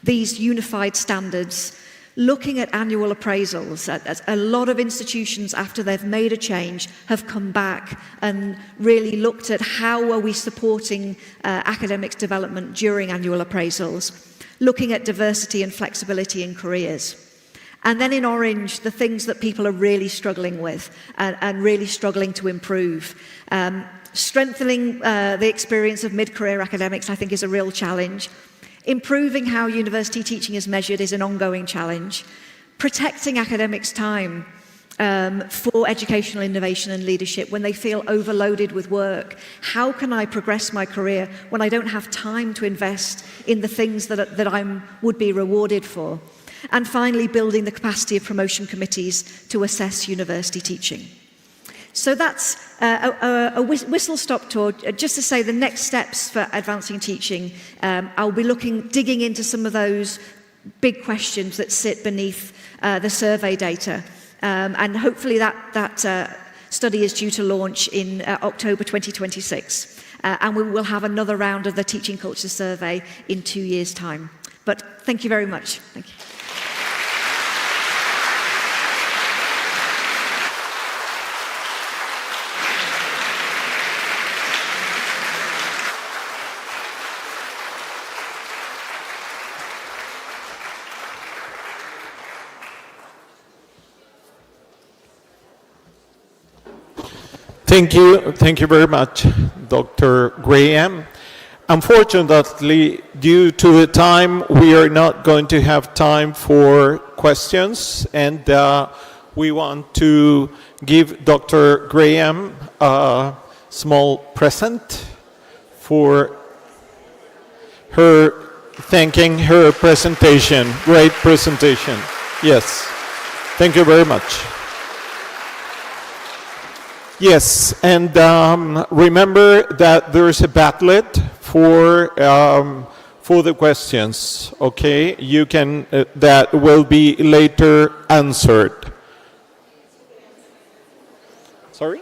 these unified standards, looking at annual appraisals. A lot of institutions, after they've made a change, have come back and really looked at how are we supporting academics development during annual appraisals, looking at diversity and flexibility in careers. And then in orange, the things that people are really struggling with and really struggling to improve. Strengthening the experience of mid-career academics, I think, is a real challenge. Improving how university teaching is measured is an ongoing challenge. Protecting academics' time for educational innovation and leadership when they feel overloaded with work. How can I progress my career when I don't have time to invest in the things that I would be rewarded for? And finally, building the capacity of promotion committees to assess university teaching. So that's a whistle-stop tour, just to say the next steps for advancing teaching. I'll be digging into some of those big questions that sit beneath the survey data. And hopefully that study is due to launch in October 2026. And we will have another round of the Teaching Culture Survey in 2 years' time. But thank you very much. Thank you. Thank you very much, Dr. Graham. Unfortunately, due to the time, we are not going to have time for questions, and we want to give Dr. Graham a small present for her thanking her presentation. Great presentation. Yes. Thank you very much. Yes, and remember that there's a Padlet for the questions. Okay, you can that will be later answered. Sorry.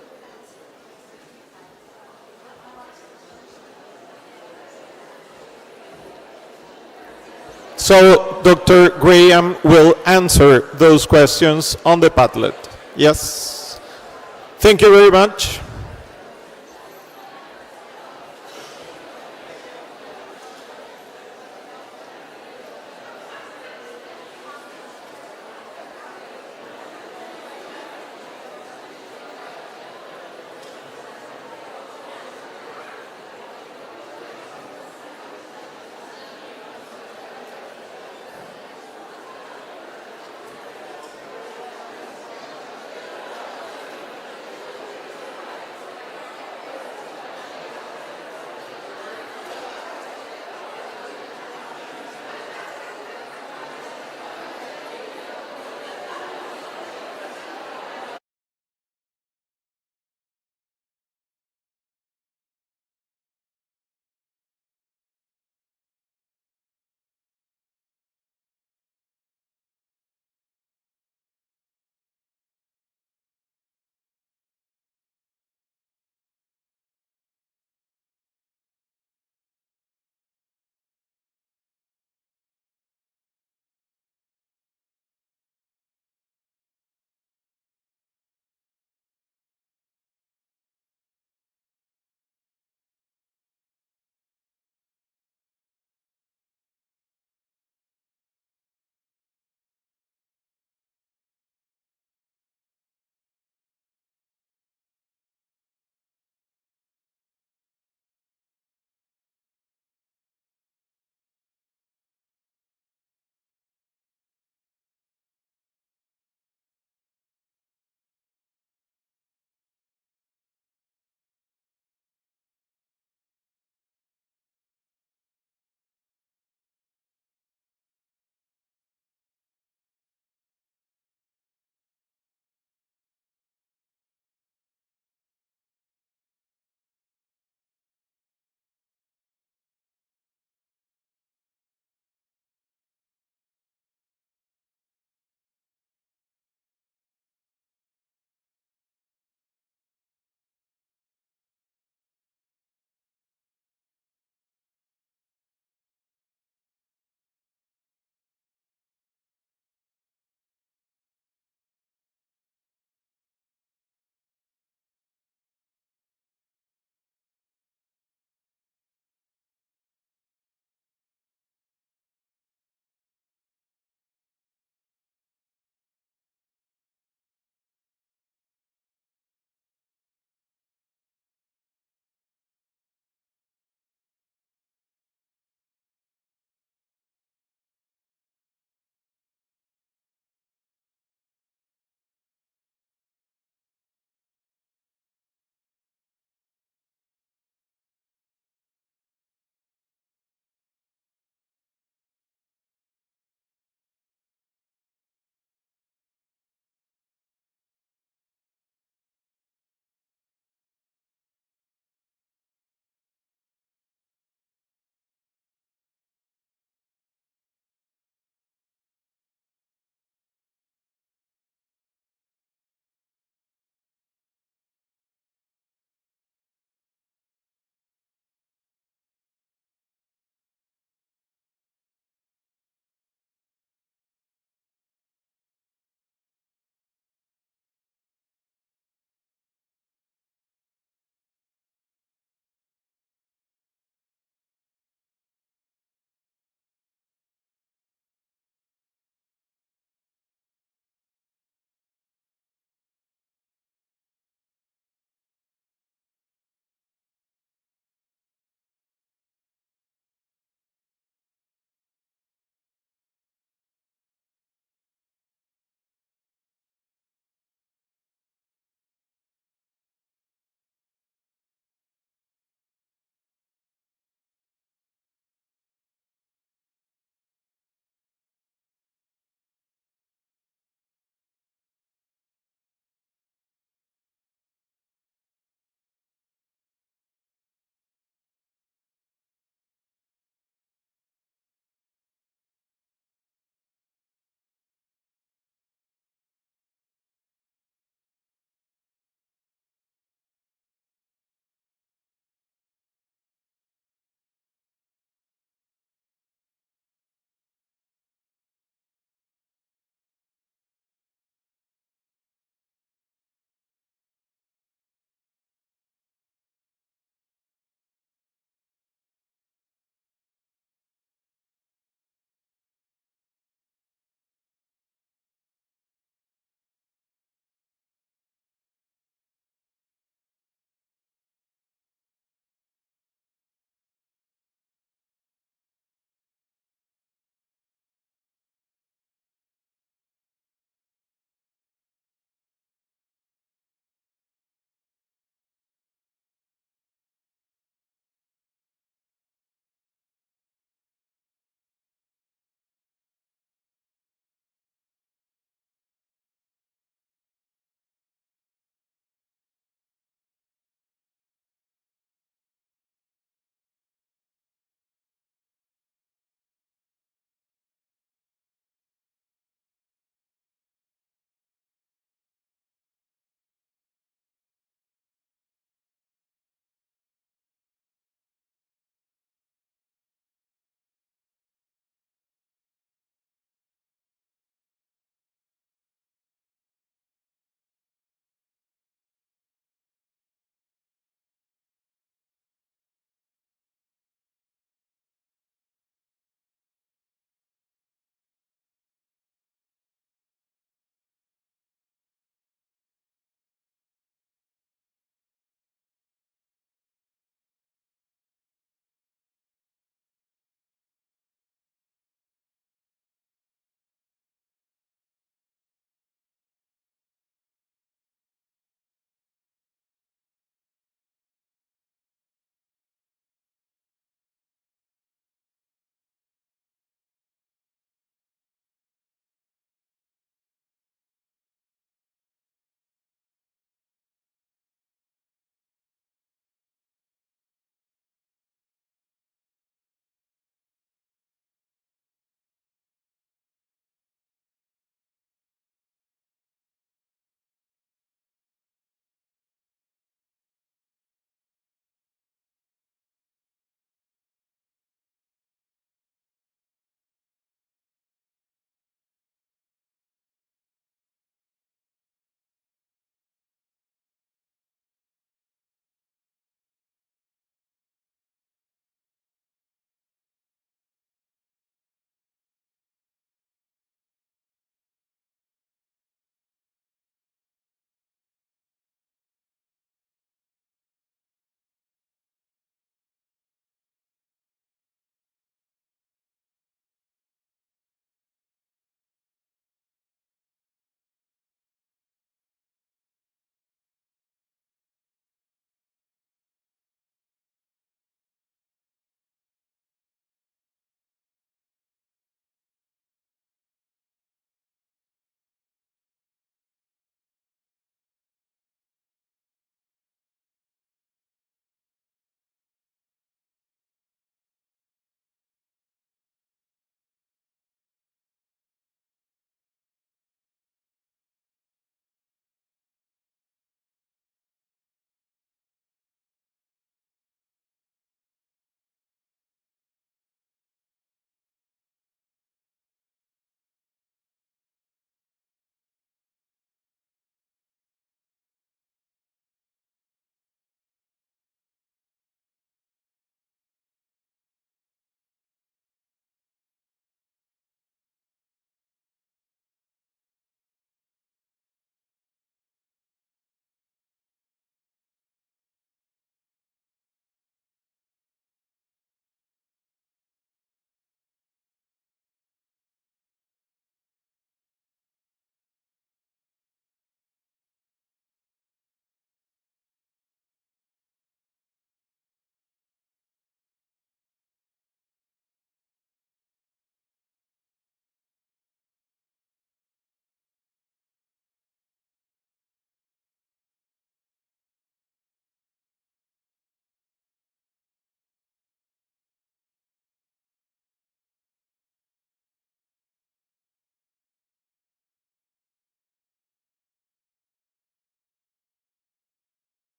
So Dr. Graham will answer those questions on the Padlet. Yes. Thank you very much.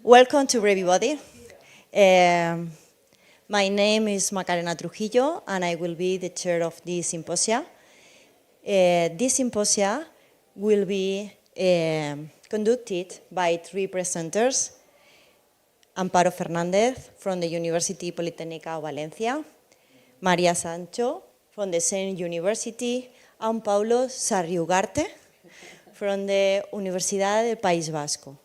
Welcome to everybody. My name is Macarena Trujillo, and I will be the chair of this symposia. This symposia will be conducted by three presenters: Amparo Fernández from the University Politécnica of Valencia, María Sancho from the same university, and Paulo Sarriugarte from the Universidad del País Vasco.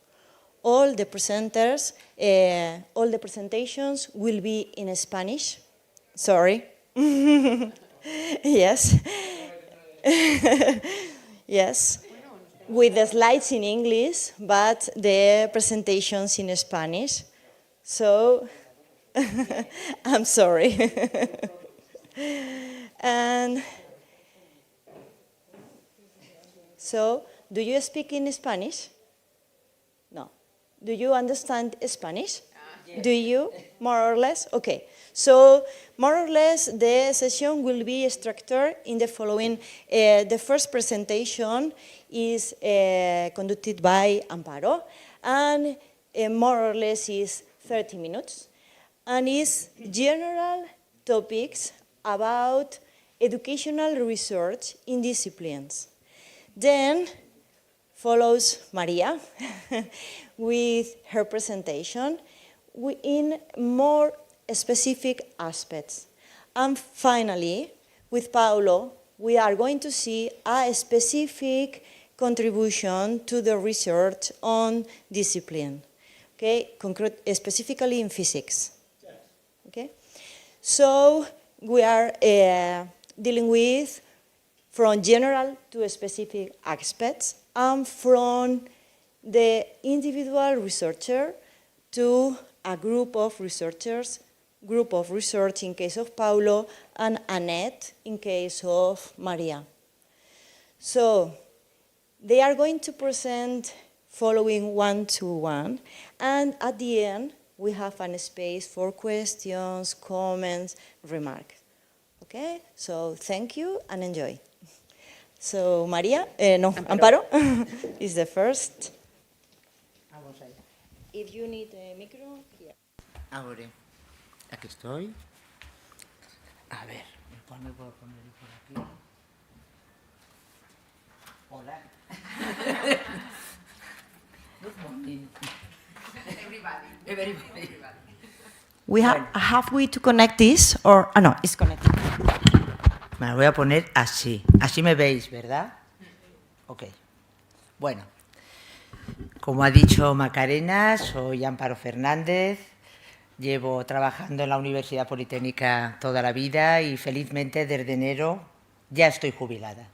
All the presentations will be in Spanish. Sorry. Yes. Yes. With the slides in English, but the presentations in Spanish. So, I'm sorry. And so, do you speak in Spanish? No. Do you understand Spanish? Yes. Do you, more or less? Okay. So, more or less, the session will be structured in the following. The first presentation is conducted by Amparo, and more or less is 30 minutes, and is general topics about educational research in disciplines. Then follows Maria with her presentation in more specific aspects. And finally, with Paulo, we are going to see a specific contribution to the research on discipline, okay, specifically in physics. Okay? So we are dealing with from general to specific aspects, and from the individual researcher to a group of researchers, group of research in case of Paulo, and Annette in case of Maria. So they are going to present following one-to-one, and at the end we have a space for questions, comments, remarks. Okay, so thank you and enjoy. So Maria, Amparo is the first. If you need a micro, here. Ahora, aquí estoy. A ver, me puedo poner por aquí. Hola. Good morning. Everybody. Have we to connect this or no, it's connected. Me la voy a poner así. Así me veis, ¿verdad? Ok. Bueno, como ha dicho Macarena, soy Amparo Fernández. Llevo trabajando en la Universidad Politécnica toda la vida y felizmente desde enero ya estoy jubilada.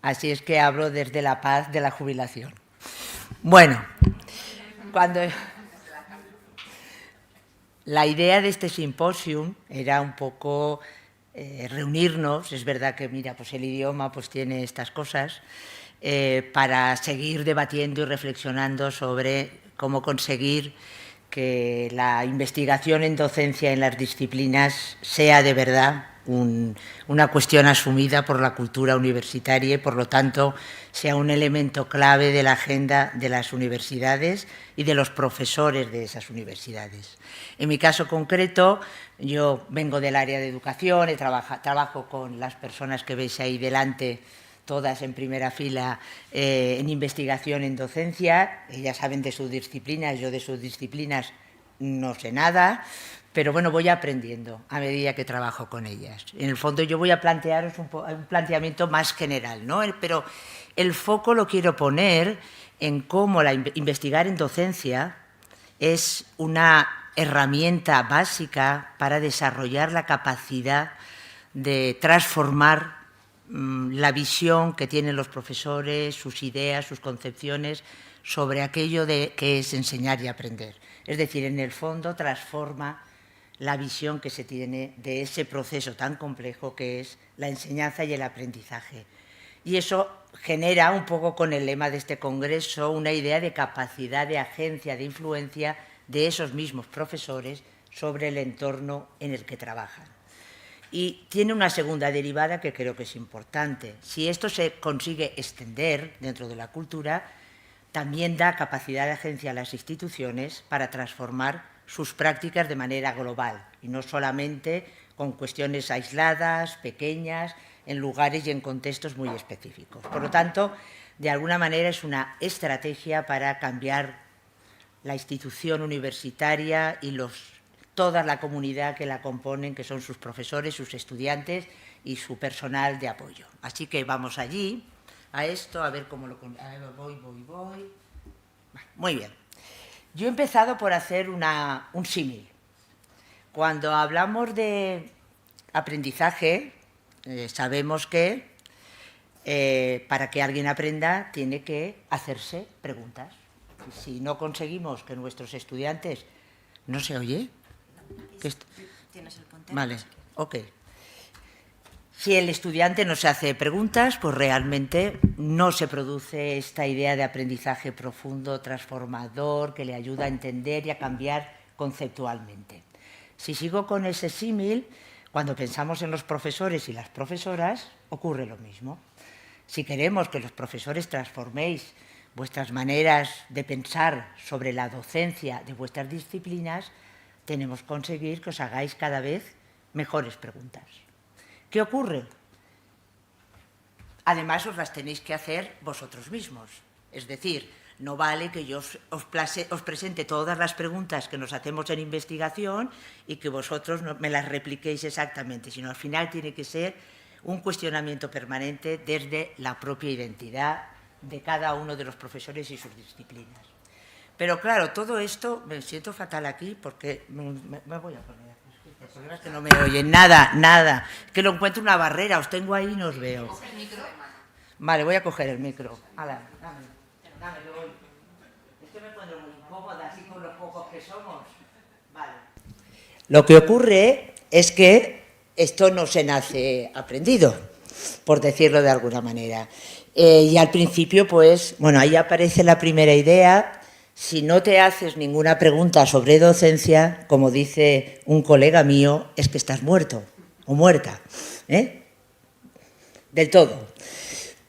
Así es que hablo desde la paz de la jubilación. Bueno, la idea de este simposium era un poco reunirnos, es verdad que mira, pues el idioma pues tiene estas cosas, para seguir debatiendo y reflexionando sobre cómo conseguir que la investigación en docencia en las disciplinas sea de verdad una cuestión asumida por la cultura universitaria y, por lo tanto, sea un elemento clave de la agenda de las universidades y de los profesores de esas universidades. En mi caso concreto, yo vengo del área de educación, trabajo con las personas que veis ahí delante, todas en primera fila, en investigación en docencia. Ellas saben de sus disciplinas, yo de sus disciplinas no sé nada, pero bueno, voy aprendiendo a medida que trabajo con ellas. En el fondo yo voy a plantearos un planteamiento más general, ¿no? Pero el foco lo quiero poner en cómo investigar en docencia es una herramienta básica para desarrollar la capacidad de transformar la visión que tienen los profesores, sus ideas, sus concepciones sobre aquello que es enseñar y aprender. Es decir, en el fondo transforma la visión que se tiene de ese proceso tan complejo que es la enseñanza y el aprendizaje. Y eso genera, un poco con el lema de este congreso, una idea de capacidad de agencia, de influencia de esos mismos profesores sobre el entorno en el que trabajan. Y tiene una segunda derivada que creo que es importante. Si esto se consigue extender dentro de la cultura, también da capacidad de agencia a las instituciones para transformar sus prácticas de manera global y no solamente con cuestiones aisladas, pequeñas, en lugares y en contextos muy específicos. Por lo tanto, de alguna manera es una estrategia para cambiar la institución universitaria y toda la comunidad que la componen, que son sus profesores, sus estudiantes y su personal de apoyo. Así que vamos allí, a esto, a ver cómo lo... Voy. Muy bien. Yo he empezado por hacer un símil. Cuando hablamos de aprendizaje, sabemos que para que alguien aprenda tiene que hacerse preguntas. Si no conseguimos que nuestros estudiantes... ¿No se oye? ¿Tienes el puntero? Vale, ok. Si el estudiante no se hace preguntas, pues realmente no se produce esta idea de aprendizaje profundo, transformador, que le ayuda a entender y a cambiar conceptualmente. Si sigo con ese símil, cuando pensamos en los profesores y las profesoras, ocurre lo mismo. Si queremos que los profesores transforméis vuestras maneras de pensar sobre la docencia de vuestras disciplinas, tenemos que conseguir que os hagáis cada vez mejores preguntas. ¿Qué ocurre? Además, os las tenéis que hacer vosotros mismos. Es decir, no vale que yo os presente todas las preguntas que nos hacemos en investigación y que vosotros me las repliquéis exactamente, sino al final tiene que ser un cuestionamiento permanente desde la propia identidad de cada uno de los profesores y sus disciplinas. Pero claro, todo esto, me siento fatal aquí porque me voy a poner. El problema es que no me oyen nada. Que lo encuentro una barrera, os tengo ahí y no os veo. Vale, voy a coger el micro. Hala, dame, que voy. Es que me encuentro muy incómoda así con los pocos que somos. Vale. Lo que ocurre es que esto no se nace aprendido, por decirlo de alguna manera. Y al principio, pues, bueno, ahí aparece la primera idea. Si no te haces ninguna pregunta sobre docencia, como dice un colega mío, es que estás muerto o muerta, del todo.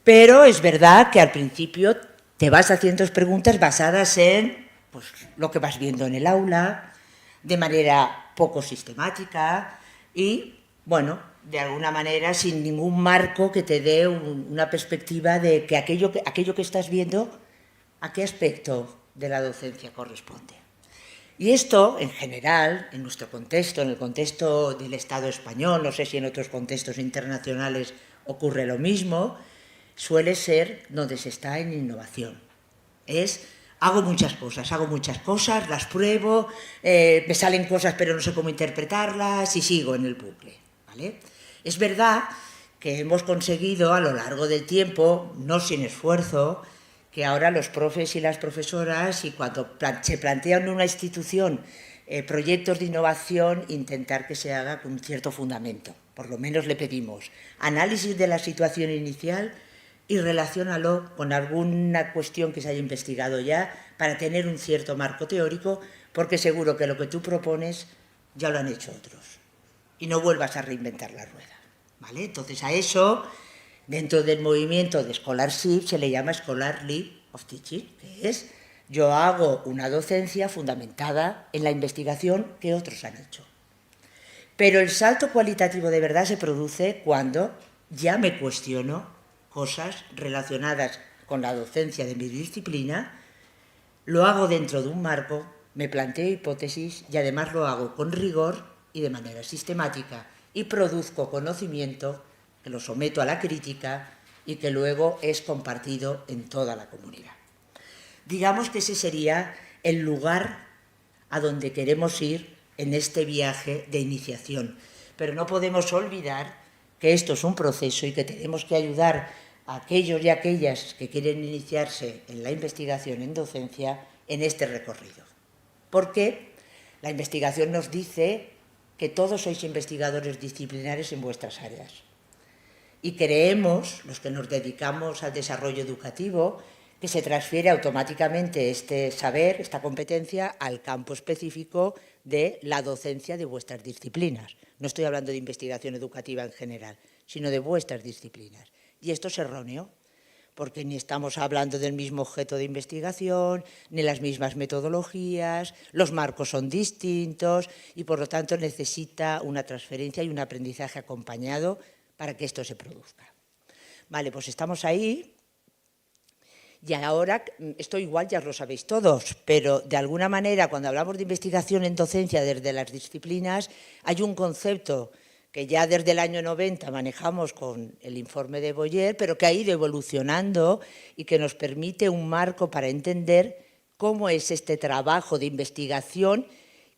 Pero es verdad que al principio te vas haciendo preguntas basadas en pues, lo que vas viendo en el aula, de manera poco sistemática y, bueno, de alguna manera sin ningún marco que te dé una perspectiva de que aquello que estás viendo, ¿a qué aspecto de la docencia corresponde? Y esto, en general, en nuestro contexto, en el contexto del Estado español, no sé si en otros contextos internacionales ocurre lo mismo, suele ser donde se está en innovación. Hago muchas cosas, las pruebo, me salen cosas pero no sé cómo interpretarlas y sigo en el bucle, ¿vale? Es verdad que hemos conseguido a lo largo del tiempo, no sin esfuerzo, que ahora los profes y las profesoras, y cuando se plantean en una institución proyectos de innovación, intentar que se haga con cierto fundamento. Por lo menos le pedimos análisis de la situación inicial y relaciónalo con alguna cuestión que se haya investigado ya para tener un cierto marco teórico, porque seguro que lo que tú propones ya lo han hecho otros. Y no vuelvas a reinventar la rueda, ¿vale? Entonces a eso, dentro del movimiento de Scholarship, se le llama Scholarly of Teaching, que es yo hago una docencia fundamentada en la investigación que otros han hecho. Pero el salto cualitativo de verdad se produce cuando ya me cuestiono cosas relacionadas con la docencia de mi disciplina, lo hago dentro de un marco, me planteo hipótesis y además lo hago con rigor y de manera sistemática y produzco conocimiento que lo someto a la crítica y que luego es compartido en toda la comunidad. Digamos que ese sería el lugar a donde queremos ir en este viaje de iniciación, pero no podemos olvidar que esto es un proceso y que tenemos que ayudar a aquellos y aquellas que quieren iniciarse en la investigación en docencia en este recorrido. Porque la investigación nos dice que todos sois investigadores disciplinares en vuestras áreas. Y creemos, los que nos dedicamos al desarrollo educativo, que se transfiere automáticamente este saber, esta competencia, al campo específico de la docencia de vuestras disciplinas. No estoy hablando de investigación educativa en general, sino de vuestras disciplinas. Y esto es erróneo, porque ni estamos hablando del mismo objeto de investigación, ni las mismas metodologías, los marcos son distintos y, por lo tanto, necesita una transferencia y un aprendizaje acompañado para que esto se produzca. Vale, pues estamos ahí. Y ahora, esto igual ya lo sabéis todos, pero de alguna manera cuando hablamos de investigación en docencia desde las disciplinas, hay un concepto que ya desde el año 90 manejamos con el informe de Boyer, pero que ha ido evolucionando y que nos permite un marco para entender cómo es este trabajo de investigación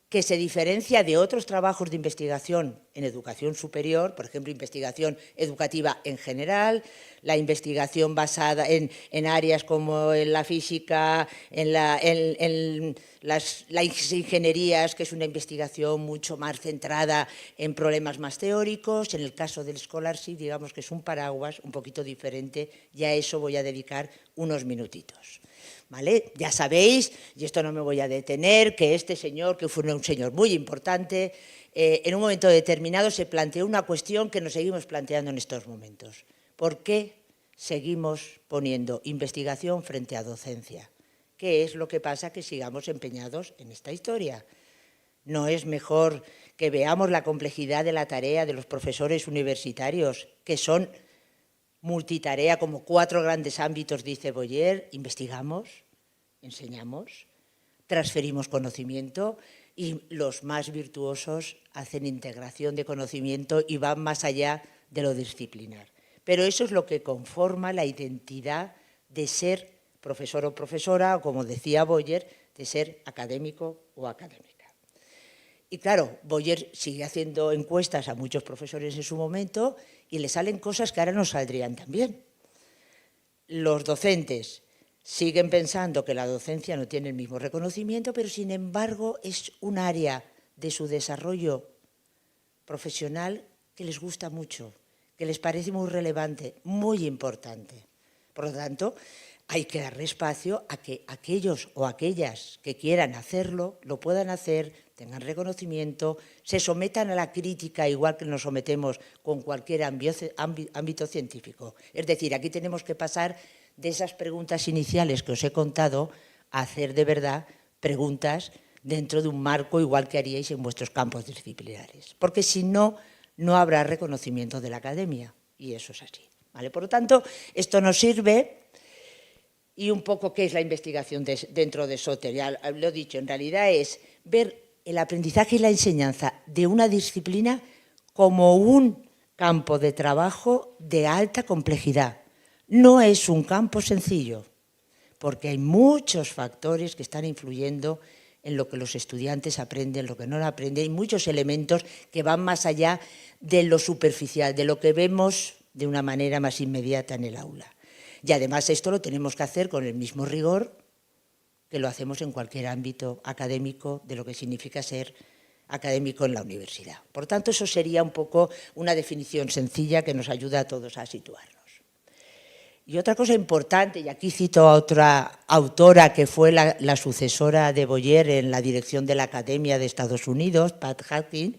que se diferencia de otros trabajos de investigación en educación superior, por ejemplo, investigación educativa en general, la investigación basada en áreas como en la física, en las ingenierías, que es una investigación mucho más centrada en problemas más teóricos. En el caso del scholarship, digamos que es un paraguas un poquito diferente, y a eso voy a dedicar unos minutitos. ¿Vale? Ya sabéis, y esto no me voy a detener, que este señor, que fue un señor muy importante, en un momento determinado se planteó una cuestión que nos seguimos planteando en estos momentos. ¿Por qué seguimos poniendo investigación frente a docencia? ¿Qué es lo que pasa que sigamos empeñados en esta historia? ¿No es mejor que veamos la complejidad de la tarea de los profesores universitarios, que son multitarea, como 4 grandes ámbitos, dice Boyer? Investigamos, enseñamos, transferimos conocimiento, y los más virtuosos hacen integración de conocimiento y van más allá de lo disciplinar. Pero eso es lo que conforma la identidad de ser profesor o profesora, o como decía Boyer, de ser académico o académica. Y claro, Boyer sigue haciendo encuestas a muchos profesores en su momento y le salen cosas que ahora nos saldrían también. Los docentes siguen pensando que la docencia no tiene el mismo reconocimiento, pero sin embargo es un área de su desarrollo profesional que les gusta mucho, que les parece muy relevante, muy importante. Por lo tanto, hay que darle espacio a que aquellos o aquellas que quieran hacerlo, lo puedan hacer, tengan reconocimiento, se sometan a la crítica igual que nos sometemos con cualquier ámbito científico. Es decir, aquí tenemos que pasar de esas preguntas iniciales que os he contado a hacer de verdad preguntas dentro de un marco igual que haríais en vuestros campos disciplinares. Porque si no, no habrá reconocimiento de la academia, y eso es así. ¿Vale? Por lo tanto, esto nos sirve. Y un poco qué es la investigación dentro de SOTER. Ya lo he dicho, en realidad es ver el aprendizaje y la enseñanza de una disciplina como un campo de trabajo de alta complejidad. No es un campo sencillo, porque hay muchos factores que están influyendo en lo que los estudiantes aprenden, lo que no lo aprenden, y muchos elementos que van más allá de lo superficial, de lo que vemos de una manera más inmediata en el aula. Y además esto lo tenemos que hacer con el mismo rigor que lo hacemos en cualquier ámbito académico de lo que significa ser académico en la universidad. Por tanto, eso sería un poco una definición sencilla que nos ayuda a todos a situarnos. Y otra cosa importante, y aquí cito a otra autora que fue la sucesora de Boyer en la dirección de la Academia de Estados Unidos, Pat Hawkins,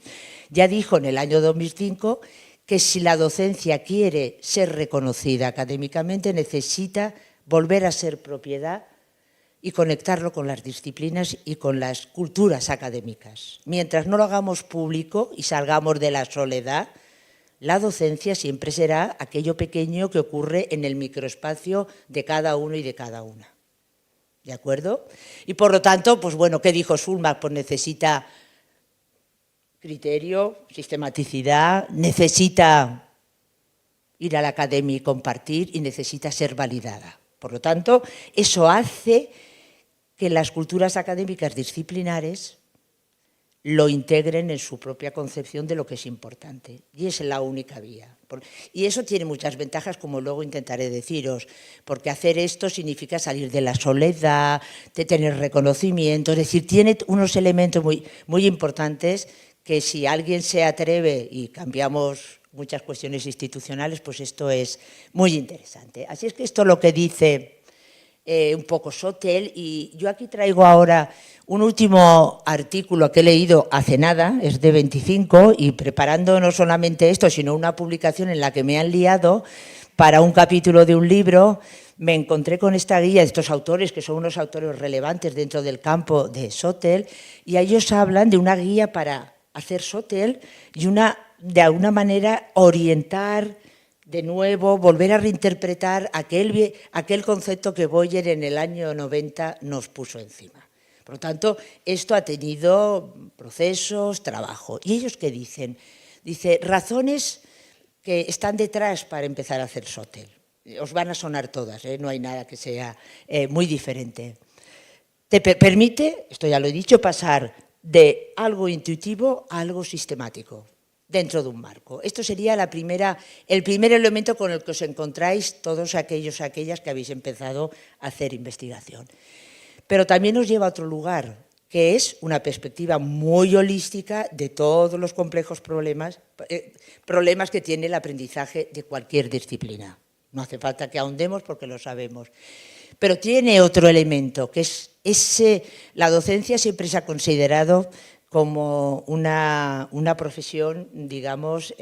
ya dijo en el año 2005 que si la docencia quiere ser reconocida académicamente necesita volver a ser propiedad y conectarlo con las disciplinas y con las culturas académicas. Mientras no lo hagamos público y salgamos de la soledad, la docencia siempre será aquello pequeño que ocurre en el microespacio de cada uno y de cada una. ¿De acuerdo? Y por lo tanto, pues bueno, ¿qué dijo Schulman? Pues necesita criterio, sistematicidad, necesita ir a la academia y compartir, y necesita ser validada. Por lo tanto, eso hace que las culturas académicas disciplinares lo integren en su propia concepción de lo que es importante. Y es la única vía. Y eso tiene muchas ventajas, como luego intentaré deciros, porque hacer esto significa salir de la soledad, de tener reconocimiento, es decir, tiene unos elementos muy importantes que si alguien se atreve y cambiamos muchas cuestiones institucionales, pues esto es muy interesante. Así es que esto es lo que dice un poco Sotel, y yo aquí traigo ahora un último artículo que he leído hace nada, es de 25, y preparando no solamente esto, sino una publicación en la que me han liado para un capítulo de un libro, me encontré con esta guía de estos autores, que son unos autores relevantes dentro del campo de Sotel, y ellos hablan de una guía para hacer Sotel y de alguna manera orientar, de nuevo, volver a reinterpretar aquel concepto que Boyer en el año 90 nos puso encima. Por lo tanto, esto ha tenido procesos, trabajo. ¿Y ellos qué dicen? Dice, razones que están detrás para empezar a hacer Sotel. Os van a sonar todas, no hay nada que sea muy diferente. Te permite, esto ya lo he dicho, pasar de algo intuitivo a algo sistemático, dentro de un marco. Esto sería el primer elemento con el que os encontráis todos aquellas que habéis empezado a hacer investigación. Pero también nos lleva a otro lugar, que es una perspectiva muy holística de todos los complejos problemas que tiene el aprendizaje de cualquier disciplina. No hace falta que ahondemos porque lo sabemos. Pero tiene otro elemento, que es la docencia siempre se ha considerado como una profesión, digamos,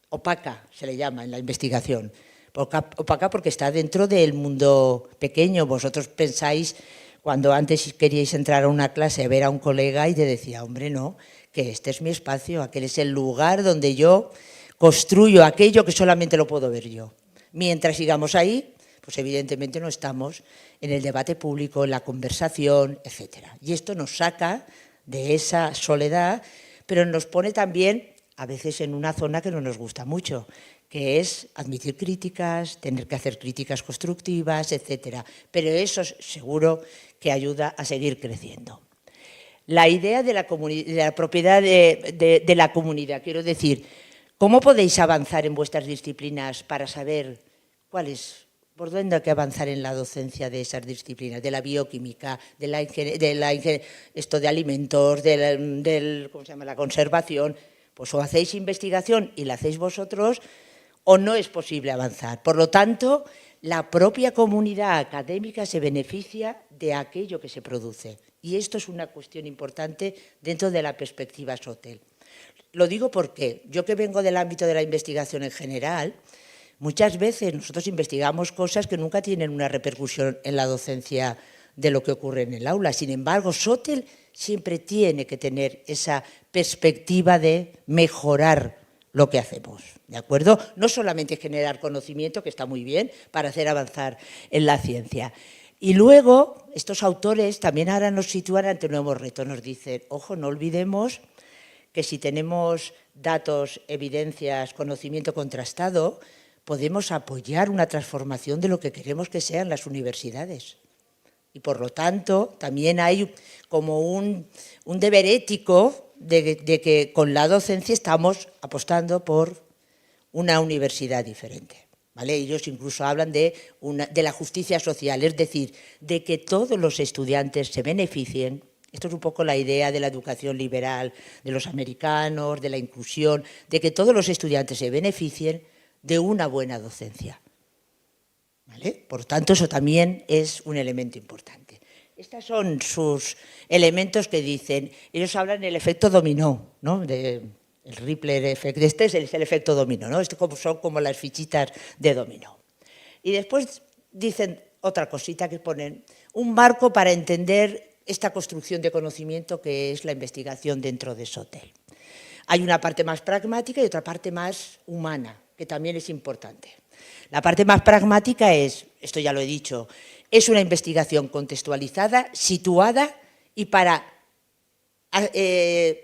opaca, se le llama en la investigación. Opaca porque está dentro del mundo pequeño. Vosotros pensáis, cuando antes queríais entrar a una clase a ver a un colega y te decía, hombre, no, que este es mi espacio, aquel es el lugar donde yo construyo aquello que solamente lo puedo ver yo. Mientras sigamos ahí, pues evidentemente no estamos en el debate público, en la conversación, etc. Y esto nos saca de esa soledad, pero nos pone también a veces en una zona que no nos gusta mucho, que es admitir críticas, tener que hacer críticas constructivas, etc. Pero eso seguro que ayuda a seguir creciendo. La idea de la propiedad de la comunidad, quiero decir, ¿cómo podéis avanzar en vuestras disciplinas para saber por dónde hay que avanzar en la docencia de esas disciplinas, de la bioquímica, de alimentos, ¿cómo se llama?, la conservación? Pues o hacéis investigación y la hacéis vosotros o no es posible avanzar. Por lo tanto, la propia comunidad académica se beneficia de aquello que se produce. Y esto es una cuestión importante dentro de la perspectiva Sotel. Lo digo porque yo que vengo del ámbito de la investigación en general, muchas veces nosotros investigamos cosas que nunca tienen una repercusión en la docencia de lo que ocurre en el aula. Sin embargo, Sotel siempre tiene que tener esa perspectiva de mejorar lo que hacemos, ¿de acuerdo? No solamente generar conocimiento, que está muy bien, para hacer avanzar en la ciencia. Y luego, estos autores también ahora nos sitúan ante nuevos retos. Nos dicen, ojo, no olvidemos que si tenemos datos, evidencias, conocimiento contrastado, podemos apoyar una transformación de lo que queremos que sean las universidades. Y por lo tanto, también hay como un deber ético de que con la docencia estamos apostando por una universidad diferente, ¿vale? Ellos incluso hablan de la justicia social, es decir, de que todos los estudiantes se beneficien. Esto es un poco la idea de la educación liberal de los americanos, de la inclusión, de que todos los estudiantes se beneficien de una buena docencia, ¿vale? Por tanto, eso también es un elemento importante. Estos son sus elementos que dicen, ellos hablan del efecto dominó, ¿no? El Ripple effect, este es el efecto dominó, ¿no? Son como las fichitas de dominó. Y después dicen otra cosita que ponen, un marco para entender esta construcción de conocimiento que es la investigación dentro de Sotel. Hay una parte más pragmática y otra parte más humana, que también es importante. La parte más pragmática es, esto ya lo he dicho, es una investigación contextualizada, situada y para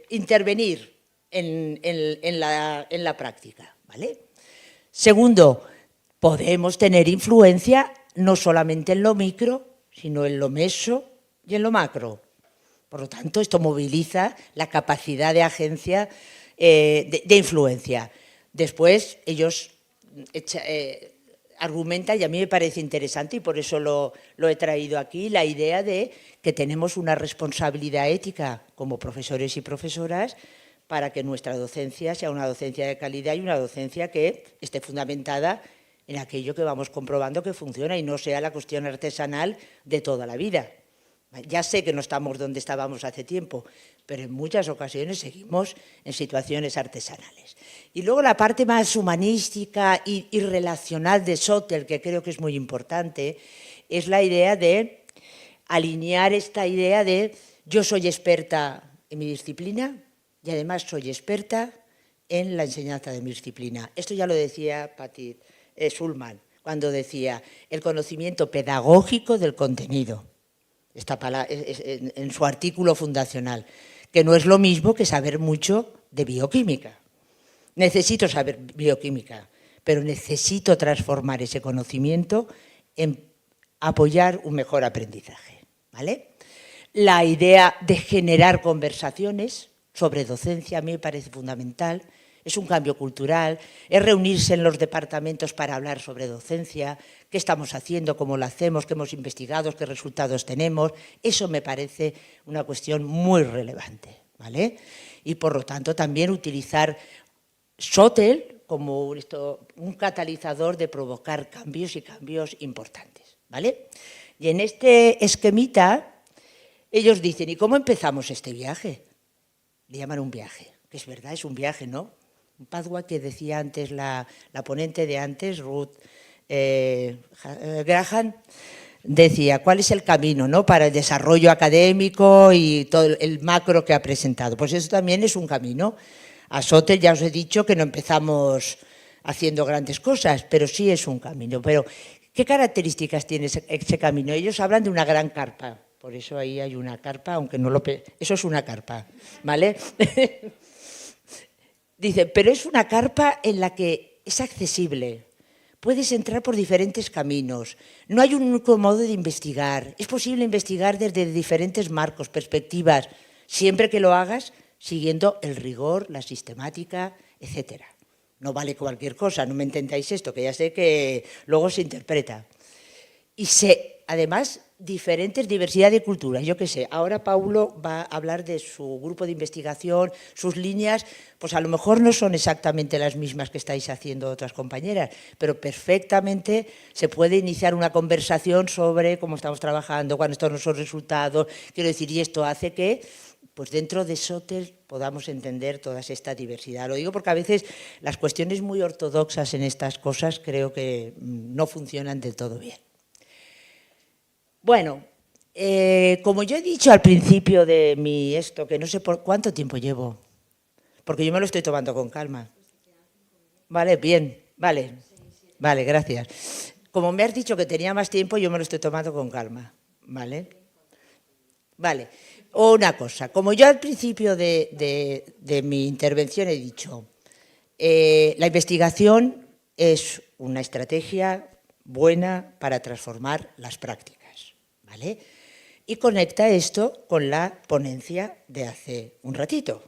intervenir en la práctica, ¿vale? Segundo, podemos tener influencia no solamente en lo micro, sino en lo meso y en lo macro. Por lo tanto, esto moviliza la capacidad de agencia, de influencia. Después, ellos argumentan, y a mí me parece interesante, y por eso lo he traído aquí, la idea de que tenemos una responsabilidad ética como profesores y profesoras para que nuestra docencia sea una docencia de calidad y una docencia que esté fundamentada en aquello que vamos comprobando que funciona y no sea la cuestión artesanal de toda la vida. Ya sé que no estamos donde estábamos hace tiempo, pero en muchas ocasiones seguimos en situaciones artesanales. Y luego la parte más humanística y relacional de Sotel, que creo que es muy importante, es la idea de alinear esta idea de yo soy experta en mi disciplina y además soy experta en la enseñanza de mi disciplina. Esto ya lo decía Patti Schulman, cuando decía el conocimiento pedagógico del contenido. Esta palabra, en su artículo fundacional, que no es lo mismo que saber mucho de bioquímica. Necesito saber bioquímica, pero necesito transformar ese conocimiento en apoyar un mejor aprendizaje, ¿vale? La idea de generar conversaciones sobre docencia a mí me parece fundamental. Es un cambio cultural, es reunirse en los departamentos para hablar sobre docencia, qué estamos haciendo, cómo lo hacemos, qué hemos investigado, qué resultados tenemos. Eso me parece una cuestión muy relevante, ¿vale? Y por lo tanto también utilizar Sotel como un catalizador de provocar cambios y cambios importantes, ¿vale? Y en este esquemita ellos dicen, ¿y cómo empezamos este viaje? Le llaman un viaje, que es verdad, es un viaje, ¿no? Un pathway que decía antes la ponente de antes, Ruth Graham, decía, ¿cuál es el camino, ¿no?, para el desarrollo académico y todo el macro que ha presentado? Pues eso también es un camino. A Sotel ya os he dicho que no empezamos haciendo grandes cosas, pero sí es un camino. Pero, ¿qué características tiene ese camino? Ellos hablan de una gran carpa, por eso ahí hay una carpa, aunque no lo... Eso es una carpa, ¿vale? Dice, pero es una carpa en la que es accesible. Puedes entrar por diferentes caminos. No hay un único modo de investigar. Es posible investigar desde diferentes marcos, perspectivas, siempre que lo hagas siguiendo el rigor, la sistemática, etc. No vale cualquier cosa, no me entendáis esto, que ya sé que luego se interpreta. Y además, diversidad de culturas. Yo qué sé, ahora Paulo va a hablar de su grupo de investigación, sus líneas, pues a lo mejor no son exactamente las mismas que estáis haciendo otras compañeras, pero perfectamente se puede iniciar una conversación sobre cómo estamos trabajando, cuáles son nuestros resultados. Quiero decir, y esto hace que, pues dentro de Sotel podamos entender toda esta diversidad. Lo digo porque a veces las cuestiones muy ortodoxas en estas cosas creo que no funcionan del todo bien. Bueno, como yo he dicho al principio de que no sé por cuánto tiempo llevo, porque yo me lo estoy tomando con calma. Vale, bien, vale, gracias. Como me has dicho que tenía más tiempo, yo me lo estoy tomando con calma, ¿vale? Vale, una cosa, como yo al principio de mi intervención he dicho, la investigación es una estrategia buena para transformar las prácticas. ¿Vale? Y conecta esto con la ponencia de hace un ratito.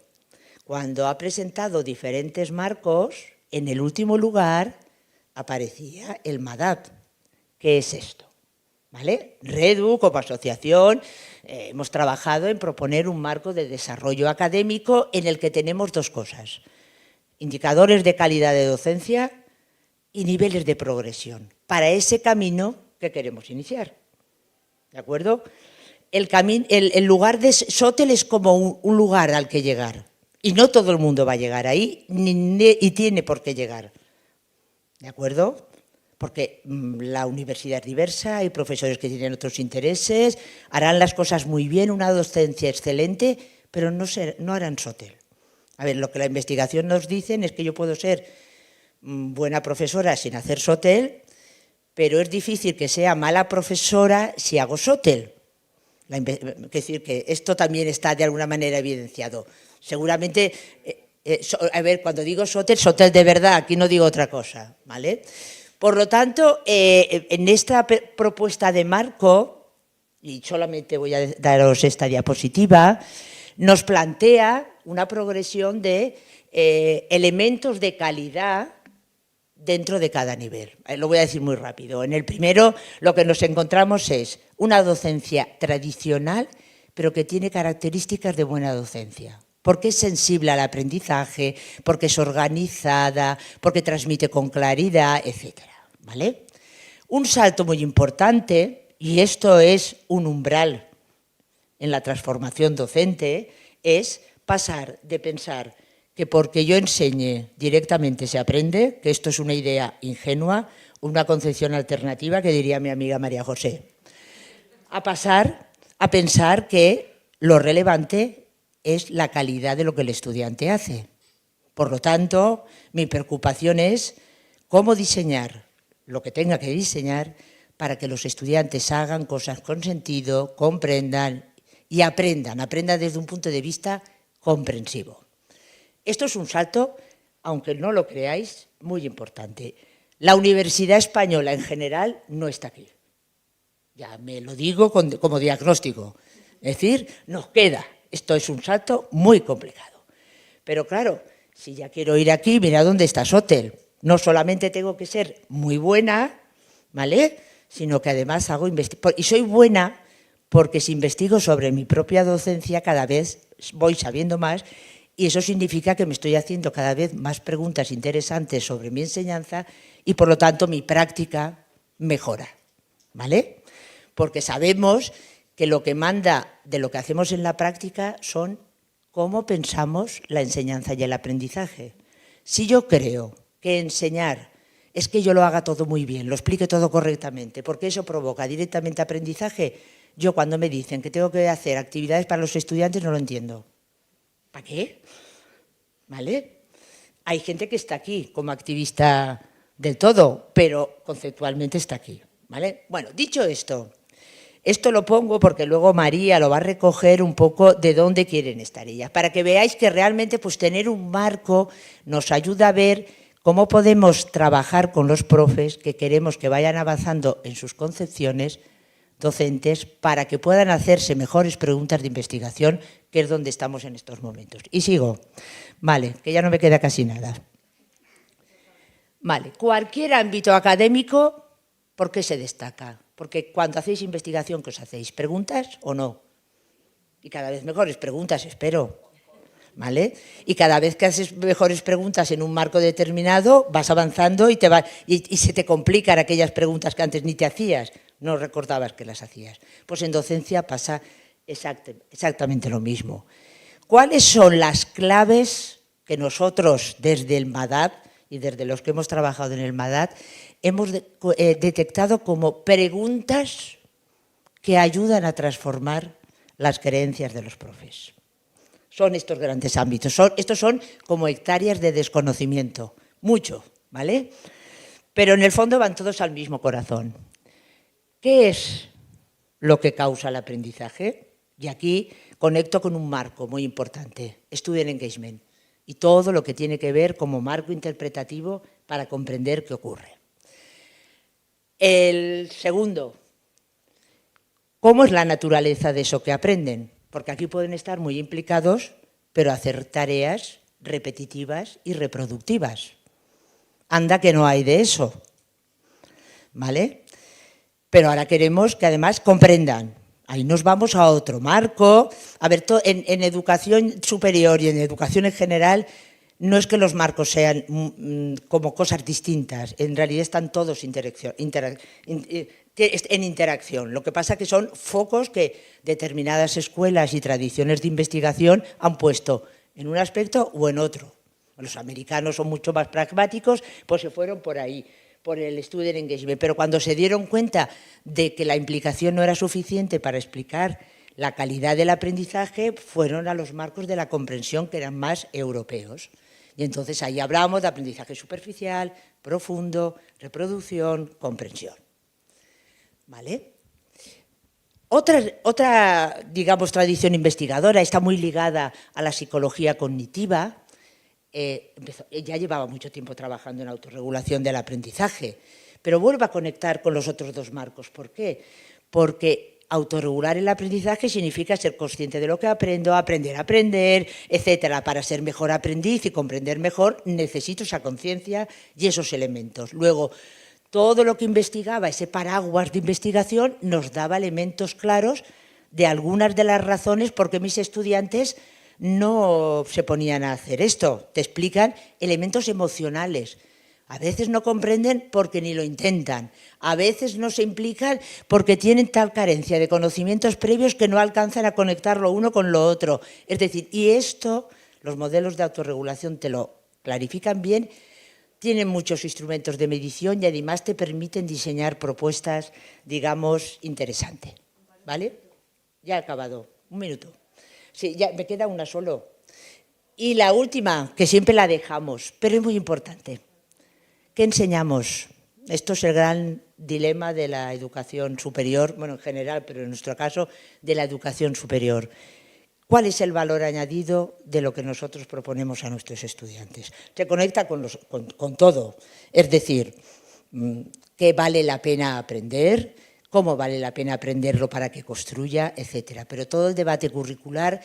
Cuando ha presentado diferentes marcos, en el último lugar aparecía el MADAP. ¿Qué es esto? ¿Vale? Redu, como asociación, hemos trabajado en proponer un marco de desarrollo académico en el que tenemos dos cosas: indicadores de calidad de docencia y niveles de progresión, para ese camino que queremos iniciar. ¿De acuerdo? El lugar de Sotel es como un lugar al que llegar. Y no todo el mundo va a llegar ahí, y tiene por qué llegar. ¿De acuerdo? Porque la universidad es diversa, hay profesores que tienen otros intereses, harán las cosas muy bien, una docencia excelente, pero no harán Sotel. A ver, lo que la investigación nos dice es que yo puedo ser buena profesora sin hacer Sotel, pero es difícil que sea mala profesora si hago Sotel. Es decir, que esto también está de alguna manera evidenciado. Seguramente, a ver, cuando digo Sotel, Sotel de verdad, aquí no digo otra cosa, ¿vale? Por lo tanto, en esta propuesta de marco, y solamente voy a daros esta diapositiva, nos plantea una progresión de elementos de calidad dentro de cada nivel. Lo voy a decir muy rápido. En el primero, lo que nos encontramos es una docencia tradicional, pero que tiene características de buena docencia. Porque es sensible al aprendizaje, porque es organizada, porque transmite con claridad, etc. ¿vale? Un salto muy importante, y esto es un umbral en la transformación docente, es pasar de pensar que porque yo enseñe directamente se aprende, que esto es una idea ingenua, una concepción alternativa que diría mi amiga María José, a pasar a pensar que lo relevante es la calidad de lo que el estudiante hace. Por lo tanto, mi preocupación es cómo diseñar lo que tenga que diseñar para que los estudiantes hagan cosas con sentido, comprendan y aprendan desde un punto de vista comprensivo. Esto es un salto, aunque no lo creáis, muy importante. La universidad española en general no está aquí. Ya me lo digo como diagnóstico. Es decir, nos queda. Esto es un salto muy complicado. Pero claro, si ya quiero ir aquí, mira dónde está Sotel. No solamente tengo que ser muy buena, ¿vale? Sino que además hago investigación. Y soy buena porque si investigo sobre mi propia docencia cada vez voy sabiendo más y eso significa que me estoy haciendo cada vez más preguntas interesantes sobre mi enseñanza y por lo tanto mi práctica mejora, ¿vale? Porque sabemos que lo que manda de lo que hacemos en la práctica son cómo pensamos la enseñanza y el aprendizaje. Si yo creo que enseñar es que yo lo haga todo muy bien, lo explique todo correctamente, porque eso provoca directamente aprendizaje, yo cuando me dicen que tengo que hacer actividades para los estudiantes no lo entiendo. ¿Para qué? ¿Vale? Hay gente que está aquí como activista del todo, pero conceptualmente está aquí, ¿vale? Bueno, dicho esto, esto lo pongo porque luego María lo va a recoger un poco de dónde quieren estar ellas, para que veáis que realmente pues, tener un marco nos ayuda a ver cómo podemos trabajar con los profes que queremos que vayan avanzando en sus concepciones docentes para que puedan hacerse mejores preguntas de investigación, que es donde estamos en estos momentos. Y sigo. Vale, que ya no me queda casi nada. Vale, cualquier ámbito académico, ¿por qué se destaca? Porque cuando hacéis investigación, ¿qué os hacéis? ¿Preguntas o no? Y cada vez mejores preguntas, espero. ¿Vale? Y cada vez que haces mejores preguntas en un marco determinado, vas avanzando y se te complican aquellas preguntas que antes ni te hacías, no recordabas que las hacías. Pues en docencia pasa exactamente lo mismo. ¿Cuáles son las claves que nosotros desde el MADAT y desde los que hemos trabajado en el MADAT hemos detectado como preguntas que ayudan a transformar las creencias de los profes? Son estos grandes ámbitos, estos son como hectáreas de desconocimiento, mucho, ¿vale? Pero en el fondo van todos al mismo corazón. ¿Qué es lo que causa el aprendizaje? Y aquí conecto con un marco muy importante, Student Engagement, y todo lo que tiene que ver como marco interpretativo para comprender qué ocurre. El segundo, ¿cómo es la naturaleza de eso que aprenden? Porque aquí pueden estar muy implicados, pero hacer tareas repetitivas y reproductivas. Anda que no hay de eso, ¿vale? Pero ahora queremos que además comprendan. Ahí nos vamos a otro marco. A ver, en educación superior y en educación en general, no es que los marcos sean como cosas distintas, en realidad están todos en interacción. Lo que pasa es que son focos que determinadas escuelas y tradiciones de investigación han puesto en un aspecto o en otro. Los americanos son mucho más pragmáticos, pues se fueron por ahí, por el Student Engagement. Pero cuando se dieron cuenta de que la implicación no era suficiente para explicar la calidad del aprendizaje, fueron a los marcos de la comprensión que eran más europeos. Y entonces ahí hablamos de aprendizaje superficial, profundo, reproducción, comprensión. ¿Vale? Otra, digamos, tradición investigadora está muy ligada a la psicología cognitiva. Ya llevaba mucho tiempo trabajando en autorregulación del aprendizaje, pero vuelvo a conectar con los otros dos marcos. ¿Por qué? Porque autorregular el aprendizaje significa ser consciente de lo que aprendo, aprender a aprender, etcétera. Para ser mejor aprendiz y comprender mejor, necesito esa conciencia y esos elementos. Luego, todo lo que investigaba, ese paraguas de investigación, nos daba elementos claros de algunas de las razones por qué mis estudiantes no se ponían a hacer esto. Te explican elementos emocionales. A veces no comprenden porque ni lo intentan. A veces no se implican porque tienen tal carencia de conocimientos previos que no alcanzan a conectar lo uno con lo otro. Es decir, y esto, los modelos de autorregulación te lo clarifican bien, tienen muchos instrumentos de medición y además te permiten diseñar propuestas, digamos, interesantes. ¿Vale? Ya he acabado. Un minuto. Sí, ya me queda una solo. Y la última, que siempre la dejamos, pero es muy importante. ¿Qué enseñamos? Esto es el gran dilema de la educación superior, bueno, en general, pero en nuestro caso, de la educación superior. ¿Cuál es el valor añadido de lo que nosotros proponemos a nuestros estudiantes? Se conecta con todo, es decir, qué vale la pena aprender, cómo vale la pena aprenderlo para que construya, etcétera. Pero todo el debate curricular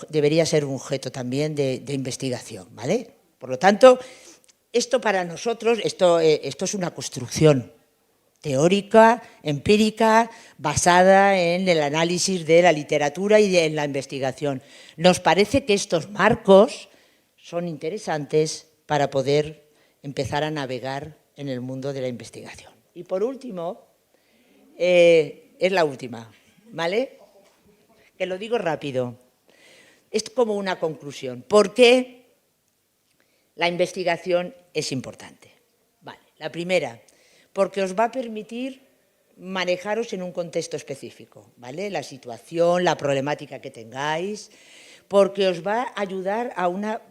debería ser un objeto también de investigación, ¿vale? Por lo tanto, esto para nosotros, esto es una construcción teórica, empírica, basada en el análisis de la literatura y en la investigación. Nos parece que estos marcos son interesantes para poder empezar a navegar en el mundo de la investigación. Y por último, es la última, ¿vale? Que lo digo rápido. Es como una conclusión. ¿Por qué la investigación es importante? Vale, la primera, porque os va a permitir manejaros en un contexto específico, ¿vale? La situación, la problemática que tengáis, porque os va a ayudar a una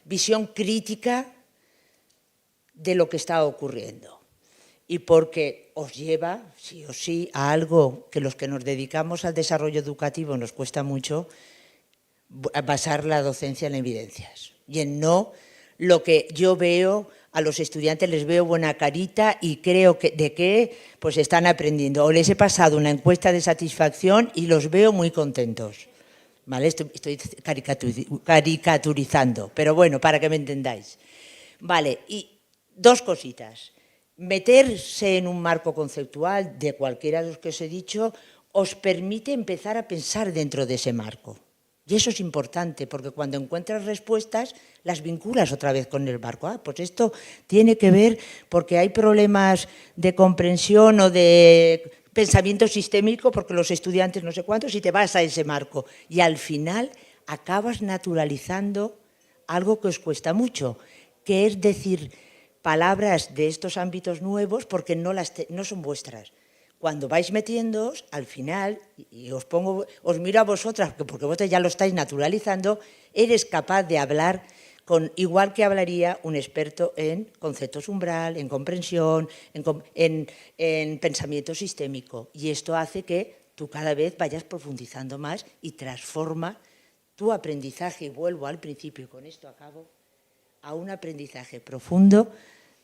visión crítica de lo que está ocurriendo y porque os lleva, sí o sí, a algo que los que nos dedicamos al desarrollo educativo nos cuesta mucho, a basar la docencia en evidencias y en no lo que yo veo a los estudiantes, les veo buena carita y creo que pues están aprendiendo. O les he pasado una encuesta de satisfacción y los veo muy contentos. ¿Vale? Estoy caricaturizando, pero bueno, para que me entendáis. Vale, y dos cositas. Meterse en un marco conceptual de cualquiera de los que os he dicho os permite empezar a pensar dentro de ese marco. Y eso es importante, porque cuando encuentras respuestas, las vinculas otra vez con el marco. Ah, pues esto tiene que ver porque hay problemas de comprensión o de pensamiento sistémico, porque los estudiantes no sé cuántos, y te vas a ese marco. Y al final acabas naturalizando algo que os cuesta mucho, que es decir palabras de estos ámbitos nuevos porque no son vuestras. Cuando vais metiéndoos, al final, y os miro a vosotras, porque vosotros ya lo estáis naturalizando, eres capaz de hablar igual que hablaría un experto en conceptos umbral, en comprensión, en pensamiento sistémico. Y esto hace que tú cada vez vayas profundizando más y transforma tu aprendizaje, y vuelvo al principio, y con esto acabo, a un aprendizaje profundo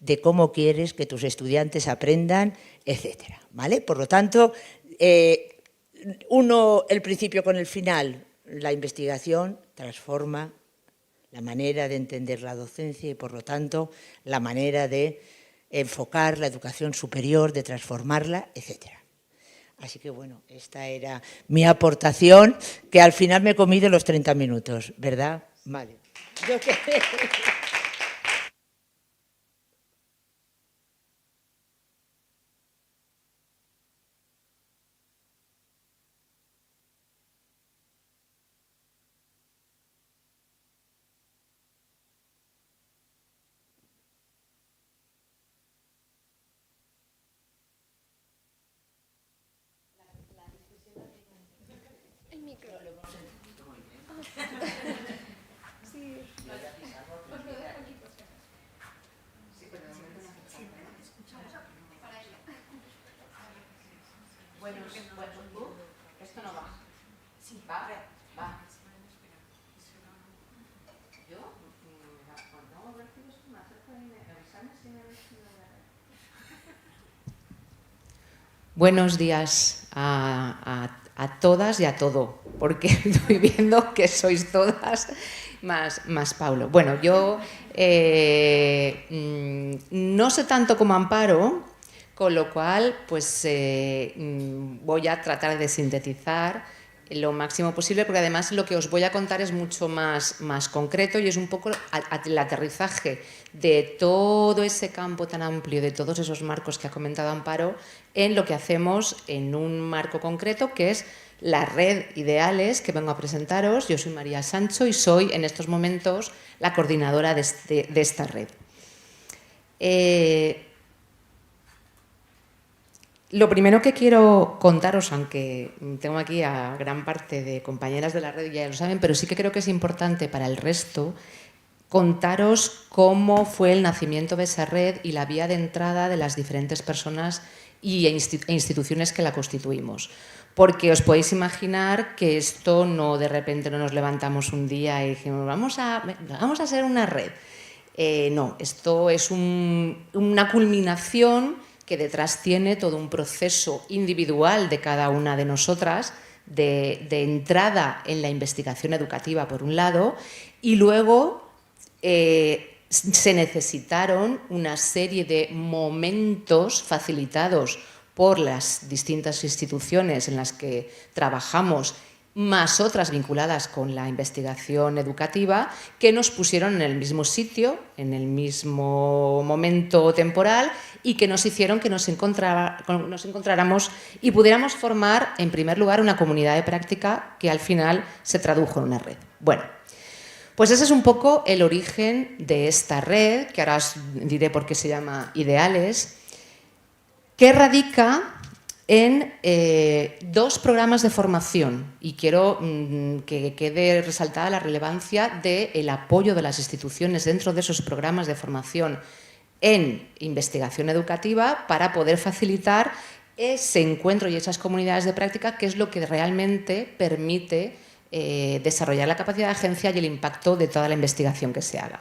de cómo quieres que tus estudiantes aprendan, etcétera, ¿vale? Por lo tanto, el principio con el final, la investigación transforma la manera de entender la docencia y, por lo tanto, la manera de enfocar la educación superior, de transformarla, etcétera. Así que, bueno, esta era mi aportación, que al final me he comido los 30 minutos, ¿verdad? Vale. Esto no va. Sí, va. Yo, cuando recibes me acerco y me avisan si me Buenos días a todas y a todo, porque estoy viendo que sois todas más Paulo. Bueno, yo no sé tanto como Amparo, con lo cual pues voy a tratar de sintetizar lo máximo posible, porque además lo que os voy a contar es mucho más concreto y es un poco el aterrizaje de todo ese campo tan amplio, de todos esos marcos que ha comentado Amparo, en lo que hacemos en un marco concreto, que es la red Ideales, que vengo a presentaros. Yo soy María Sancho y soy en estos momentos la coordinadora de esta red. Lo primero que quiero contaros, aunque tengo aquí a gran parte de compañeras de la red, ya lo saben, pero sí que creo que es importante para el resto contaros cómo fue el nacimiento de esa red y la vía de entrada de las diferentes personas e instituciones que la constituimos. Porque os podéis imaginar que esto no de repente no nos levantamos un día y dijimos vamos a hacer una red. No, esto es una culminación que detrás tiene todo un proceso individual de cada una de nosotras, de entrada en la investigación educativa, por un lado, y luego se necesitaron una serie de momentos facilitados por las distintas instituciones en las que trabajamos, más otras vinculadas con la investigación educativa, que nos pusieron en el mismo sitio, en el mismo momento temporal y que nos hicieron que nos encontráramos y pudiéramos formar, en primer lugar, una comunidad de práctica que al final se tradujo en una red. Bueno, pues ese es un poco el origen de esta red, que ahora os diré por qué se llama Ideales, que radica en dos programas de formación, y quiero que quede resaltada la relevancia del apoyo de las instituciones dentro de esos programas de formación en investigación educativa para poder facilitar ese encuentro y esas comunidades de práctica, que es lo que realmente permite desarrollar la capacidad de agencia y el impacto de toda la investigación que se haga.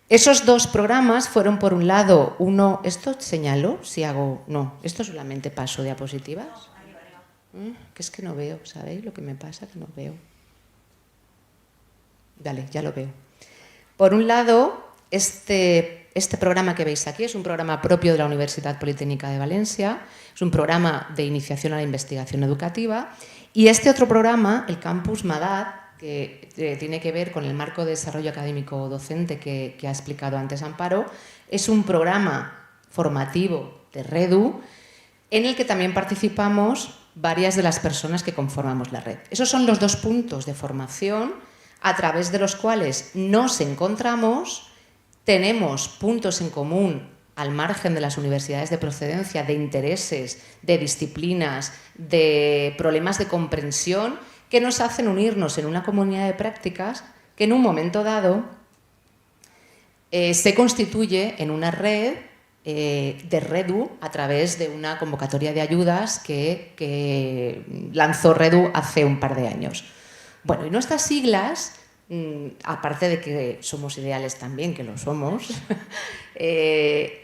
Esos dos programas fueron, por un lado, uno... ¿Esto señalo? Si hago... No, esto solamente paso diapositivas. Que es que no veo, ¿sabéis lo que me pasa? Que no veo. Vale, ya lo veo. Por un lado, este programa que veis aquí es un programa propio de la Universidad Politécnica de Valencia, es un programa de iniciación a la investigación educativa, y este otro programa, el Campus Madad, que tiene que ver con el marco de desarrollo académico docente que ha explicado antes Amparo, es un programa formativo de REDU en el que también participamos varias de las personas que conformamos la red. Esos son los dos puntos de formación a través de los cuales nos encontramos, tenemos puntos en común al margen de las universidades de procedencia, de intereses, de disciplinas, de problemas de comprensión, que nos hacen unirnos en una comunidad de prácticas que en un momento dado se constituye en una red de REDU a través de una convocatoria de ayudas que lanzó REDU hace un par de años. Bueno, y nuestras siglas, aparte de que somos Ideales también, que lo somos,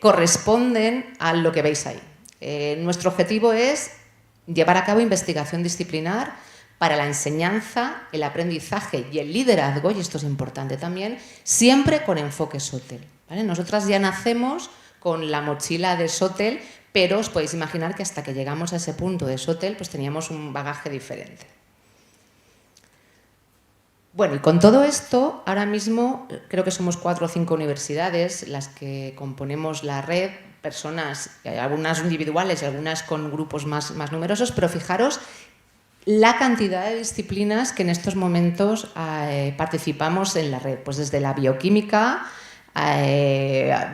corresponden a lo que veis ahí. Nuestro objetivo es llevar a cabo investigación disciplinar para la enseñanza, el aprendizaje y el liderazgo, y esto es importante también, siempre con enfoque SOTEL, ¿vale? Nosotras ya nacemos con la mochila de SOTEL, pero os podéis imaginar que hasta que llegamos a ese punto de SOTEL, pues teníamos un bagaje diferente. Bueno, y con todo esto, ahora mismo creo que somos 4 o 5 universidades las que componemos la red, personas, algunas individuales y algunas con grupos más numerosos, pero fijaros la cantidad de disciplinas que en estos momentos participamos en la red, pues desde la bioquímica,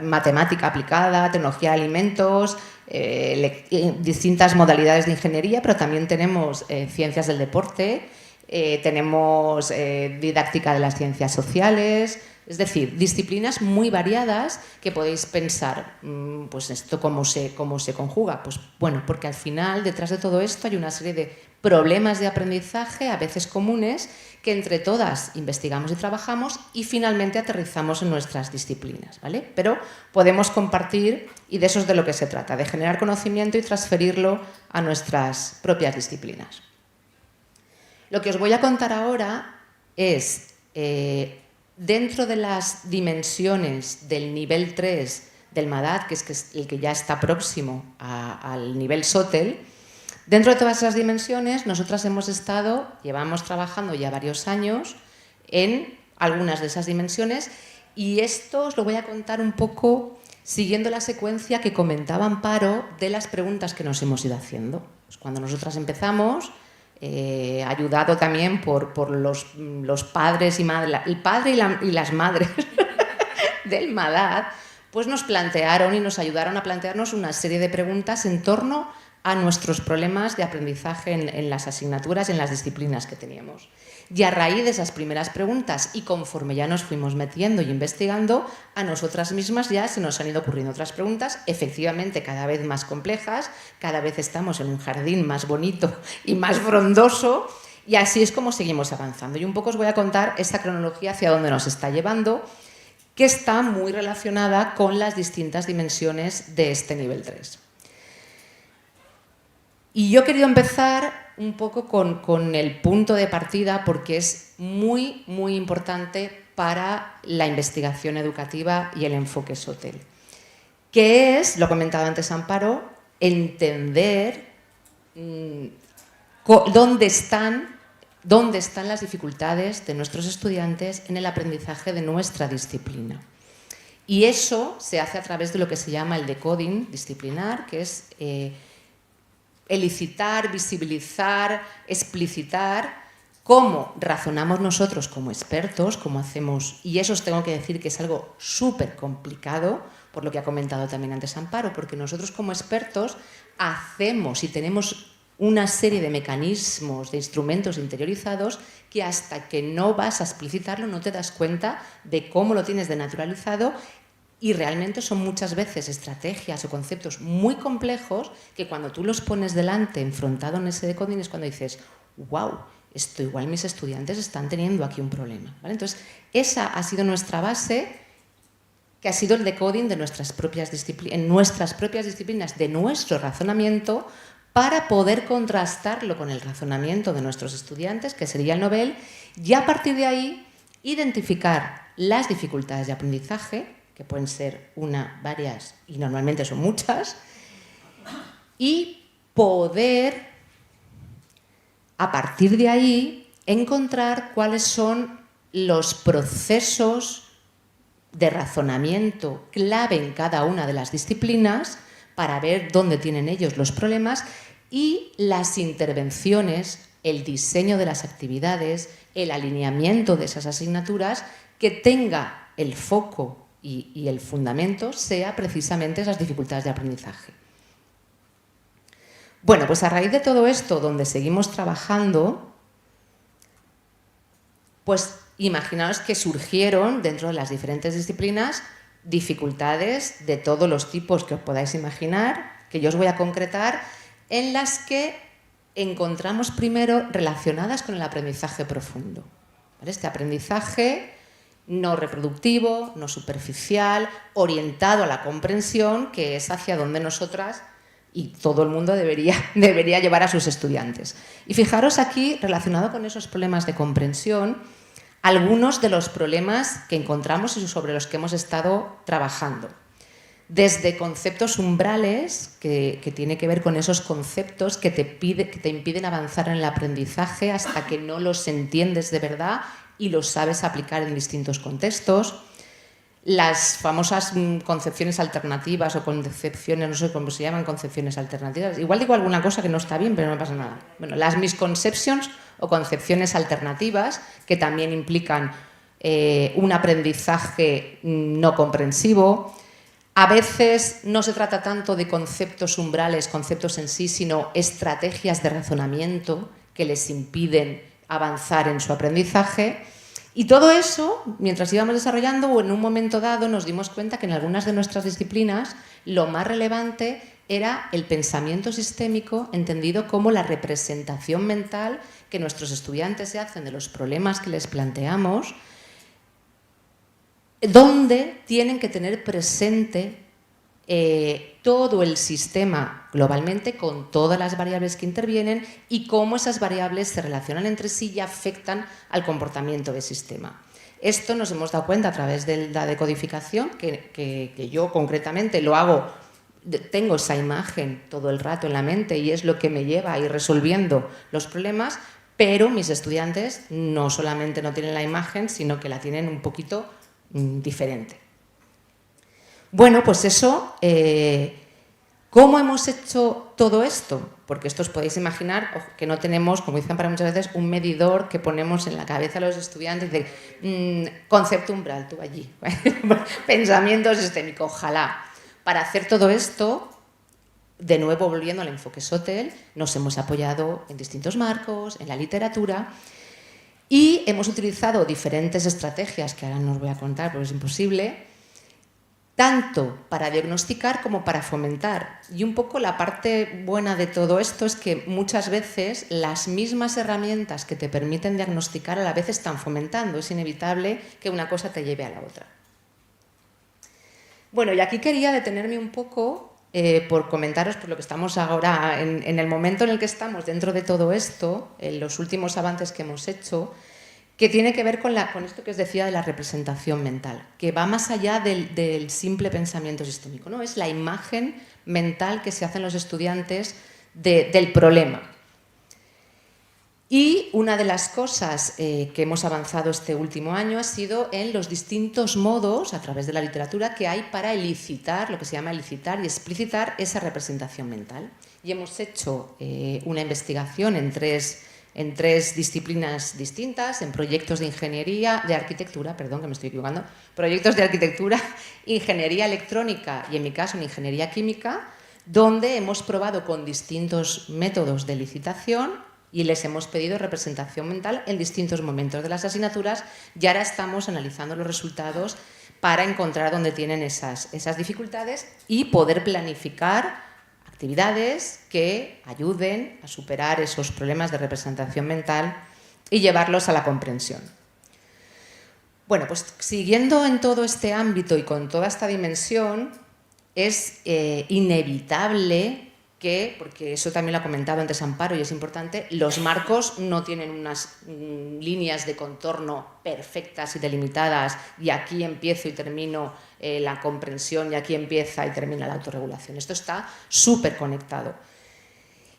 matemática aplicada, tecnología de alimentos, distintas modalidades de ingeniería, pero también tenemos ciencias del deporte, tenemos didáctica de las ciencias sociales, es decir, disciplinas muy variadas que podéis pensar, pues esto cómo se conjuga. Pues bueno, porque al final detrás de todo esto hay una serie de problemas de aprendizaje, a veces comunes, que entre todas investigamos y trabajamos y finalmente aterrizamos en nuestras disciplinas, ¿vale? Pero podemos compartir, y de eso es de lo que se trata, de generar conocimiento y transferirlo a nuestras propias disciplinas. Lo que os voy a contar ahora es, dentro de las dimensiones del nivel 3 del MADAD, que es el que ya está próximo al nivel SOTEL, Dentro de todas esas dimensiones, nosotras llevamos trabajando ya varios años en algunas de esas dimensiones, y esto os lo voy a contar un poco siguiendo la secuencia que comentaba Amparo de las preguntas que nos hemos ido haciendo. Pues cuando nosotras empezamos, ayudado también por los padres y madres, el padre y las madres del MADAD, pues nos plantearon y nos ayudaron a plantearnos una serie de preguntas en torno a nuestros problemas de aprendizaje en las asignaturas, en las disciplinas que teníamos. Y a raíz de esas primeras preguntas, y conforme ya nos fuimos metiendo y investigando, a nosotras mismas ya se nos han ido ocurriendo otras preguntas, efectivamente cada vez más complejas, cada vez estamos en un jardín más bonito y más frondoso, y así es como seguimos avanzando. Y un poco os voy a contar esta cronología hacia dónde nos está llevando, que está muy relacionada con las distintas dimensiones de este nivel 3. Y yo he querido empezar un poco con el punto de partida porque es muy, muy importante para la investigación educativa y el enfoque SOTEL, que es, lo ha comentado antes Amparo, entender dónde están las dificultades de nuestros estudiantes en el aprendizaje de nuestra disciplina. Y eso se hace a través de lo que se llama el decoding disciplinar, que es elicitar, visibilizar, explicitar cómo razonamos nosotros como expertos, cómo hacemos, y eso os tengo que decir que es algo súper complicado, por lo que ha comentado también antes Amparo, porque nosotros como expertos hacemos y tenemos una serie de mecanismos, de instrumentos interiorizados que hasta que no vas a explicitarlo no te das cuenta de cómo lo tienes denaturalizado. Y realmente son muchas veces estrategias o conceptos muy complejos que cuando tú los pones delante, enfrentado en ese decoding, es cuando dices, wow, esto igual mis estudiantes están teniendo aquí un problema, ¿vale? Entonces, esa ha sido nuestra base, que ha sido el decoding de nuestras propias disciplinas, de nuestro razonamiento, para poder contrastarlo con el razonamiento de nuestros estudiantes, que sería el Nobel, y a partir de ahí identificar las dificultades de aprendizaje, que pueden ser una, varias y normalmente son muchas, y poder, a partir de ahí, encontrar cuáles son los procesos de razonamiento clave en cada una de las disciplinas para ver dónde tienen ellos los problemas y las intervenciones, el diseño de las actividades, el alineamiento de esas asignaturas que tenga el foco y el fundamento sea precisamente esas dificultades de aprendizaje. Bueno, pues a raíz de todo esto, donde seguimos trabajando, pues imaginaos que surgieron dentro de las diferentes disciplinas dificultades de todos los tipos que os podáis imaginar, que yo os voy a concretar, en las que encontramos primero relacionadas con el aprendizaje profundo. ¿Vale? Este aprendizaje no reproductivo, no superficial, orientado a la comprensión, que es hacia donde nosotras y todo el mundo debería llevar a sus estudiantes. Y fijaros aquí, relacionado con esos problemas de comprensión, algunos de los problemas que encontramos y sobre los que hemos estado trabajando. Desde conceptos umbrales, que tiene que ver con esos conceptos que te impiden avanzar en el aprendizaje hasta que no los entiendes de verdad y los sabes aplicar en distintos contextos. Las famosas concepciones alternativas o concepciones, no sé cómo se llaman, concepciones alternativas. Igual digo alguna cosa que no está bien, pero no pasa nada. Bueno, las misconceptions o concepciones alternativas, que también implican un aprendizaje no comprensivo. A veces no se trata tanto de conceptos umbrales, conceptos en sí, sino estrategias de razonamiento que les impiden avanzar en su aprendizaje. Y todo eso, mientras íbamos desarrollando o en un momento dado, nos dimos cuenta que en algunas de nuestras disciplinas lo más relevante era el pensamiento sistémico, entendido como la representación mental que nuestros estudiantes se hacen de los problemas que les planteamos, donde tienen que tener presente todo el sistema globalmente con todas las variables que intervienen y cómo esas variables se relacionan entre sí y afectan al comportamiento del sistema. Esto nos hemos dado cuenta a través de la decodificación, que yo concretamente lo hago tengo esa imagen todo el rato en la mente y es lo que me lleva a ir resolviendo los problemas, pero mis estudiantes no solamente no tienen la imagen, sino que la tienen un poquito diferente. Bueno, pues eso, ¿cómo hemos hecho todo esto? Porque esto os podéis imaginar que no tenemos, como dicen para muchas veces, un medidor que ponemos en la cabeza a los estudiantes de concepto umbral, tú allí, pensamiento sistémico, ojalá. Para hacer todo esto, de nuevo volviendo al enfoque SOTEL, nos hemos apoyado en distintos marcos, en la literatura, y hemos utilizado diferentes estrategias, que ahora no os voy a contar porque es imposible, tanto para diagnosticar como para fomentar. Y un poco la parte buena de todo esto es que muchas veces las mismas herramientas que te permiten diagnosticar a la vez están fomentando. Es inevitable que una cosa te lleve a la otra. Bueno, y aquí quería detenerme un poco por comentaros por lo que estamos ahora, en el momento en el que estamos dentro de todo esto, en los últimos avances que hemos hecho, que tiene que ver con esto que os decía de la representación mental, que va más allá del simple pensamiento sistémico, ¿no? Es la imagen mental que se hacen los estudiantes del problema. Y una de las cosas que hemos avanzado este último año ha sido en los distintos modos, a través de la literatura, que hay para elicitar, lo que se llama elicitar y explicitar esa representación mental. Y hemos hecho una investigación en tres disciplinas distintas, en proyectos de ingeniería, de arquitectura, perdón que me estoy equivocando, proyectos de arquitectura, ingeniería electrónica y en mi caso en ingeniería química, donde hemos probado con distintos métodos de licitación y les hemos pedido representación mental en distintos momentos de las asignaturas y ahora estamos analizando los resultados para encontrar dónde tienen esas dificultades y poder planificar actividades que ayuden a superar esos problemas de representación mental y llevarlos a la comprensión. Bueno, pues siguiendo en todo este ámbito y con toda esta dimensión, es inevitable que, porque eso también lo ha comentado antes Amparo y es importante, los marcos no tienen unas líneas de contorno perfectas y delimitadas y aquí empiezo y termino la comprensión y aquí empieza y termina la autorregulación. Esto está súper conectado.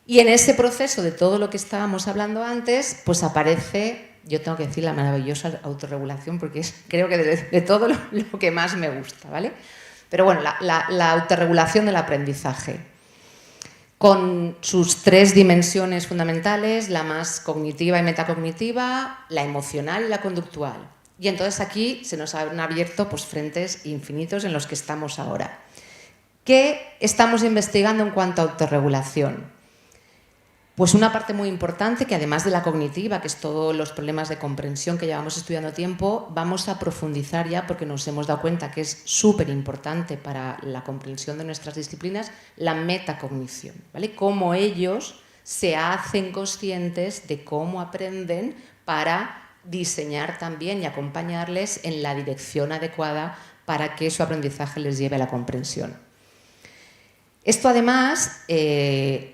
Y en ese proceso de todo lo que estábamos hablando antes, pues aparece, yo tengo que decir la maravillosa autorregulación porque creo que de todo lo que más me gusta, ¿vale? Pero bueno, la autorregulación del aprendizaje, con sus tres dimensiones fundamentales, la más cognitiva y metacognitiva, la emocional y la conductual. Y entonces aquí se nos han abierto pues, frentes infinitos en los que estamos ahora. ¿Qué estamos investigando en cuanto a autorregulación? Pues una parte muy importante que además de la cognitiva, que es todos los problemas de comprensión que llevamos estudiando tiempo, vamos a profundizar ya porque nos hemos dado cuenta que es súper importante para la comprensión de nuestras disciplinas la metacognición, ¿vale? Cómo ellos se hacen conscientes de cómo aprenden para diseñar también y acompañarles en la dirección adecuada para que su aprendizaje les lleve a la comprensión. Esto además, el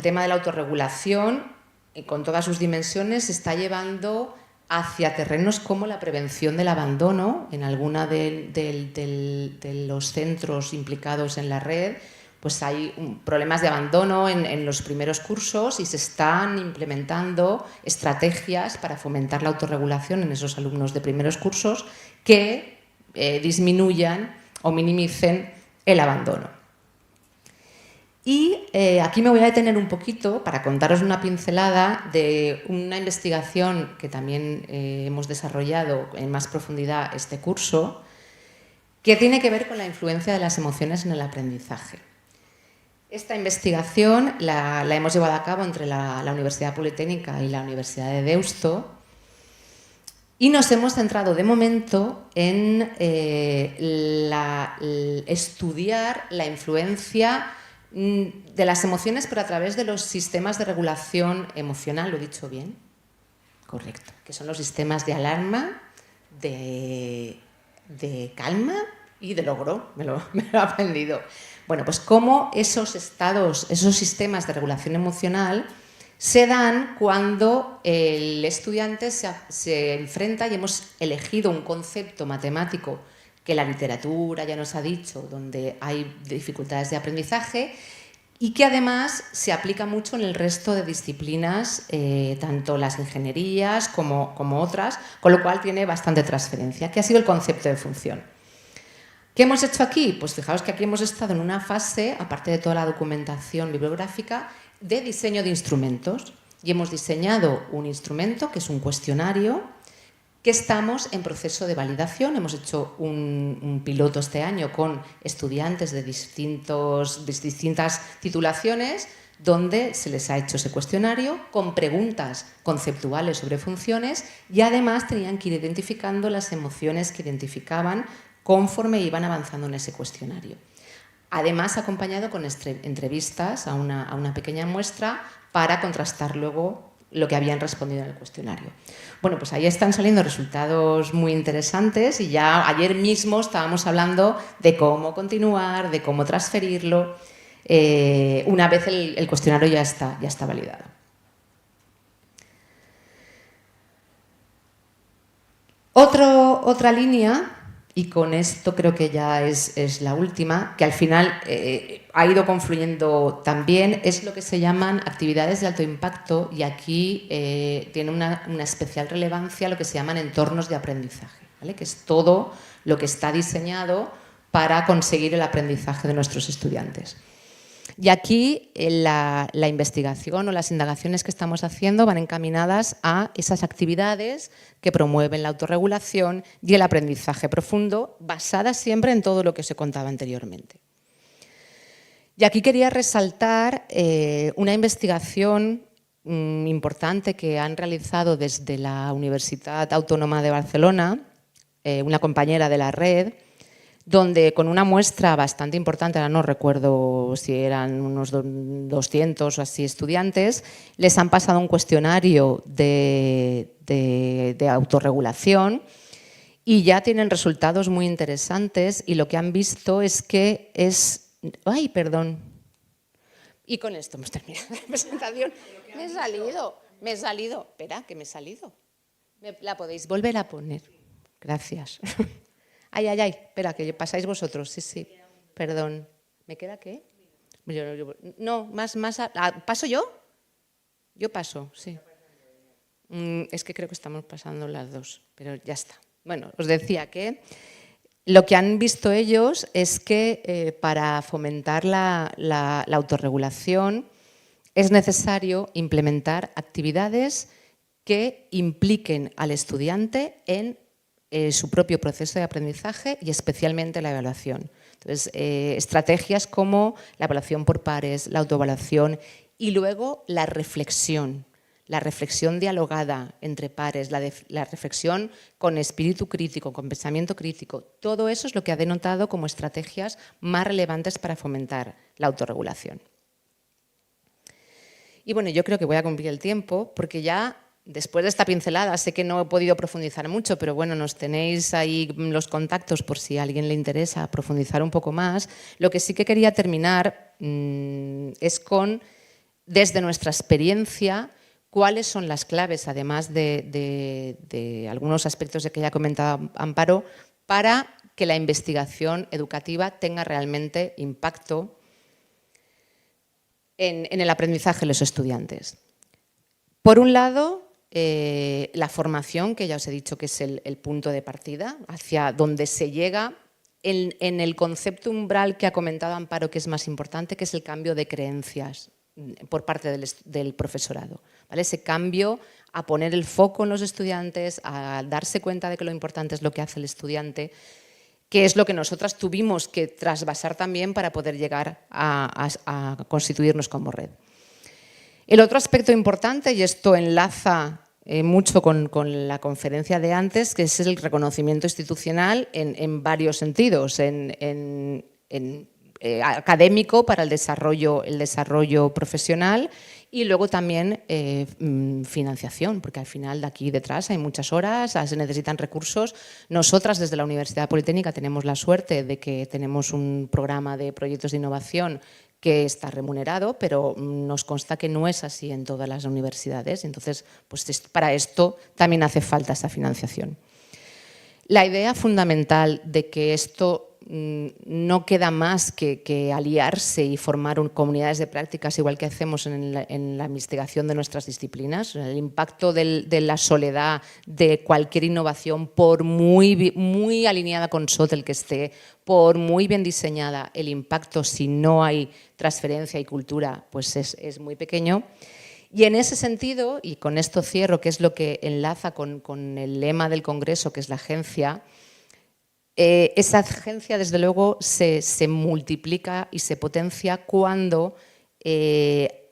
tema de la autorregulación, con todas sus dimensiones, se está llevando hacia terrenos como la prevención del abandono. En alguna de los centros implicados en la red, pues hay problemas de abandono en los primeros cursos y se están implementando estrategias para fomentar la autorregulación en esos alumnos de primeros cursos que disminuyan o minimicen el abandono. Y aquí me voy a detener un poquito para contaros una pincelada de una investigación que también hemos desarrollado en más profundidad este curso, que tiene que ver con la influencia de las emociones en el aprendizaje. Esta investigación la hemos llevado a cabo entre la Universidad Politécnica y la Universidad de Deusto y nos hemos centrado de momento en estudiar la influencia de las emociones, pero a través de los sistemas de regulación emocional, ¿lo he dicho bien? Correcto, que son los sistemas de alarma, de calma y de logro, me lo he aprendido. Bueno, pues cómo esos estados, esos sistemas de regulación emocional se dan cuando el estudiante se enfrenta y hemos elegido un concepto matemático que la literatura ya nos ha dicho, donde hay dificultades de aprendizaje, y que además se aplica mucho en el resto de disciplinas, tanto las ingenierías como otras, con lo cual tiene bastante transferencia, que ha sido el concepto de función. ¿Qué hemos hecho aquí? Pues fijaos que aquí hemos estado en una fase, aparte de toda la documentación bibliográfica, de diseño de instrumentos. Y hemos diseñado un instrumento, que es un cuestionario, que estamos en proceso de validación. Hemos hecho un piloto este año con estudiantes de distintas titulaciones, donde se les ha hecho ese cuestionario con preguntas conceptuales sobre funciones, y además tenían que ir identificando las emociones que identificaban conforme iban avanzando en ese cuestionario. Además, acompañado con entrevistas a una pequeña muestra para contrastar luego lo que habían respondido en el cuestionario. Bueno, pues ahí están saliendo resultados muy interesantes, y ya ayer mismo estábamos hablando de cómo continuar, de cómo transferirlo, una vez el cuestionario ya está validado. Otra línea, y con esto creo que ya es la última, que al final ha ido confluyendo también, es lo que se llaman actividades de alto impacto, y aquí tiene una especial relevancia lo que se llaman entornos de aprendizaje, ¿vale? Que es todo lo que está diseñado para conseguir el aprendizaje de nuestros estudiantes. Y aquí la investigación o las indagaciones que estamos haciendo van encaminadas a esas actividades que promueven la autorregulación y el aprendizaje profundo, basadas siempre en todo lo que os he contado anteriormente. Y aquí quería resaltar una investigación importante que han realizado desde la Universidad Autónoma de Barcelona, una compañera de la red, donde con una muestra bastante importante, ahora no recuerdo si eran unos 200 o así estudiantes, les han pasado un cuestionario de autorregulación, y ya tienen resultados muy interesantes, y lo que han visto es que es... ¡Ay, perdón! Y con esto hemos terminado la presentación. Me he salido. Espera, que me he salido. ¿La podéis volver a poner? Gracias. Ay, espera, que pasáis vosotros, sí, perdón. ¿Me queda qué? No, más, ¿paso yo? Yo paso, sí. Es que creo que estamos pasando las dos, pero ya está. Bueno, os decía que lo que han visto ellos es que para fomentar la autorregulación es necesario implementar actividades que impliquen al estudiante en su propio proceso de aprendizaje, y especialmente la evaluación. Entonces, estrategias como la evaluación por pares, la autoevaluación, y luego la reflexión dialogada entre pares, la reflexión con espíritu crítico, con pensamiento crítico. Todo eso es lo que ha denotado como estrategias más relevantes para fomentar la autorregulación. Y bueno, yo creo que voy a cumplir el tiempo, porque ya después de esta pincelada sé que no he podido profundizar mucho, pero bueno, nos tenéis ahí los contactos por si a alguien le interesa profundizar un poco más. Lo que sí que quería terminar es con, desde nuestra experiencia, cuáles son las claves, además de algunos aspectos de que ya ha comentado Amparo, para que la investigación educativa tenga realmente impacto en el aprendizaje de los estudiantes. Por un lado, la formación, que ya os he dicho que es el punto de partida, hacia donde se llega en el concepto umbral que ha comentado Amparo, que es más importante, que es el cambio de creencias por parte del profesorado, ¿vale? Ese cambio a poner el foco en los estudiantes, a darse cuenta de que lo importante es lo que hace el estudiante, que es lo que nosotras tuvimos que trasvasar también para poder llegar a constituirnos como red. El otro aspecto importante, y esto enlaza mucho con la conferencia de antes, que es el reconocimiento institucional en varios sentidos, académico para el desarrollo profesional, y luego también financiación, porque al final de aquí detrás hay muchas horas, se necesitan recursos. Nosotras desde la Universidad Politécnica tenemos la suerte de que tenemos un programa de proyectos de innovación que está remunerado, pero nos consta que no es así en todas las universidades. Entonces, pues para esto también hace falta esa financiación. La idea fundamental de que esto no queda más que aliarse y formar comunidades de prácticas igual que hacemos en la investigación de nuestras disciplinas. El impacto de la soledad de cualquier innovación, por muy alineada con SOTEL que esté, por muy bien diseñada, el impacto si no hay transferencia y cultura pues es muy pequeño. Y en ese sentido, y con esto cierro, que es lo que enlaza con el lema del Congreso, que es la agencia, esa agencia, desde luego, se multiplica y se potencia cuando,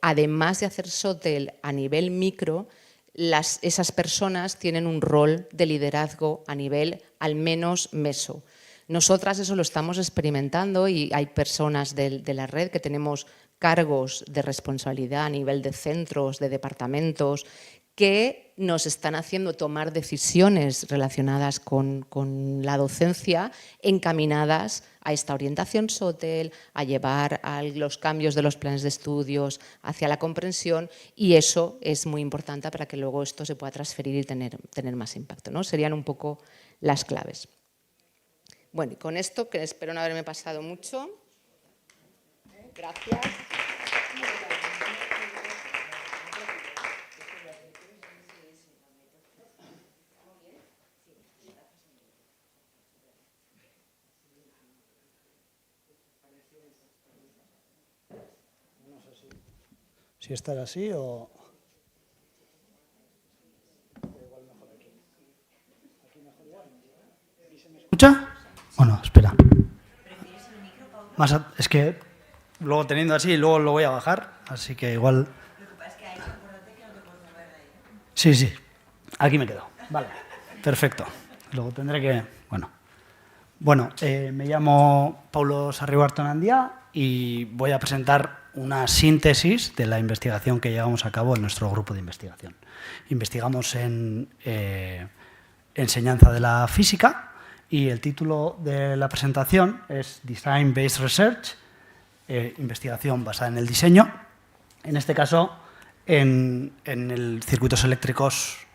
además de hacer SOTEL a nivel micro, esas personas tienen un rol de liderazgo a nivel al menos meso. Nosotras eso lo estamos experimentando y hay personas de la red que tenemos cargos de responsabilidad a nivel de centros, de departamentos, que nos están haciendo tomar decisiones relacionadas con la docencia encaminadas a esta orientación SOTEL, a llevar a los cambios de los planes de estudios hacia la comprensión, y eso es muy importante para que luego esto se pueda transferir y tener más impacto, ¿no? Serían un poco las claves. Bueno, y con esto, que espero no haberme pasado mucho. Gracias. Si estar así o... ¿Me escucha? Bueno, espera. Es que luego teniendo así, luego lo voy a bajar, así que igual... Sí, sí, aquí me quedo. Vale, perfecto. Luego tendré que... Bueno, me llamo Paulo Sarribartonandia y voy a presentar una síntesis de la investigación que llevamos a cabo en nuestro grupo de investigación. Investigamos en enseñanza de la física y el título de la presentación es Design Based Research, investigación basada en el diseño, en este caso en circuitos eléctricos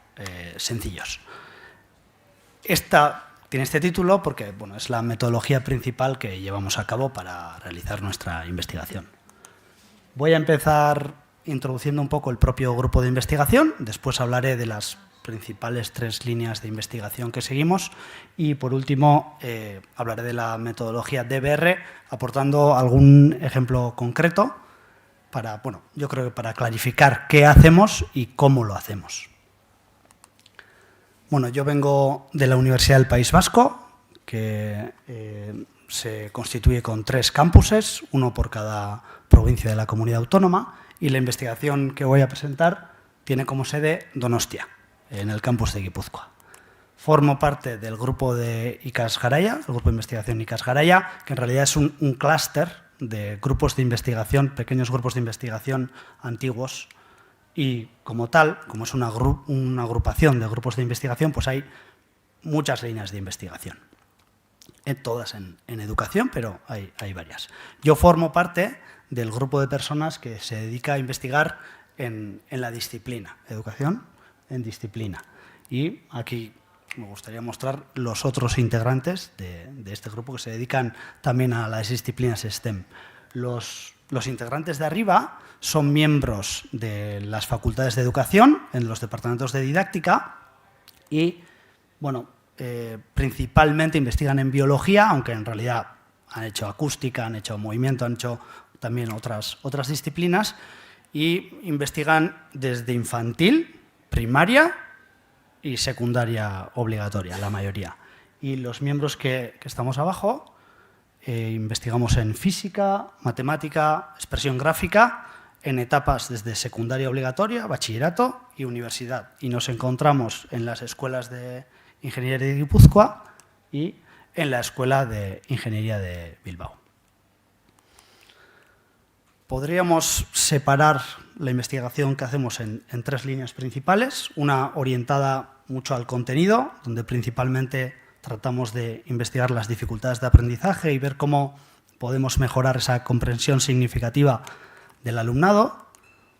sencillos. Tiene este título porque es la metodología principal que llevamos a cabo para realizar nuestra investigación. Voy a empezar introduciendo un poco el propio grupo de investigación, después hablaré de las principales 3 líneas de investigación que seguimos y, por último, hablaré de la metodología DBR, aportando algún ejemplo concreto yo creo que para clarificar qué hacemos y cómo lo hacemos. Bueno, yo vengo de la Universidad del País Vasco, que se constituye con 3 campuses, uno por cada provincia de la comunidad autónoma, y la investigación que voy a presentar tiene como sede Donostia, en el campus de Guipúzcoa. Formo parte del grupo de ICAS Garaya, el grupo de investigación ICAS Garaya, que en realidad es un clúster de grupos de investigación, pequeños grupos de investigación antiguos, y como tal, como es una agrupación de grupos de investigación, pues hay muchas líneas de investigación. Todas en educación, pero hay varias. Yo formo parte del grupo de personas que se dedica a investigar en la disciplina, educación en disciplina. Y aquí me gustaría mostrar los otros integrantes de este grupo que se dedican también a las disciplinas STEM. Los integrantes de arriba son miembros de las facultades de educación en los departamentos de didáctica y, principalmente investigan en biología, aunque en realidad han hecho acústica, han hecho movimiento, han hecho también otras disciplinas, y investigan desde infantil, primaria y secundaria obligatoria, la mayoría. Y los miembros que estamos abajo investigamos en física, matemática, expresión gráfica, en etapas desde secundaria obligatoria, bachillerato y universidad. Y nos encontramos en las escuelas de Ingeniería de Guipúzcoa y en la Escuela de Ingeniería de Bilbao. Podríamos separar la investigación que hacemos en 3 líneas principales, una orientada mucho al contenido, donde principalmente tratamos de investigar las dificultades de aprendizaje y ver cómo podemos mejorar esa comprensión significativa del alumnado,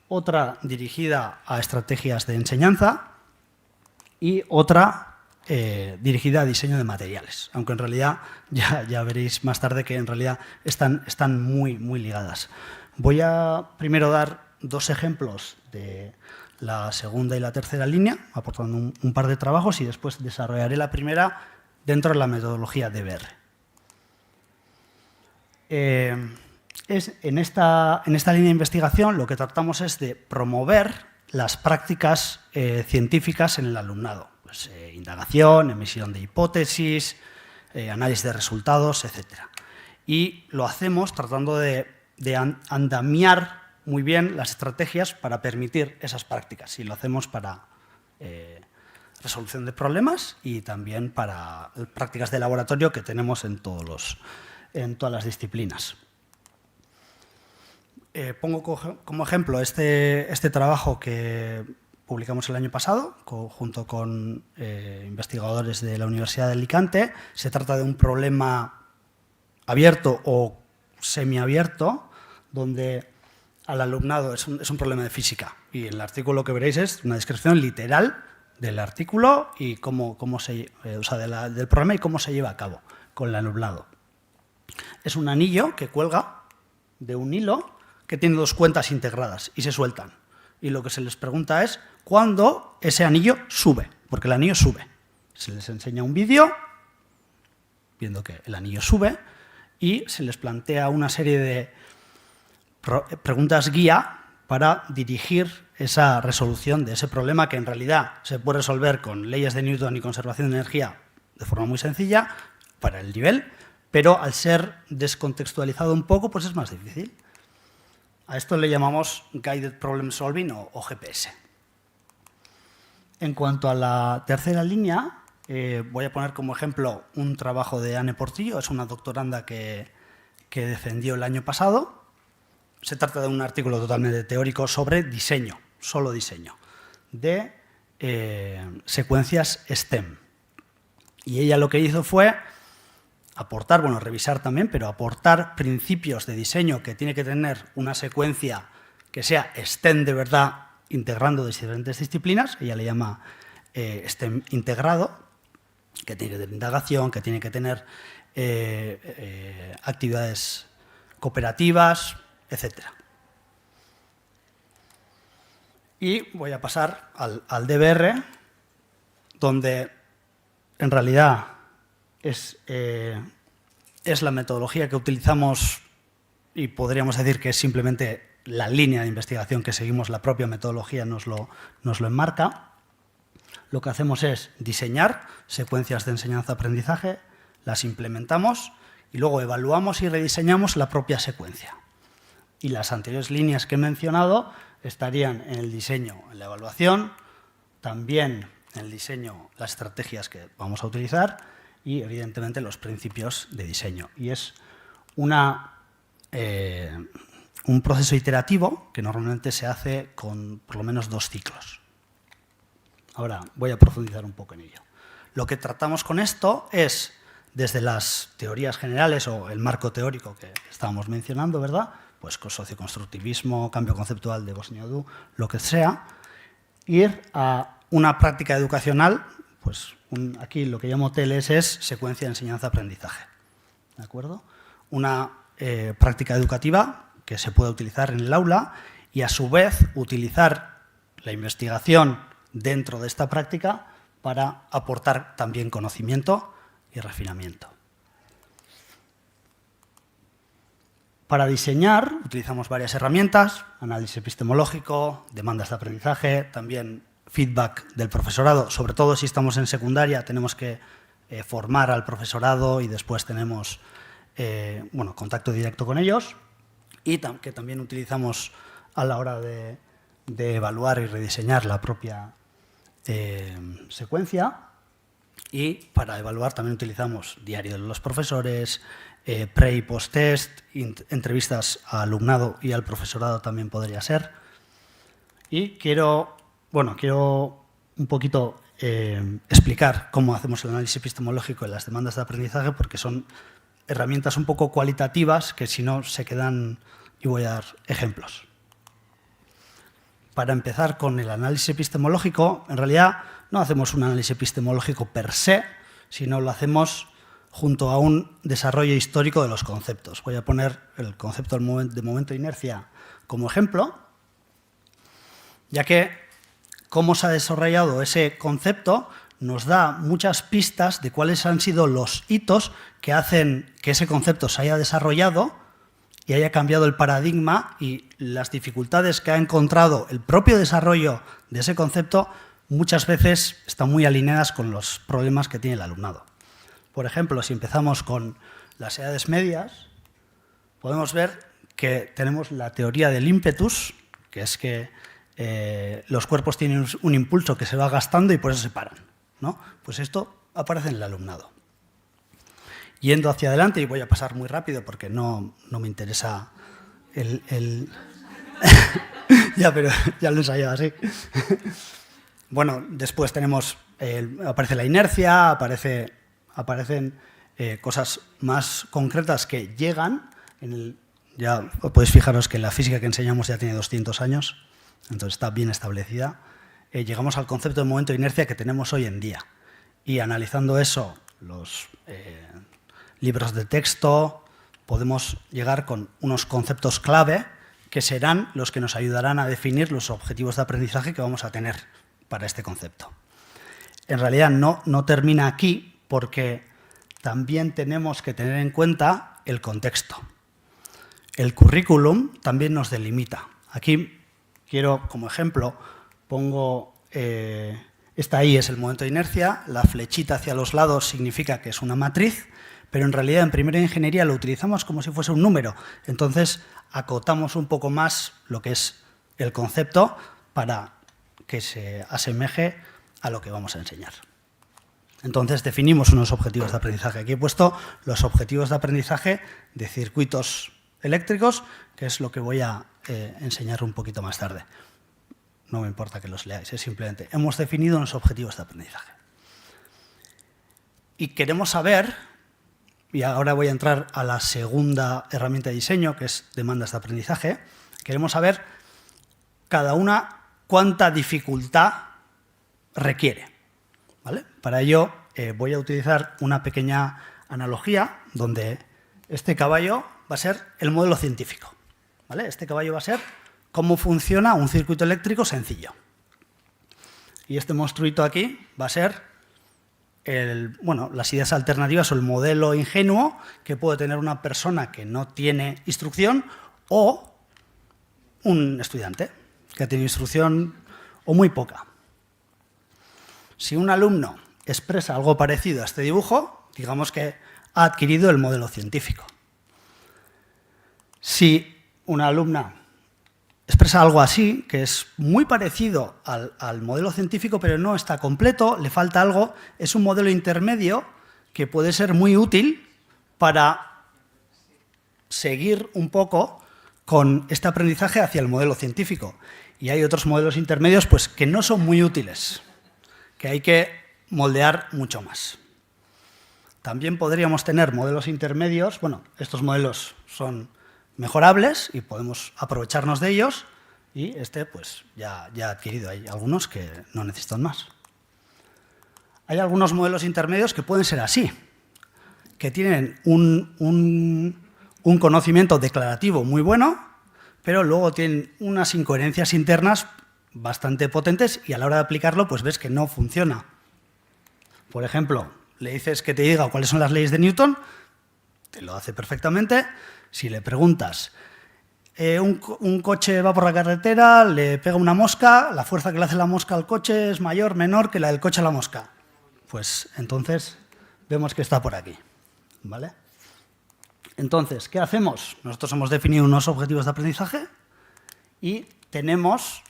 otra dirigida a estrategias de enseñanza y otra dirigida a diseño de materiales, aunque en realidad ya veréis más tarde que en realidad están muy ligadas. Voy a primero dar 2 ejemplos de la segunda y la tercera línea, aportando un par de trabajos, y después desarrollaré la primera dentro de la metodología DBR. En esta línea de investigación lo que tratamos es de promover las prácticas científicas en el alumnado. Pues, indagación, emisión de hipótesis, análisis de resultados, etc. Y lo hacemos tratando de andamiar muy bien las estrategias para permitir esas prácticas. Y lo hacemos para resolución de problemas y también para prácticas de laboratorio que tenemos en todas las disciplinas. Pongo como ejemplo este trabajo que publicamos el año pasado, junto con investigadores de la Universidad de Alicante. Se trata de un problema abierto o semiabierto, donde al alumnado es un problema de física. Y el artículo que veréis es una descripción literal del artículo y del problema y cómo se lleva a cabo con el alumnado. Es un anillo que cuelga de un hilo que tiene 2 cuentas integradas y se sueltan. Y lo que se les pregunta es cuándo ese anillo sube, porque el anillo sube. Se les enseña un vídeo viendo que el anillo sube y se les plantea una serie de preguntas guía para dirigir esa resolución de ese problema, que en realidad se puede resolver con leyes de Newton y conservación de energía de forma muy sencilla para el nivel, pero al ser descontextualizado un poco, pues es más difícil. A esto le llamamos Guided Problem Solving o GPS. En cuanto a la tercera línea, voy a poner como ejemplo un trabajo de Anne Portillo. Es una doctoranda que defendió el año pasado. Se trata de un artículo totalmente teórico sobre diseño, solo diseño, de secuencias STEM. Y ella lo que hizo fue aportar, revisar también, pero aportar principios de diseño que tiene que tener una secuencia que sea STEM de verdad, integrando diferentes disciplinas. Ella le llama STEM integrado, que tiene que tener indagación, que tiene que tener actividades cooperativas, etc. Y voy a pasar al DBR, donde en realidad es la metodología que utilizamos y podríamos decir que es simplemente la línea de investigación que seguimos, la propia metodología nos lo enmarca. Lo que hacemos es diseñar secuencias de enseñanza-aprendizaje, las implementamos y luego evaluamos y rediseñamos la propia secuencia. Y las anteriores líneas que he mencionado estarían en el diseño, en la evaluación, también en el diseño, las estrategias que vamos a utilizar y, evidentemente, los principios de diseño. Y es un proceso iterativo que normalmente se hace con por lo menos 2 ciclos. Ahora voy a profundizar un poco en ello. Lo que tratamos con esto es, desde las teorías generales o el marco teórico que estábamos mencionando, ¿verdad?, pues con socioconstructivismo, cambio conceptual de Bosniadú, lo que sea, ir a una práctica educacional, pues aquí lo que llamo TLS es secuencia de enseñanza-aprendizaje, ¿de acuerdo? Una práctica educativa que se puede utilizar en el aula y, a su vez, utilizar la investigación dentro de esta práctica para aportar también conocimiento y refinamiento. Para diseñar utilizamos varias herramientas: análisis epistemológico, demandas de aprendizaje, también feedback del profesorado. Sobre todo si estamos en secundaria tenemos que formar al profesorado y después tenemos contacto directo con ellos, y que también utilizamos a la hora de evaluar y rediseñar la propia secuencia. Y para evaluar también utilizamos diario de los profesores, pre y post-test, entrevistas al alumnado y al profesorado también podría ser. Y quiero un poquito explicar cómo hacemos el análisis epistemológico en las demandas de aprendizaje, porque son herramientas un poco cualitativas que, si no, se quedan, y voy a dar ejemplos. Para empezar con el análisis epistemológico, en realidad no hacemos un análisis epistemológico per se, sino lo hacemos junto a un desarrollo histórico de los conceptos. Voy a poner el concepto de momento de inercia como ejemplo, ya que cómo se ha desarrollado ese concepto nos da muchas pistas de cuáles han sido los hitos que hacen que ese concepto se haya desarrollado y haya cambiado el paradigma, y las dificultades que ha encontrado el propio desarrollo de ese concepto muchas veces están muy alineadas con los problemas que tiene el alumnado. Por ejemplo, si empezamos con las edades medias, podemos ver que tenemos la teoría del ímpetus, que es que los cuerpos tienen un impulso que se va gastando y por eso se paran, ¿no? Pues esto aparece en el alumnado. Yendo hacia adelante, y voy a pasar muy rápido porque no me interesa el... ya, pero ya lo he ensayado así. Bueno, después tenemos, aparece la inercia, aparecen cosas más concretas que llegan. Ya podéis fijaros que la física que enseñamos ya tiene 200 años, entonces está bien establecida. Llegamos al concepto de momento de inercia que tenemos hoy en día. Y analizando eso, los libros de texto, podemos llegar con unos conceptos clave que serán los que nos ayudarán a definir los objetivos de aprendizaje que vamos a tener para este concepto. En realidad no termina aquí, porque también tenemos que tener en cuenta el contexto. El currículum también nos delimita. Aquí quiero, como ejemplo, pongo, esta I es el momento de inercia, la flechita hacia los lados significa que es una matriz, pero en realidad en primera ingeniería lo utilizamos como si fuese un número. Entonces acotamos un poco más lo que es el concepto para que se asemeje a lo que vamos a enseñar. Entonces definimos unos objetivos de aprendizaje. Aquí he puesto los objetivos de aprendizaje de circuitos eléctricos, que es lo que voy a enseñar un poquito más tarde. No me importa que los leáis, es simplemente hemos definido unos objetivos de aprendizaje. Y queremos saber, y ahora voy a entrar a la segunda herramienta de diseño, que es demandas de aprendizaje, queremos saber cada una cuánta dificultad requiere, ¿vale? Para ello voy a utilizar una pequeña analogía donde este caballo va a ser el modelo científico, ¿vale? Este caballo va a ser cómo funciona un circuito eléctrico sencillo. Y este monstruito aquí va a ser las ideas alternativas o el modelo ingenuo que puede tener una persona que no tiene instrucción o un estudiante que tiene instrucción o muy poca. Si un alumno expresa algo parecido a este dibujo, digamos que ha adquirido el modelo científico. Si una alumna expresa algo así, que es muy parecido al modelo científico, pero no está completo, le falta algo, es un modelo intermedio que puede ser muy útil para seguir un poco con este aprendizaje hacia el modelo científico. Y hay otros modelos intermedios pues, que no son muy útiles, que hay que moldear mucho más. También podríamos tener modelos intermedios, bueno, estos modelos son mejorables y podemos aprovecharnos de ellos, y este pues ya ha adquirido, hay algunos que no necesitan más. Hay algunos modelos intermedios que pueden ser así, que tienen un conocimiento declarativo muy bueno, pero luego tienen unas incoherencias internas bastante potentes y a la hora de aplicarlo pues ves que no funciona. Por ejemplo, le dices que te diga cuáles son las leyes de Newton, te lo hace perfectamente. Si le preguntas, un coche va por la carretera, le pega una mosca, la fuerza que le hace la mosca al coche es mayor, menor que la del coche a la mosca. Pues entonces vemos que está por aquí, ¿vale? Entonces, ¿qué hacemos? Nosotros hemos definido unos objetivos de aprendizaje y tenemos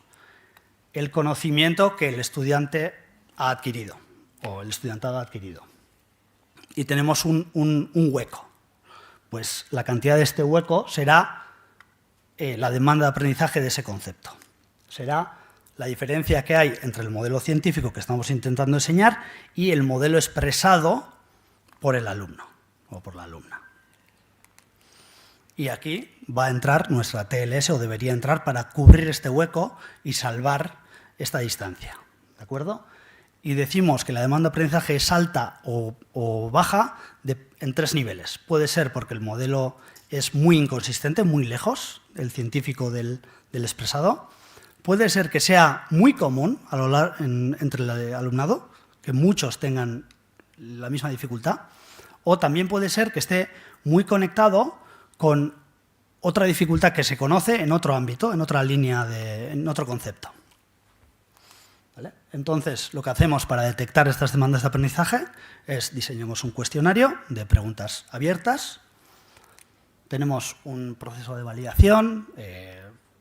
el conocimiento que el estudiante ha adquirido, o el estudiantado ha adquirido. Y tenemos un hueco. Pues la cantidad de este hueco será la demanda de aprendizaje de ese concepto. Será la diferencia que hay entre el modelo científico que estamos intentando enseñar y el modelo expresado por el alumno o por la alumna. Y aquí va a entrar nuestra TLS, o debería entrar, para cubrir este hueco y salvar esta distancia, ¿de acuerdo? y decimos que la demanda de aprendizaje es alta o baja en 3 niveles. Puede ser porque el modelo es muy inconsistente, muy lejos, el científico del expresado. Puede ser que sea muy común entre el alumnado, que muchos tengan la misma dificultad, o también puede ser que esté muy conectado con otra dificultad que se conoce en otro ámbito, en otra línea, en otro concepto. ¿Vale? Entonces, lo que hacemos para detectar estas demandas de aprendizaje es diseñamos un cuestionario de preguntas abiertas, tenemos un proceso de validación,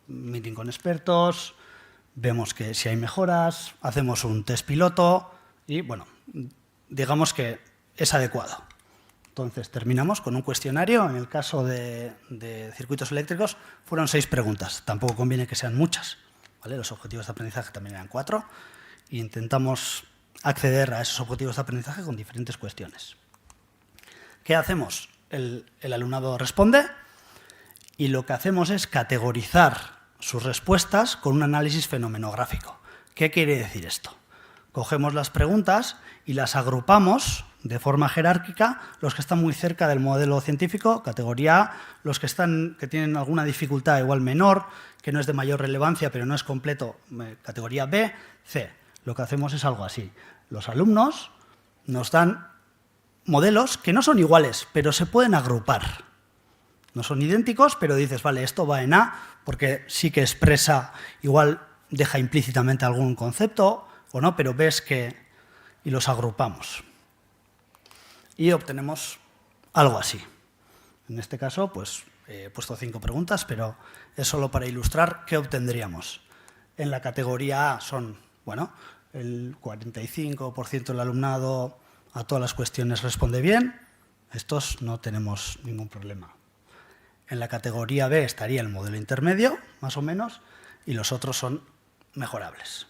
meeting con expertos, vemos que si hay mejoras, hacemos un test piloto y, bueno, digamos que es adecuado. Entonces, terminamos con un cuestionario. En el caso de circuitos eléctricos fueron 6 preguntas. Tampoco conviene que sean muchas, ¿vale? Los objetivos de aprendizaje también eran 4 e intentamos acceder a esos objetivos de aprendizaje con diferentes cuestiones. ¿Qué hacemos? El alumnado responde y lo que hacemos es categorizar sus respuestas con un análisis fenomenográfico. ¿Qué quiere decir esto? Cogemos las preguntas y las agrupamos de forma jerárquica, los que están muy cerca del modelo científico, categoría A, los que tienen alguna dificultad igual menor, que no es de mayor relevancia pero no es completo, categoría B, C. Lo que hacemos es algo así. Los alumnos nos dan modelos que no son iguales, pero se pueden agrupar. No son idénticos, pero dices, vale, esto va en A, porque sí que expresa, igual deja implícitamente algún concepto o no, pero ves que... y los agrupamos. Y obtenemos algo así. En este caso, pues he puesto 5 preguntas, pero es solo para ilustrar qué obtendríamos. En la categoría A son, bueno, el 45% del alumnado a todas las cuestiones responde bien. Estos no tenemos ningún problema. En la categoría B estaría el modelo intermedio, más o menos, y los otros son mejorables.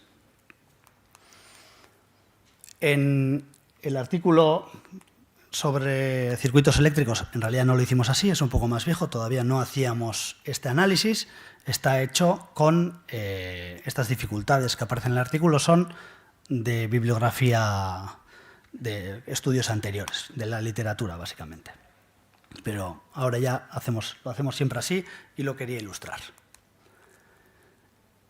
En el artículo sobre circuitos eléctricos, en realidad no lo hicimos así, es un poco más viejo, todavía no hacíamos este análisis, está hecho con estas dificultades que aparecen en el artículo, son de bibliografía de estudios anteriores, de la literatura, básicamente. Pero ahora ya lo hacemos siempre así y lo quería ilustrar.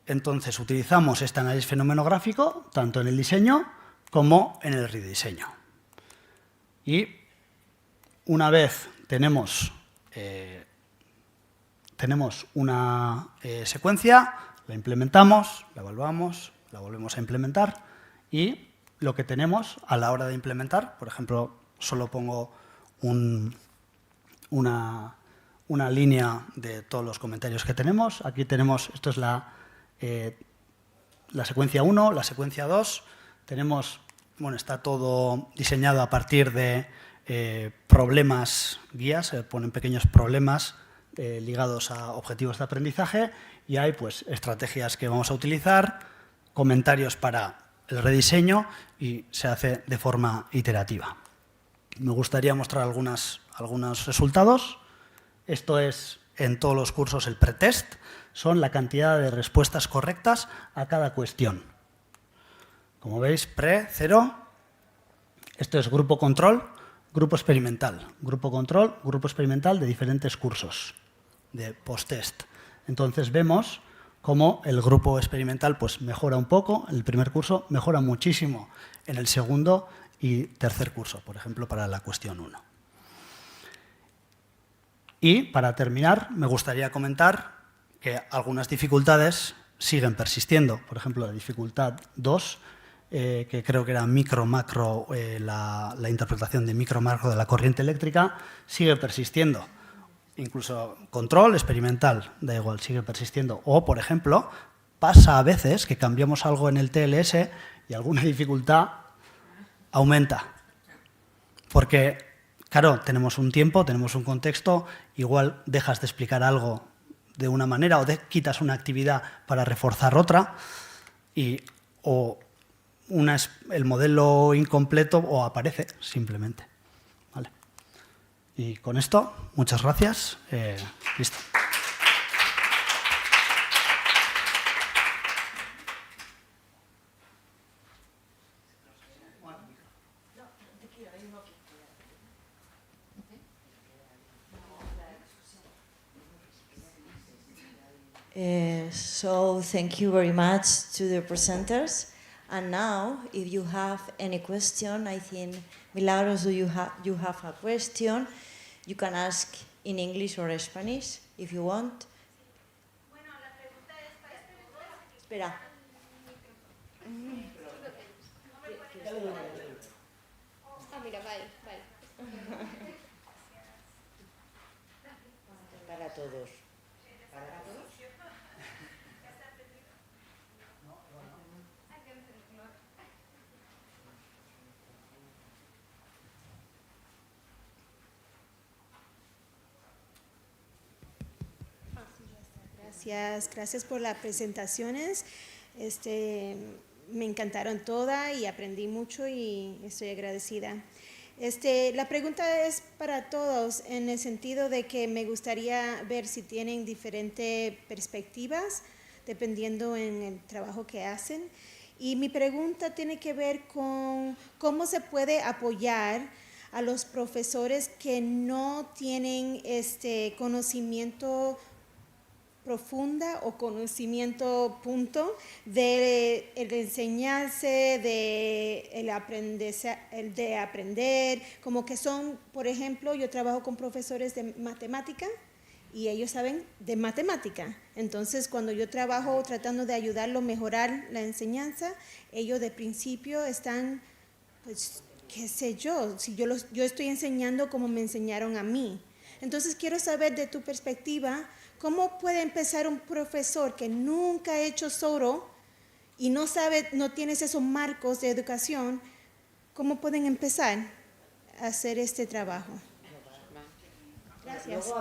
Entonces, utilizamos este análisis fenomenográfico tanto en el diseño como en el rediseño. Y una vez tenemos una secuencia, la implementamos, la evaluamos, la volvemos a implementar y lo que tenemos a la hora de implementar, por ejemplo, solo pongo una línea de todos los comentarios que tenemos. Aquí tenemos, esto es la secuencia 1, la secuencia 2. Tenemos, bueno, está todo diseñado a partir de problemas guías, se ponen pequeños problemas ligados a objetivos de aprendizaje y hay pues estrategias que vamos a utilizar, comentarios para el rediseño y se hace de forma iterativa. Me gustaría mostrar algunos resultados. Esto es en todos los cursos el pretest, son la cantidad de respuestas correctas a cada cuestión. Como veis, pre, 0. Esto es grupo control, grupo experimental. Grupo control, grupo experimental de diferentes cursos de post-test. Entonces vemos cómo el grupo experimental pues, mejora un poco en el primer curso, mejora muchísimo en el segundo y tercer curso, por ejemplo, para la cuestión 1. Y para terminar, me gustaría comentar que algunas dificultades siguen persistiendo. Por ejemplo, la dificultad 2, que creo que era micro-macro, la interpretación de micro-macro de la corriente eléctrica, sigue persistiendo. Incluso control experimental, da igual, sigue persistiendo. O, por ejemplo, pasa a veces que cambiamos algo en el TLS y alguna dificultad aumenta. Porque, claro, tenemos un tiempo, tenemos un contexto, igual dejas de explicar algo de una manera o quitas una actividad para reforzar otra o el modelo incompleto o aparece simplemente. ¿Vale? Y con esto, muchas gracias. Listo. So thank you very much to the presenters. And now, if you have any question, I think, Milagros, do you have a question? You can ask in English or Spanish, if you want. Espera. Ah, mira, vale. Para todos. ¿Para todos? Gracias por las presentaciones. Me encantaron todas y aprendí mucho y estoy agradecida. La pregunta es para todos en el sentido de que me gustaría ver si tienen diferentes perspectivas dependiendo en el trabajo que hacen. Y mi pregunta tiene que ver con cómo se puede apoyar a los profesores que no tienen conocimiento profunda o conocimiento punto de el enseñarse, de el aprender, como que son, por ejemplo, yo trabajo con profesores de matemática y ellos saben de matemática. Entonces, cuando yo trabajo tratando de ayudarlo a mejorar la enseñanza, ellos de principio están, pues, qué sé yo, si yo estoy enseñando como me enseñaron a mí. Entonces, quiero saber de tu perspectiva, ¿cómo puede empezar un profesor que nunca ha hecho solo y no tiene esos marcos de educación? ¿Cómo pueden empezar a hacer este trabajo? Gracias.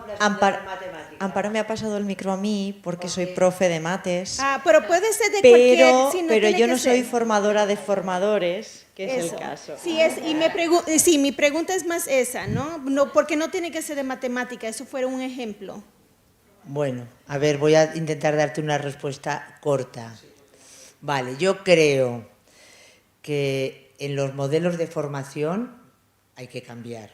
Amparo me ha pasado el micro a mí porque soy profe de mates. Ah, pero puede ser de cualquier... Sí, pero yo no soy formadora de formadores, que es el caso. Sí, mi pregunta es más esa, ¿no? Porque no tiene que ser de matemática, eso fuera un ejemplo. Bueno, a ver, voy a intentar darte una respuesta corta. Vale, yo creo que en los modelos de formación hay que cambiar,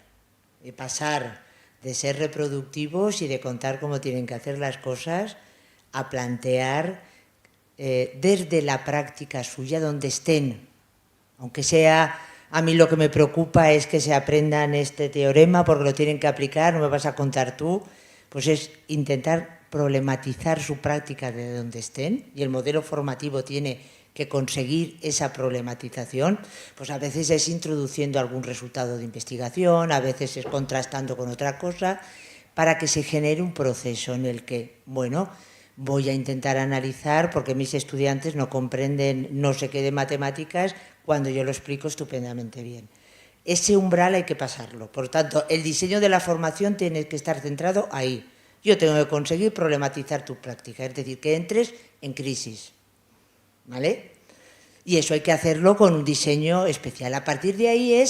y pasar de ser reproductivos y de contar cómo tienen que hacer las cosas a plantear desde la práctica suya donde estén. Aunque sea, a mí lo que me preocupa es que se aprendan este teorema porque lo tienen que aplicar, no me vas a contar tú. Pues es intentar problematizar su práctica de donde estén, y el modelo formativo tiene que conseguir esa problematización. Pues a veces es introduciendo algún resultado de investigación, a veces es contrastando con otra cosa, para que se genere un proceso en el que, bueno, voy a intentar analizar porque mis estudiantes no comprenden no sé qué de matemáticas cuando yo lo explico estupendamente bien. Ese umbral hay que pasarlo. Por tanto, el diseño de la formación tiene que estar centrado ahí. Yo tengo que conseguir problematizar tu práctica, es decir, que entres en crisis, ¿vale? Y eso hay que hacerlo con un diseño especial. A partir de ahí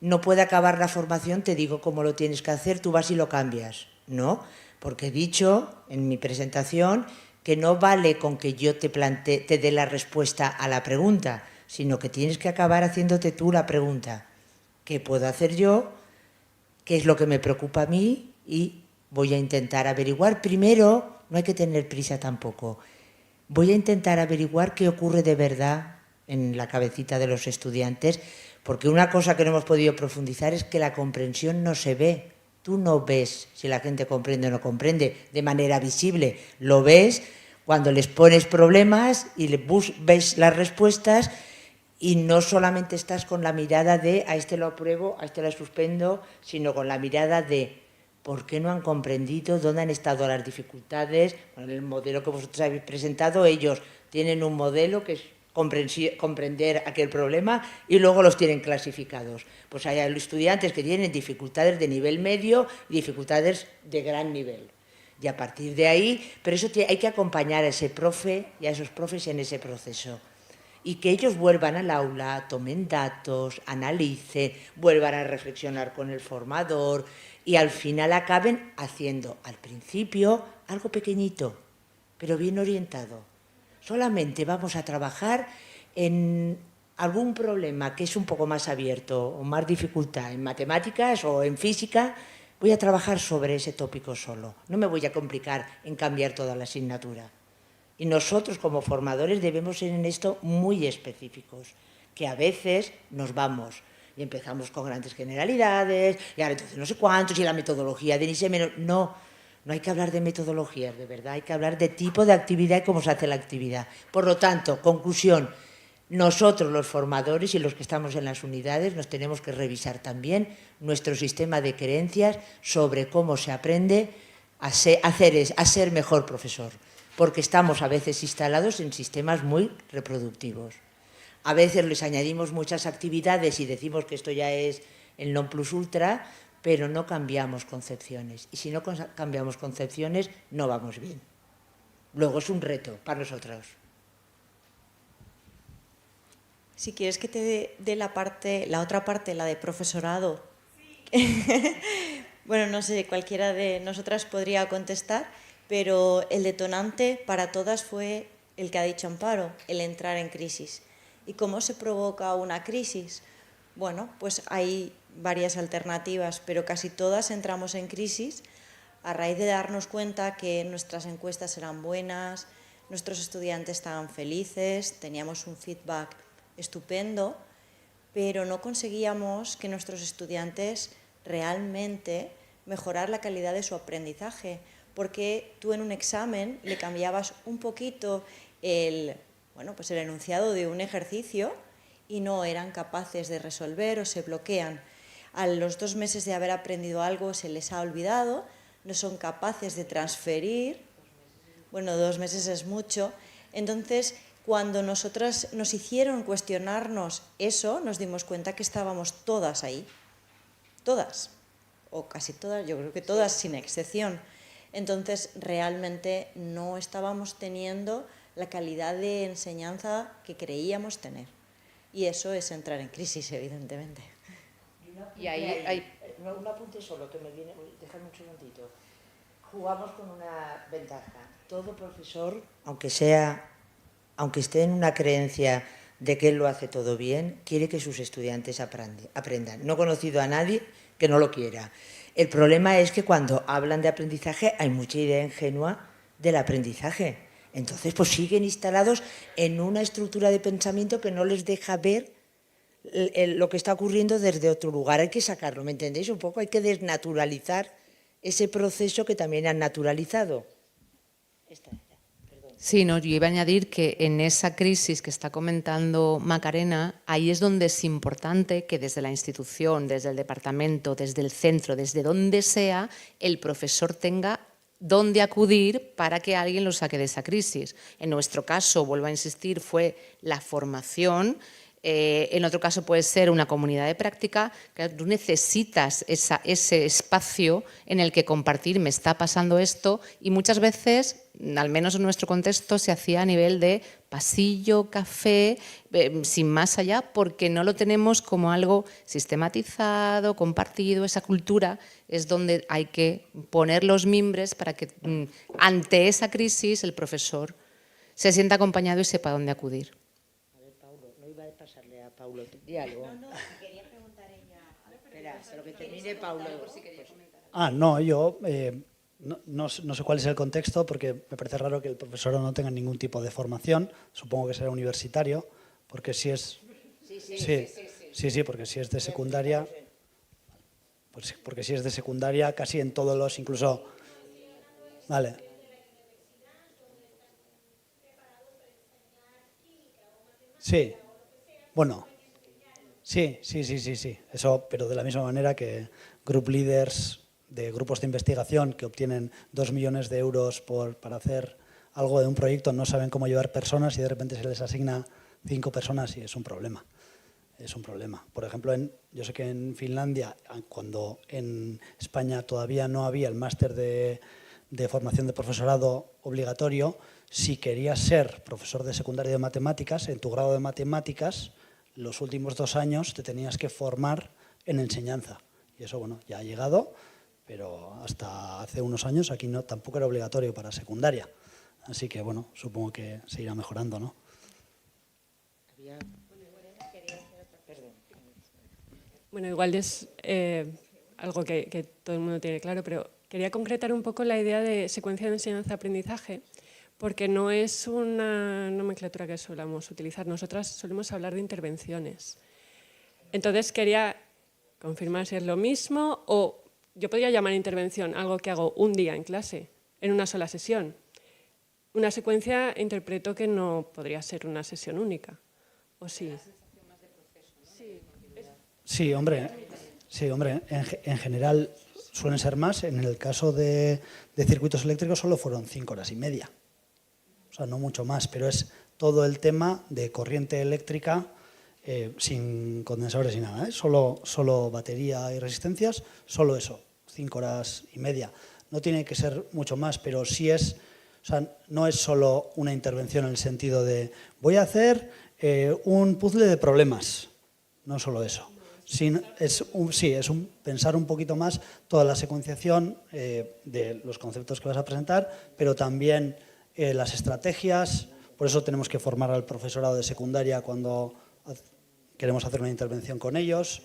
no puede acabar la formación, te digo cómo lo tienes que hacer, tú vas y lo cambias. No, porque he dicho en mi presentación que no vale con que yo te dé la respuesta a la pregunta, sino que tienes que acabar haciéndote tú la pregunta. ¿Qué puedo hacer yo? ¿Qué es lo que me preocupa a mí? Y voy a intentar averiguar. Primero, no hay que tener prisa tampoco. Voy a intentar averiguar qué ocurre de verdad en la cabecita de los estudiantes, porque una cosa que no hemos podido profundizar es que la comprensión no se ve. Tú no ves si la gente comprende o no comprende de manera visible. Lo ves cuando les pones problemas y ves las respuestas. Y no solamente estás con la mirada de a este lo apruebo, a este lo suspendo, sino con la mirada de por qué no han comprendido, dónde han estado las dificultades. Con el modelo que vosotros habéis presentado, ellos tienen un modelo que es comprender aquel problema y luego los tienen clasificados. Pues hay estudiantes que tienen dificultades de nivel medio y dificultades de gran nivel. Y a partir de ahí, pero eso hay que acompañar a ese profe y a esos profes en ese proceso. Y que ellos vuelvan al aula, tomen datos, analicen, vuelvan a reflexionar con el formador y al final acaben haciendo al principio algo pequeñito, pero bien orientado. Solamente vamos a trabajar en algún problema que es un poco más abierto o más dificultad en matemáticas o en física, voy a trabajar sobre ese tópico solo. No me voy a complicar en cambiar toda la asignatura. Y nosotros como formadores debemos ser en esto muy específicos, que a veces nos vamos y empezamos con grandes generalidades, y ahora entonces no sé cuántos, y la metodología de ICED Menor. No, no hay que hablar de metodologías, de verdad, hay que hablar de tipo de actividad y cómo se hace la actividad. Por lo tanto, conclusión, nosotros los formadores y los que estamos en las unidades nos tenemos que revisar también nuestro sistema de creencias sobre cómo se aprende a ser mejor profesor, porque estamos a veces instalados en sistemas muy reproductivos. A veces les añadimos muchas actividades y decimos que esto ya es el non plus ultra, pero no cambiamos concepciones. Y si no cambiamos concepciones, no vamos bien. Luego es un reto para nosotros. Si quieres que te dé la otra parte, la de profesorado. Bueno, no sé, cualquiera de nosotras podría contestar, pero el detonante para todas fue el que ha dicho Amparo, el entrar en crisis. ¿Y cómo se provoca una crisis? Bueno, pues hay varias alternativas, pero casi todas entramos en crisis a raíz de darnos cuenta que nuestras encuestas eran buenas, nuestros estudiantes estaban felices, teníamos un feedback estupendo, pero no conseguíamos que nuestros estudiantes realmente mejorar la calidad de su aprendizaje, porque tú en un examen le cambiabas un poquito el enunciado de un ejercicio y no eran capaces de resolver o se bloquean. A los 2 meses de haber aprendido algo se les ha olvidado, no son capaces de transferir. Bueno, 2 meses es mucho. Entonces, cuando nosotras nos hicieron cuestionarnos eso, nos dimos cuenta que estábamos todas ahí. Todas. O casi todas, yo creo que todas sin excepción. Entonces, realmente no estábamos teniendo la calidad de enseñanza que creíamos tener. Y eso es entrar en crisis, evidentemente. Y ahí hay un apunte solo que me viene, déjame un segundito. Jugamos con una ventaja. Todo profesor, aunque esté en una creencia de que él lo hace todo bien, quiere que sus estudiantes aprendan. No he conocido a nadie que no lo quiera. El problema es que cuando hablan de aprendizaje hay mucha idea ingenua del aprendizaje. Entonces, pues siguen instalados en una estructura de pensamiento que no les deja ver lo que está ocurriendo desde otro lugar. Hay que sacarlo, ¿me entendéis? Un poco hay que desnaturalizar ese proceso que también han naturalizado. Sí, no, yo iba a añadir que en esa crisis que está comentando Macarena, ahí es donde es importante que desde la institución, desde el departamento, desde el centro, desde donde sea, el profesor tenga dónde acudir para que alguien lo saque de esa crisis. En nuestro caso, vuelvo a insistir, fue la formación. En otro caso puede ser una comunidad de práctica, que tú necesitas ese espacio en el que compartir, me está pasando esto, y muchas veces, al menos en nuestro contexto, se hacía a nivel de pasillo, café, sin más allá, porque no lo tenemos como algo sistematizado, compartido. Esa cultura es donde hay que poner los mimbres para que ante esa crisis el profesor se sienta acompañado y sepa dónde acudir. Pasarle a Paulo, di algo. No, quería preguntar ella. Espera, pero que termine Paulo. No, yo no sé cuál es el contexto, porque me parece raro que el profesor no tenga ningún tipo de formación. Supongo que será universitario, porque si es... Sí, porque si es de secundaria... Pues porque si es de secundaria, casi en todos los, incluso... Vale. Sí. Bueno, sí. Eso, pero de la misma manera que group leaders de grupos de investigación que obtienen 2 millones de euros para hacer algo de un proyecto no saben cómo llevar personas y de repente se les asigna 5 personas y es un problema. Es un problema. Por ejemplo, yo sé que en Finlandia, cuando en España todavía no había el máster de formación de profesorado obligatorio, si querías ser profesor de secundaria de matemáticas, en tu grado de matemáticas, los últimos 2 años te tenías que formar en enseñanza. Y eso, bueno, ya ha llegado, pero hasta hace unos años aquí tampoco era obligatorio para secundaria. Así que, bueno, supongo que se irá mejorando, ¿no? Bueno, igual es algo que todo el mundo tiene claro, pero quería concretar un poco la idea de secuencia de enseñanza-aprendizaje, porque no es una nomenclatura que solamos utilizar. Nosotras solemos hablar de intervenciones. Entonces quería confirmar si es lo mismo o yo podría llamar intervención algo que hago un día en clase, en una sola sesión. Una secuencia interpreto que no podría ser una sesión única, ¿o sí? Sí, hombre, en general suelen ser más. En el caso de circuitos eléctricos solo fueron 5 horas y media. O sea, no mucho más, pero es todo el tema de corriente eléctrica sin condensadores y nada, ¿eh? Solo batería y resistencias, solo eso, 5 horas y media. No tiene que ser mucho más, pero sí es, o sea, no es solo una intervención en el sentido de voy a hacer un puzzle de problemas, no solo eso. Es pensar un poquito más toda la secuenciación de los conceptos que vas a presentar, pero también las estrategias. Por eso tenemos que formar al profesorado de secundaria cuando queremos hacer una intervención con ellos.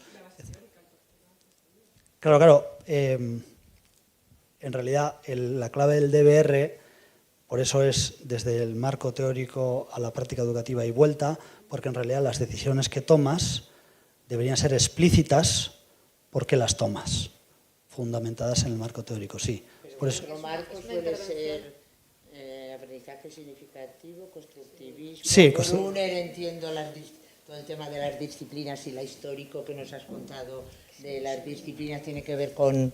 Claro, en realidad la clave del DBR, por eso es desde el marco teórico a la práctica educativa y vuelta, porque en realidad las decisiones que tomas deberían ser explícitas porque las tomas, fundamentadas en el marco teórico, sí. Por eso. Nuestro marco suele ser aprendizaje significativo, constructivismo. Sí, Brunner, entiendo todo el tema de las disciplinas y la histórico que nos has contado de las disciplinas tiene que ver con,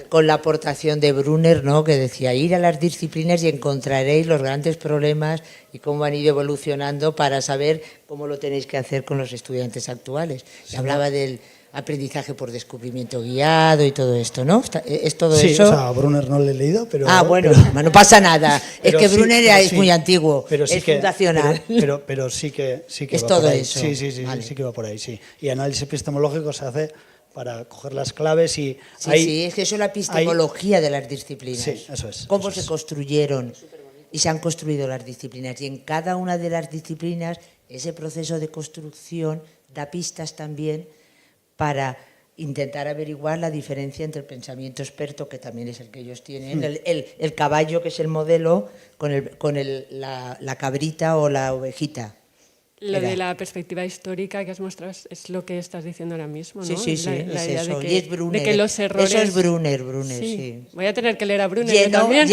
con la aportación de Brunner, ¿no? Que decía, ir a las disciplinas y encontraréis los grandes problemas y cómo han ido evolucionando para saber cómo lo tenéis que hacer con los estudiantes actuales. Y hablaba del aprendizaje por descubrimiento guiado y todo esto, ¿no? ¿Es todo sí, eso? Sí, o sea, Brunner no lo he leído, pero... bueno, no pasa nada. Es que Brunner es muy antiguo, pero sí es fundacional. Pero sí que es va todo por ahí. eso. Sí, vale. Sí que va por ahí, sí. Y análisis epistemológico se hace para coger las claves y... Sí, es que eso es la epistemología de las disciplinas. Sí, eso es. Cómo se construyeron y se han construido las disciplinas. Y en cada una de las disciplinas ese proceso de construcción da pistas también para intentar averiguar la diferencia entre el pensamiento experto, que también es el que ellos tienen, el caballo, que es el modelo, con la cabrita o la ovejita. Lo de la perspectiva histórica que has mostrado es lo que estás diciendo ahora mismo, ¿no? Sí, La idea eso. de Y es Brunner. De que los errores... Eso es Brunner, sí. Voy a tener que leer a Brunner también.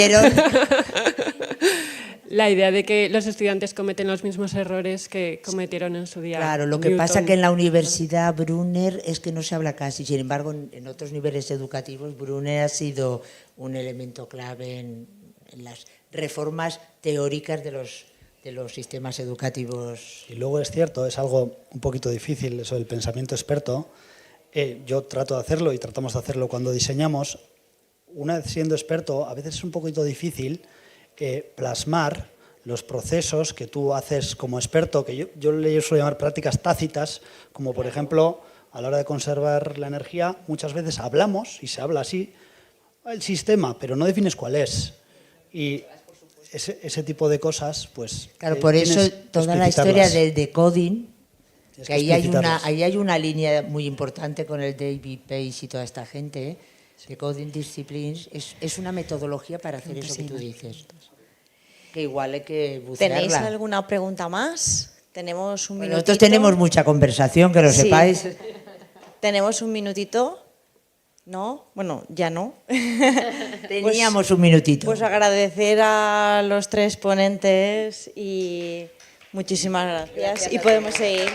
La idea de que los estudiantes cometen los mismos errores que cometieron en su día. Claro, lo que pasa que en la universidad Brunner es que no se habla casi. Sin embargo, en otros niveles educativos Brunner ha sido un elemento clave en las reformas teóricas de los sistemas educativos. Y luego es cierto, es algo un poquito difícil eso del pensamiento experto. Yo trato de hacerlo y tratamos de hacerlo cuando diseñamos. Una vez siendo experto, a veces es un poquito difícil plasmar los procesos que tú haces como experto, que yo le suelo llamar prácticas tácitas, como por ejemplo, a la hora de conservar la energía, muchas veces hablamos, y se habla así, el sistema, pero no defines cuál es. Y ese tipo de cosas, pues... Claro, por eso toda la historia del decoding, que ahí hay una línea muy importante con el David Pace y toda esta gente, Decoding Disciplines, es una metodología para hacer eso que tú dices. Que igual hay que bucearla. ¿Tenéis alguna pregunta más? Tenemos un minutito. Nosotros tenemos mucha conversación, que lo sepáis. Tenemos un minutito. ¿No? Bueno, ya no. Teníamos un minutito. Pues agradecer a los tres ponentes y muchísimas gracias. Y podemos seguir.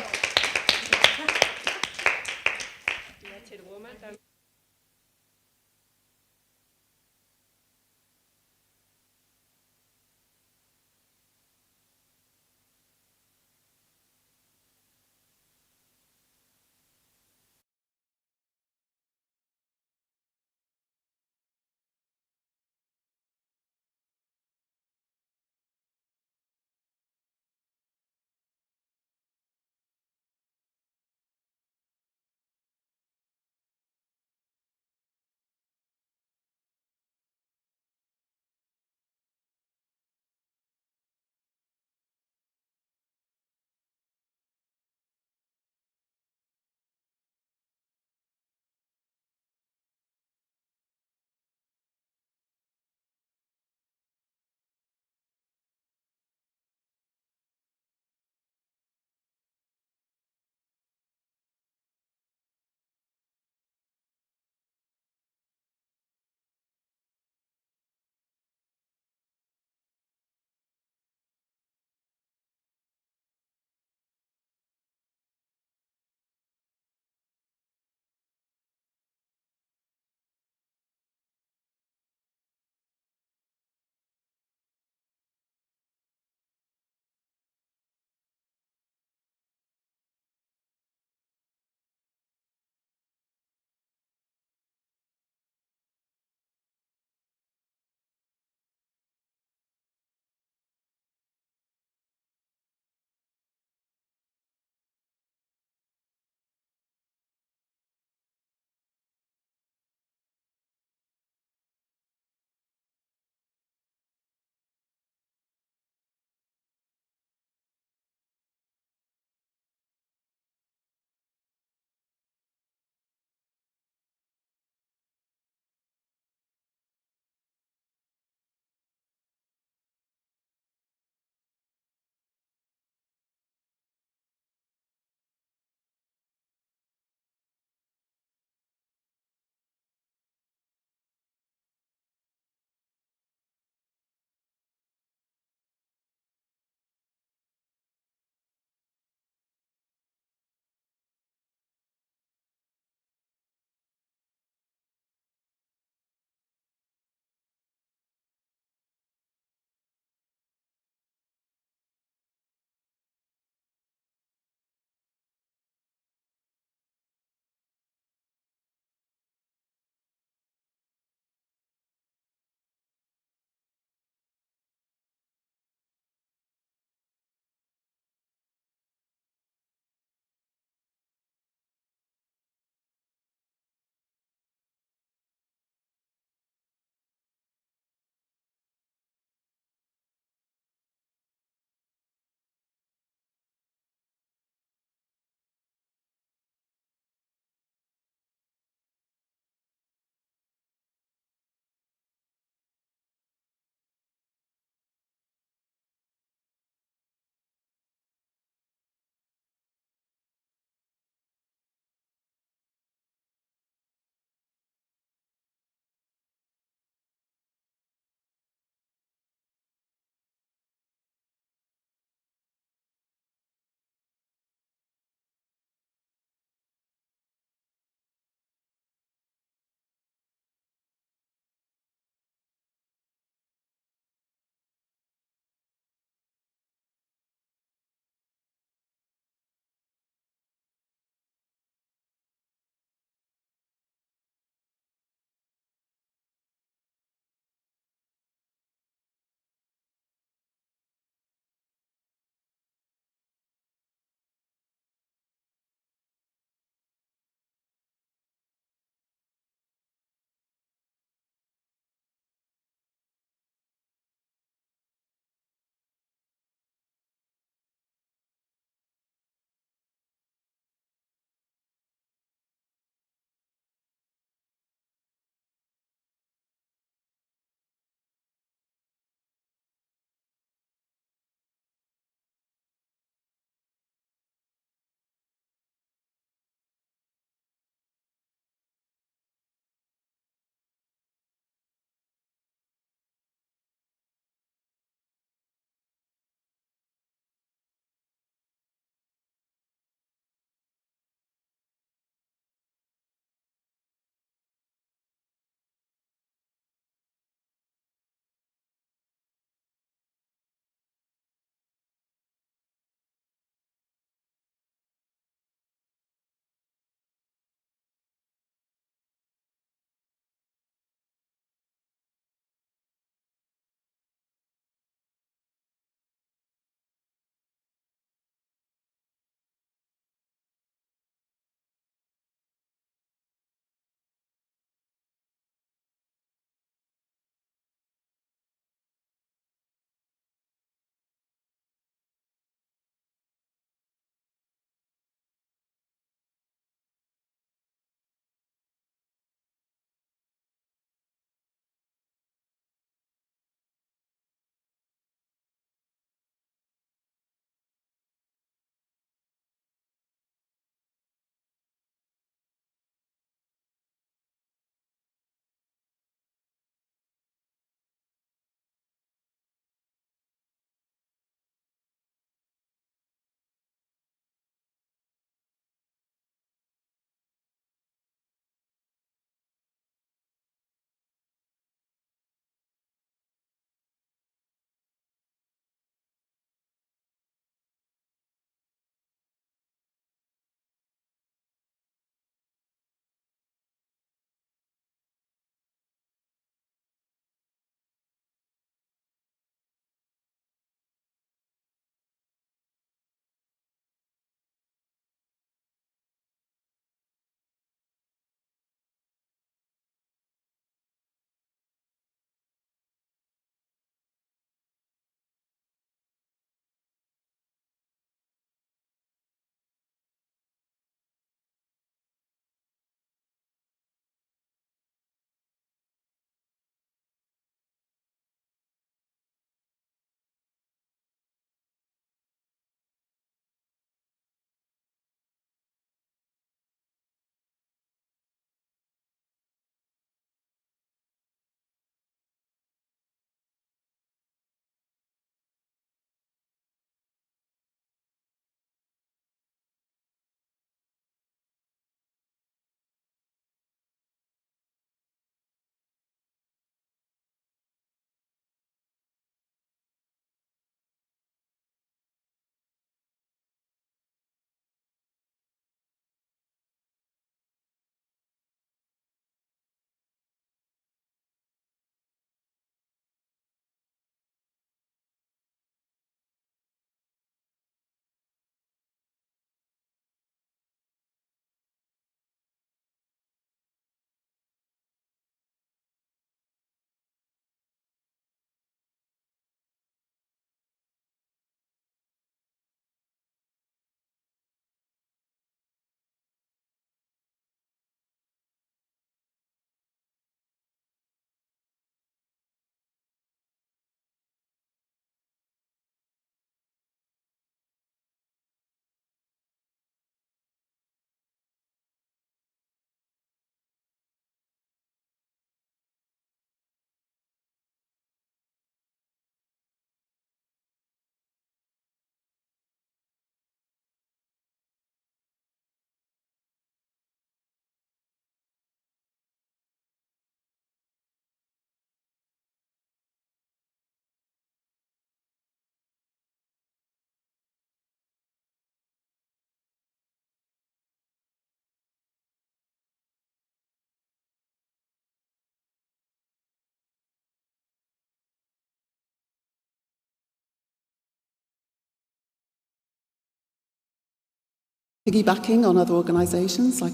piggybacking on other organisations like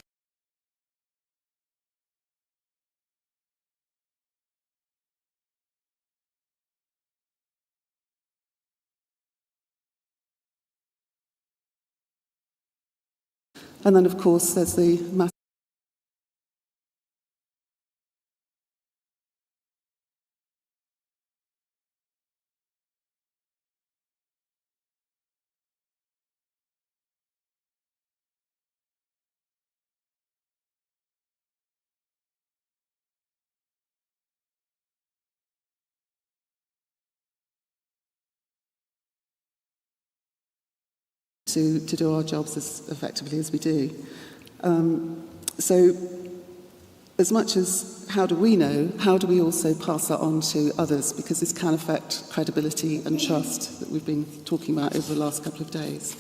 and then of course there's the matter to do our jobs as effectively as we do. So as much as how do we know, how do we also pass that on to others? Because this can affect credibility and trust that we've been talking about over the last couple of days.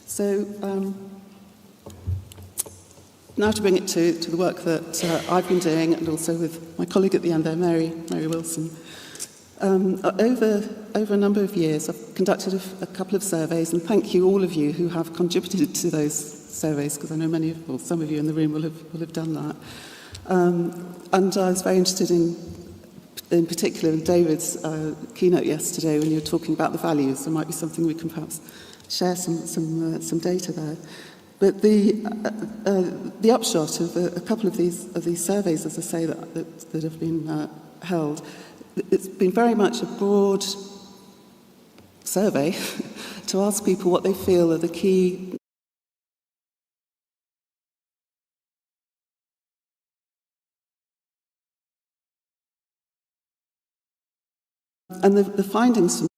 So now to bring it to the work that I've been doing, and also with my colleague at the end there, Mary Wilson. Over a number of years, I've conducted a couple of surveys, and thank you all of you who have contributed to those surveys, because I know some of you in the room will have done that. And I was very interested in particular in David's keynote yesterday when you were talking about the values. There might be something we can perhaps share some data there. But the upshot of a couple of these surveys, as I say, that have been held, it's been very much a broad survey to ask people what they feel are the key and the findings from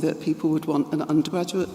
that people would want an undergraduate